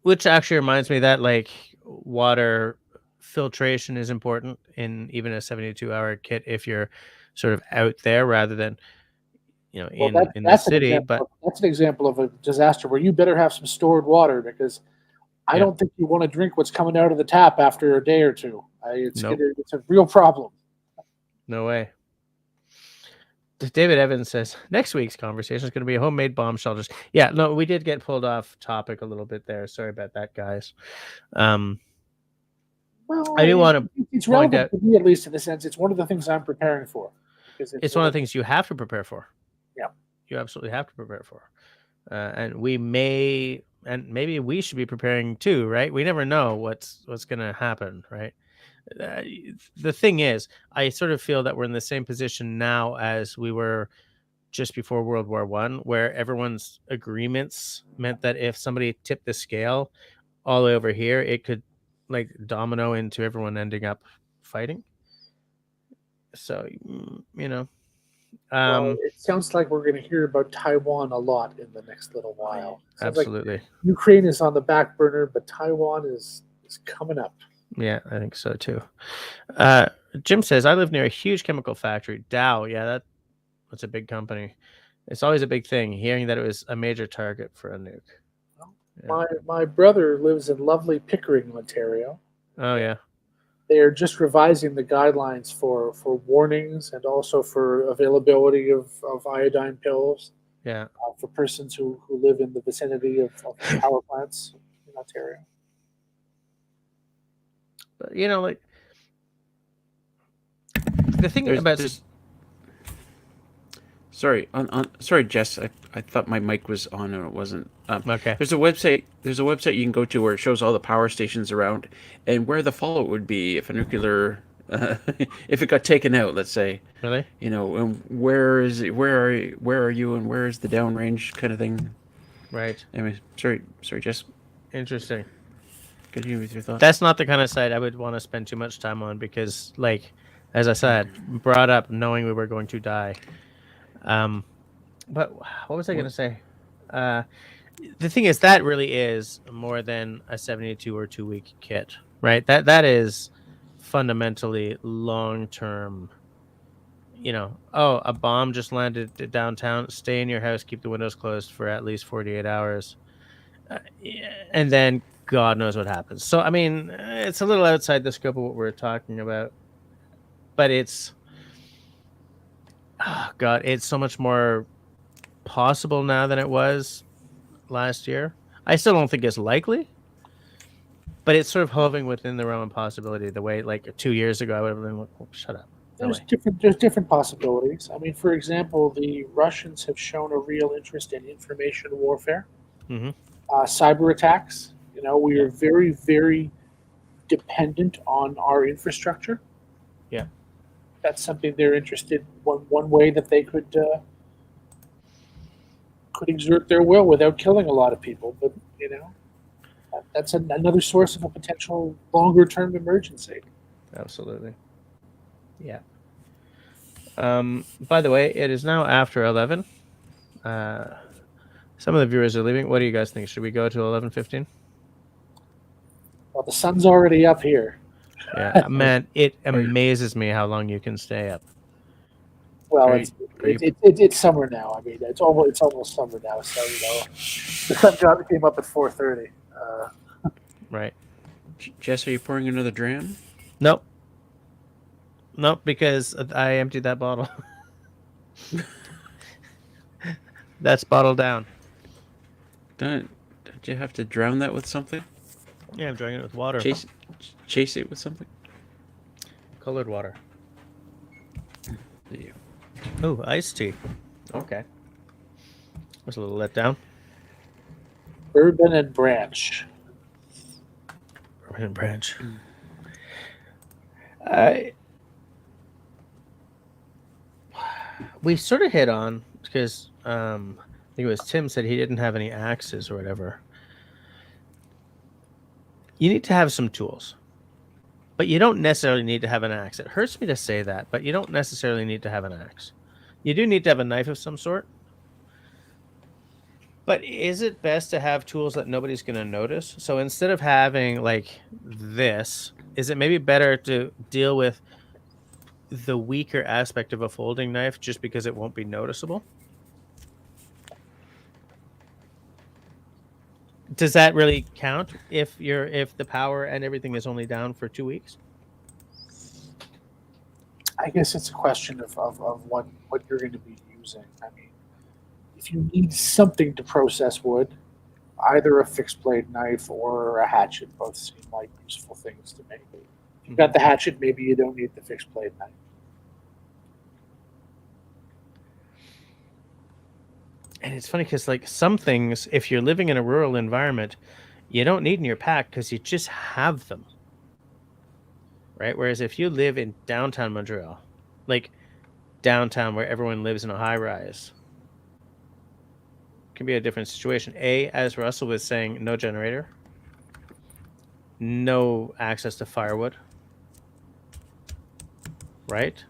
Which actually reminds me that like water filtration is important in even a 72-hour kit if you're sort of out there rather than in the city. But that's an example of a disaster where you better have some stored water, because I don't think you want to drink what's coming out of the tap after a day or two. It's a real problem. No way. David Evans says next week's conversation is going to be homemade bomb shelters. Yeah, no, we did get pulled off topic a little bit there. Sorry about that, guys. Well, I do want to. It's relevant to me, at least in the sense it's one of the things I'm preparing for. It's one of the things you have to prepare for. Yeah, you absolutely have to prepare for, and maybe we should be preparing too, right? We never know what's going to happen, right? The thing is, I sort of feel that we're in the same position now as we were just before World War I, where everyone's agreements meant that if somebody tipped the scale all the way over here, it could like domino into everyone ending up fighting. So, well, it sounds like we're going to hear about Taiwan a lot in the next little while. Absolutely. Like Ukraine is on the back burner, but Taiwan is coming up. Yeah, I think so too. Jim says, I live near a huge chemical factory. Dow, yeah, that's a big company. It's always a big thing, hearing that it was a major target for a nuke. My brother lives in lovely Pickering, Ontario. Oh, yeah. They are just revising the guidelines for warnings and also for availability of iodine pills. Yeah. For persons who live in the vicinity of power plants in Ontario. But, like the thing about this. Sorry, sorry, Jess. I thought my mic was on and it wasn't. Okay. There's a website you can go to where it shows all the power stations around and where the fallout would be if a nuclear, if it got taken out. Let's say. Really? And where is it? Where are you? And where is the downrange kind of thing? Right. Anyway, sorry, Jess. Interesting. Continue with your thoughts. That's not the kind of site I would want to spend too much time on because, like, as I said, brought up knowing we were going to die. But what was I going to say? The thing is, that really is more than a 72 or 2 week kit, right? That is fundamentally long-term, a bomb just landed downtown, stay in your house, keep the windows closed for at least 48 hours. and then God knows what happens. So I mean, it's a little outside the scope of what we're talking about, but it's God, it's so much more possible now than it was last year. I still don't think it's likely, but it's sort of hovering within the realm of possibility. The way, like 2 years ago, I would have been like, oh, "Shut up." No way. There's different possibilities. I mean, for example, the Russians have shown a real interest in information warfare, Mm-hmm. cyber attacks. You know, we are very, very dependent on our infrastructure. Yeah. That's something they're interested. One way that they could exert their will without killing a lot of people, but you know, that's another source of a potential longer term emergency. Absolutely. Yeah. By the way, it is now after 11. Some of the viewers are leaving. What do you guys think? Should we go to 11:15? Well, the sun's already up here. Yeah, man, it amazes me how long you can stay up. Well, it's summer now. I mean, it's almost summer now. So you know, the sun came up at 4:30. Right. Jess, are you pouring another dram? Nope. Nope, because I emptied that bottle. That's bottled down. Don't you have to drown that with something? Yeah, I'm drinking it with water. Chase it with something? Colored water. Yeah. Oh, iced tea. Okay. Was a little let down. Bourbon and Branch. Bourbon and Branch. We sort of hit on, because I think it was Tim said he didn't have any axes or whatever. You need to have some tools, but you don't necessarily need to have an axe. It hurts me to say that, but you don't necessarily need to have an axe. You do need to have a knife of some sort. But is it best to have tools that nobody's going to notice? So instead of having like this, is it maybe better to deal with the weaker aspect of a folding knife just because it won't be noticeable? Does that really count if the power and everything is only down for 2 weeks? I guess it's a question of what you're going to be using. I mean, if you need something to process wood, either a fixed blade knife or a hatchet both seem like useful things to me. If you've got the hatchet, maybe you don't need the fixed blade knife. And it's funny because, like, some things, if you're living in a rural environment, you don't need in your pack because you just have them. Right? Whereas if you live in downtown Montreal, like downtown where everyone lives in a high rise, it can be a different situation. As Russell was saying, no generator, no access to firewood. Right?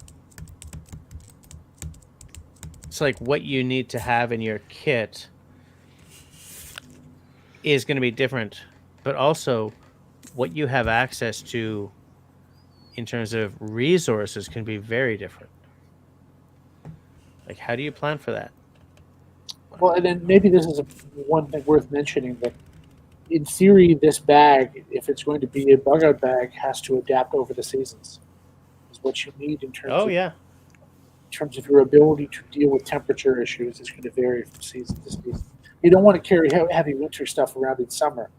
It's like what you need to have in your kit is going to be different, but also what you have access to in terms of resources can be very different. Like, how do you plan for that? Well, and then maybe this is one thing worth mentioning, that in theory, this bag, if it's going to be a bug out bag, has to adapt over the seasons. Is what you need in terms of yeah. In terms of your ability to deal with temperature issues, it's going to vary from season to season. You don't want to carry heavy winter stuff around in summer,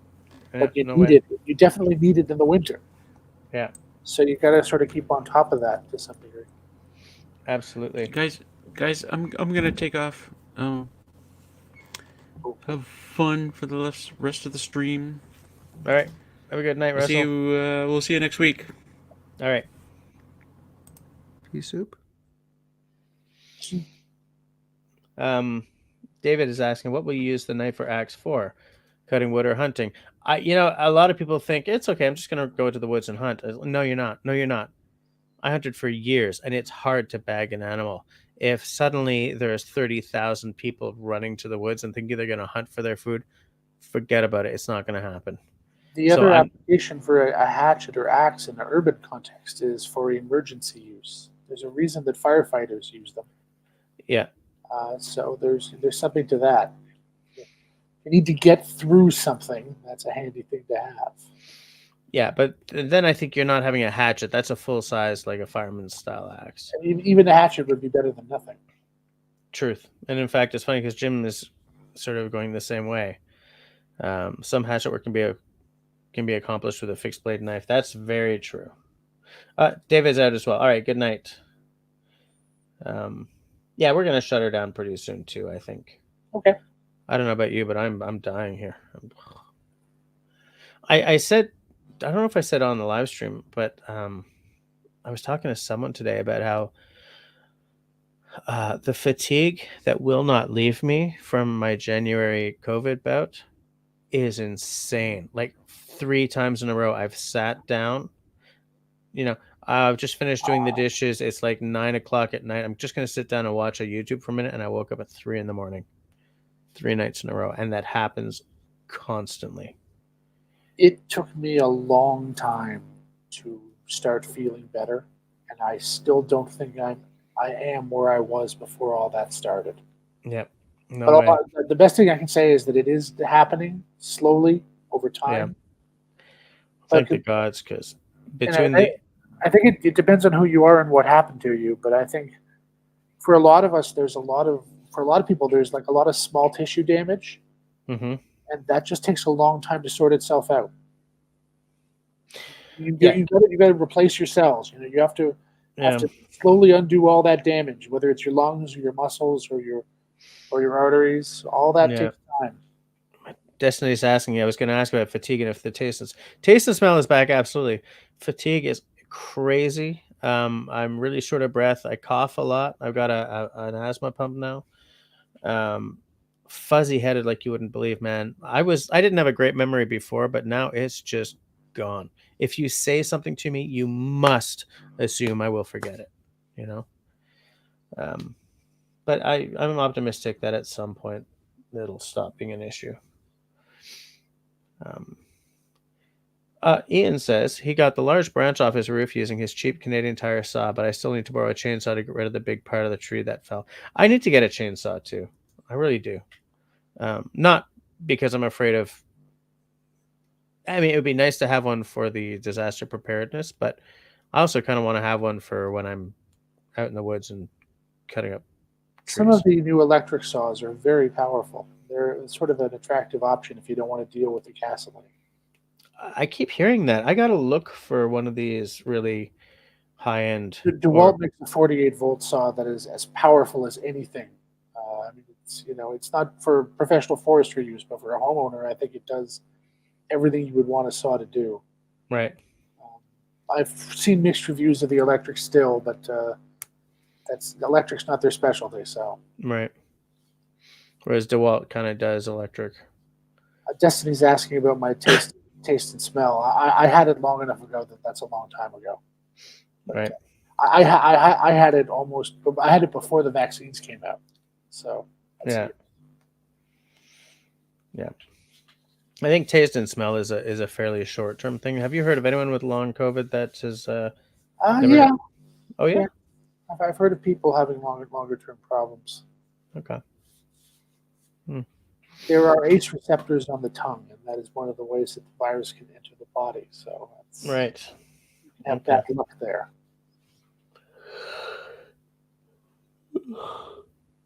but you need it. You definitely need it in the winter. Yeah. So you got to sort of keep on top of that to some degree. Absolutely. Guys, I'm gonna take off. Have fun for the rest of the stream. All right. Have a good night, Russell. We'll see you next week. All right. Pea soup. David is asking, what will you use the knife or axe for? Cutting wood or hunting? A lot of people think it's okay. I'm just going to go to the woods and hunt. No, you're not. No, you're not. I hunted for years, and it's hard to bag an animal. If suddenly there's 30,000 people running to the woods and thinking they're going to hunt for their food, forget about it. It's not going to happen. The other application for a hatchet or axe in an urban context is for emergency use. There's a reason that firefighters use them. Yeah. So there's something to that. you need to get through something, that's a handy thing to have. Yeah, but then I think you're not having a hatchet. That's a full size, like a fireman's style axe. And even a hatchet would be better than nothing. Truth. And in fact, it's funny because Jim is sort of going the same way. Some hatchet work can be accomplished with a fixed blade knife. That's very true. David's out as well. All right, good night. Yeah, we're gonna shut her down pretty soon too, I think. Okay. I don't know about you, but I'm dying here. I said, I don't know if I said on the live stream, but I was talking to someone today about how the fatigue that will not leave me from my January COVID bout is insane. Like 3 times in a row, I've sat down. I've just finished doing the dishes. It's like 9 o'clock at night. I'm just going to sit down and watch a YouTube for a minute. And I woke up at 3 in the morning, 3 nights in a row. And that happens constantly. It took me a long time to start feeling better. And I still don't think I am where I was before all that started. Yep. No but way. The best thing I can say is that it is happening slowly over time. Yeah. Thank the gods, because I think it depends on who you are and what happened to you. But I think for a lot of us, for a lot of people, there's like a lot of small tissue damage. Mm-hmm. And that just takes a long time to sort itself out. You got to replace your cells. You have to slowly undo all that damage, whether it's your lungs or your muscles or your arteries. All that takes time. Destiny's asking. I was going to ask about fatigue and if the taste and smell is back. Absolutely, fatigue is crazy. I'm really short of breath. I cough a lot. I've got an asthma pump now. Fuzzy headed like you wouldn't believe, man. I didn't have a great memory before, but now it's just gone. If you say something to me, you must assume I will forget it, but I'm optimistic that at some point it'll stop being an issue. Ian says he got the large branch off his roof using his cheap Canadian Tire saw, but I still need to borrow a chainsaw to get rid of the big part of the tree that fell. I need to get a chainsaw too. I really do. Not because I'm afraid of. I mean, it would be nice to have one for the disaster preparedness, but I also kind of want to have one for when I'm out in the woods and cutting up trees. Some of the new electric saws are very powerful. They're sort of an attractive option if you don't want to deal with the gasoline. I keep hearing that. I got to look for one of these really high-end. DeWalt makes a 48-volt saw that is as powerful as anything. I mean, it's not for professional forestry use, but for a homeowner, I think it does everything you would want a saw to do. Right. I've seen mixed reviews of the electric still, but electric's not their specialty. So. Right. Whereas DeWalt kind of does electric. Destiny's asking about my taste and smell. I had it long enough ago that's a long time ago. But, right. I had it I had it before the vaccines came out. So yeah. Yeah. I think taste and smell is a fairly short-term thing. Have you heard of anyone with long COVID that is yeah. Oh yeah? I've heard of people having longer-term problems. Okay. There are ACE receptors on the tongue, and that is one of the ways that the virus can enter the body. So right. You can have that look there.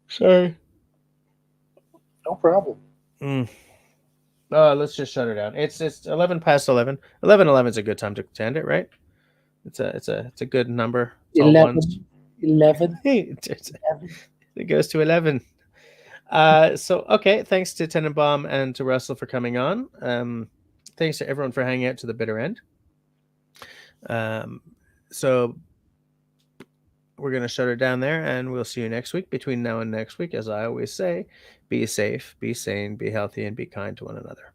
Sorry. No problem. Let's just shut her down. It's 11 past 11. 11:11 is a good time to end it, right? It's a good number. It's 11. It goes to 11. So okay, thanks to Tenenbaum and to Russell for coming on. Thanks to everyone for hanging out to the bitter end. So we're going to shut her down there, and we'll see you next week. Between now and next week, as I always say, be safe, be sane, be healthy, and be kind to one another.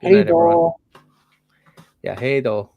Good night, everyone. Yeah, hey, though.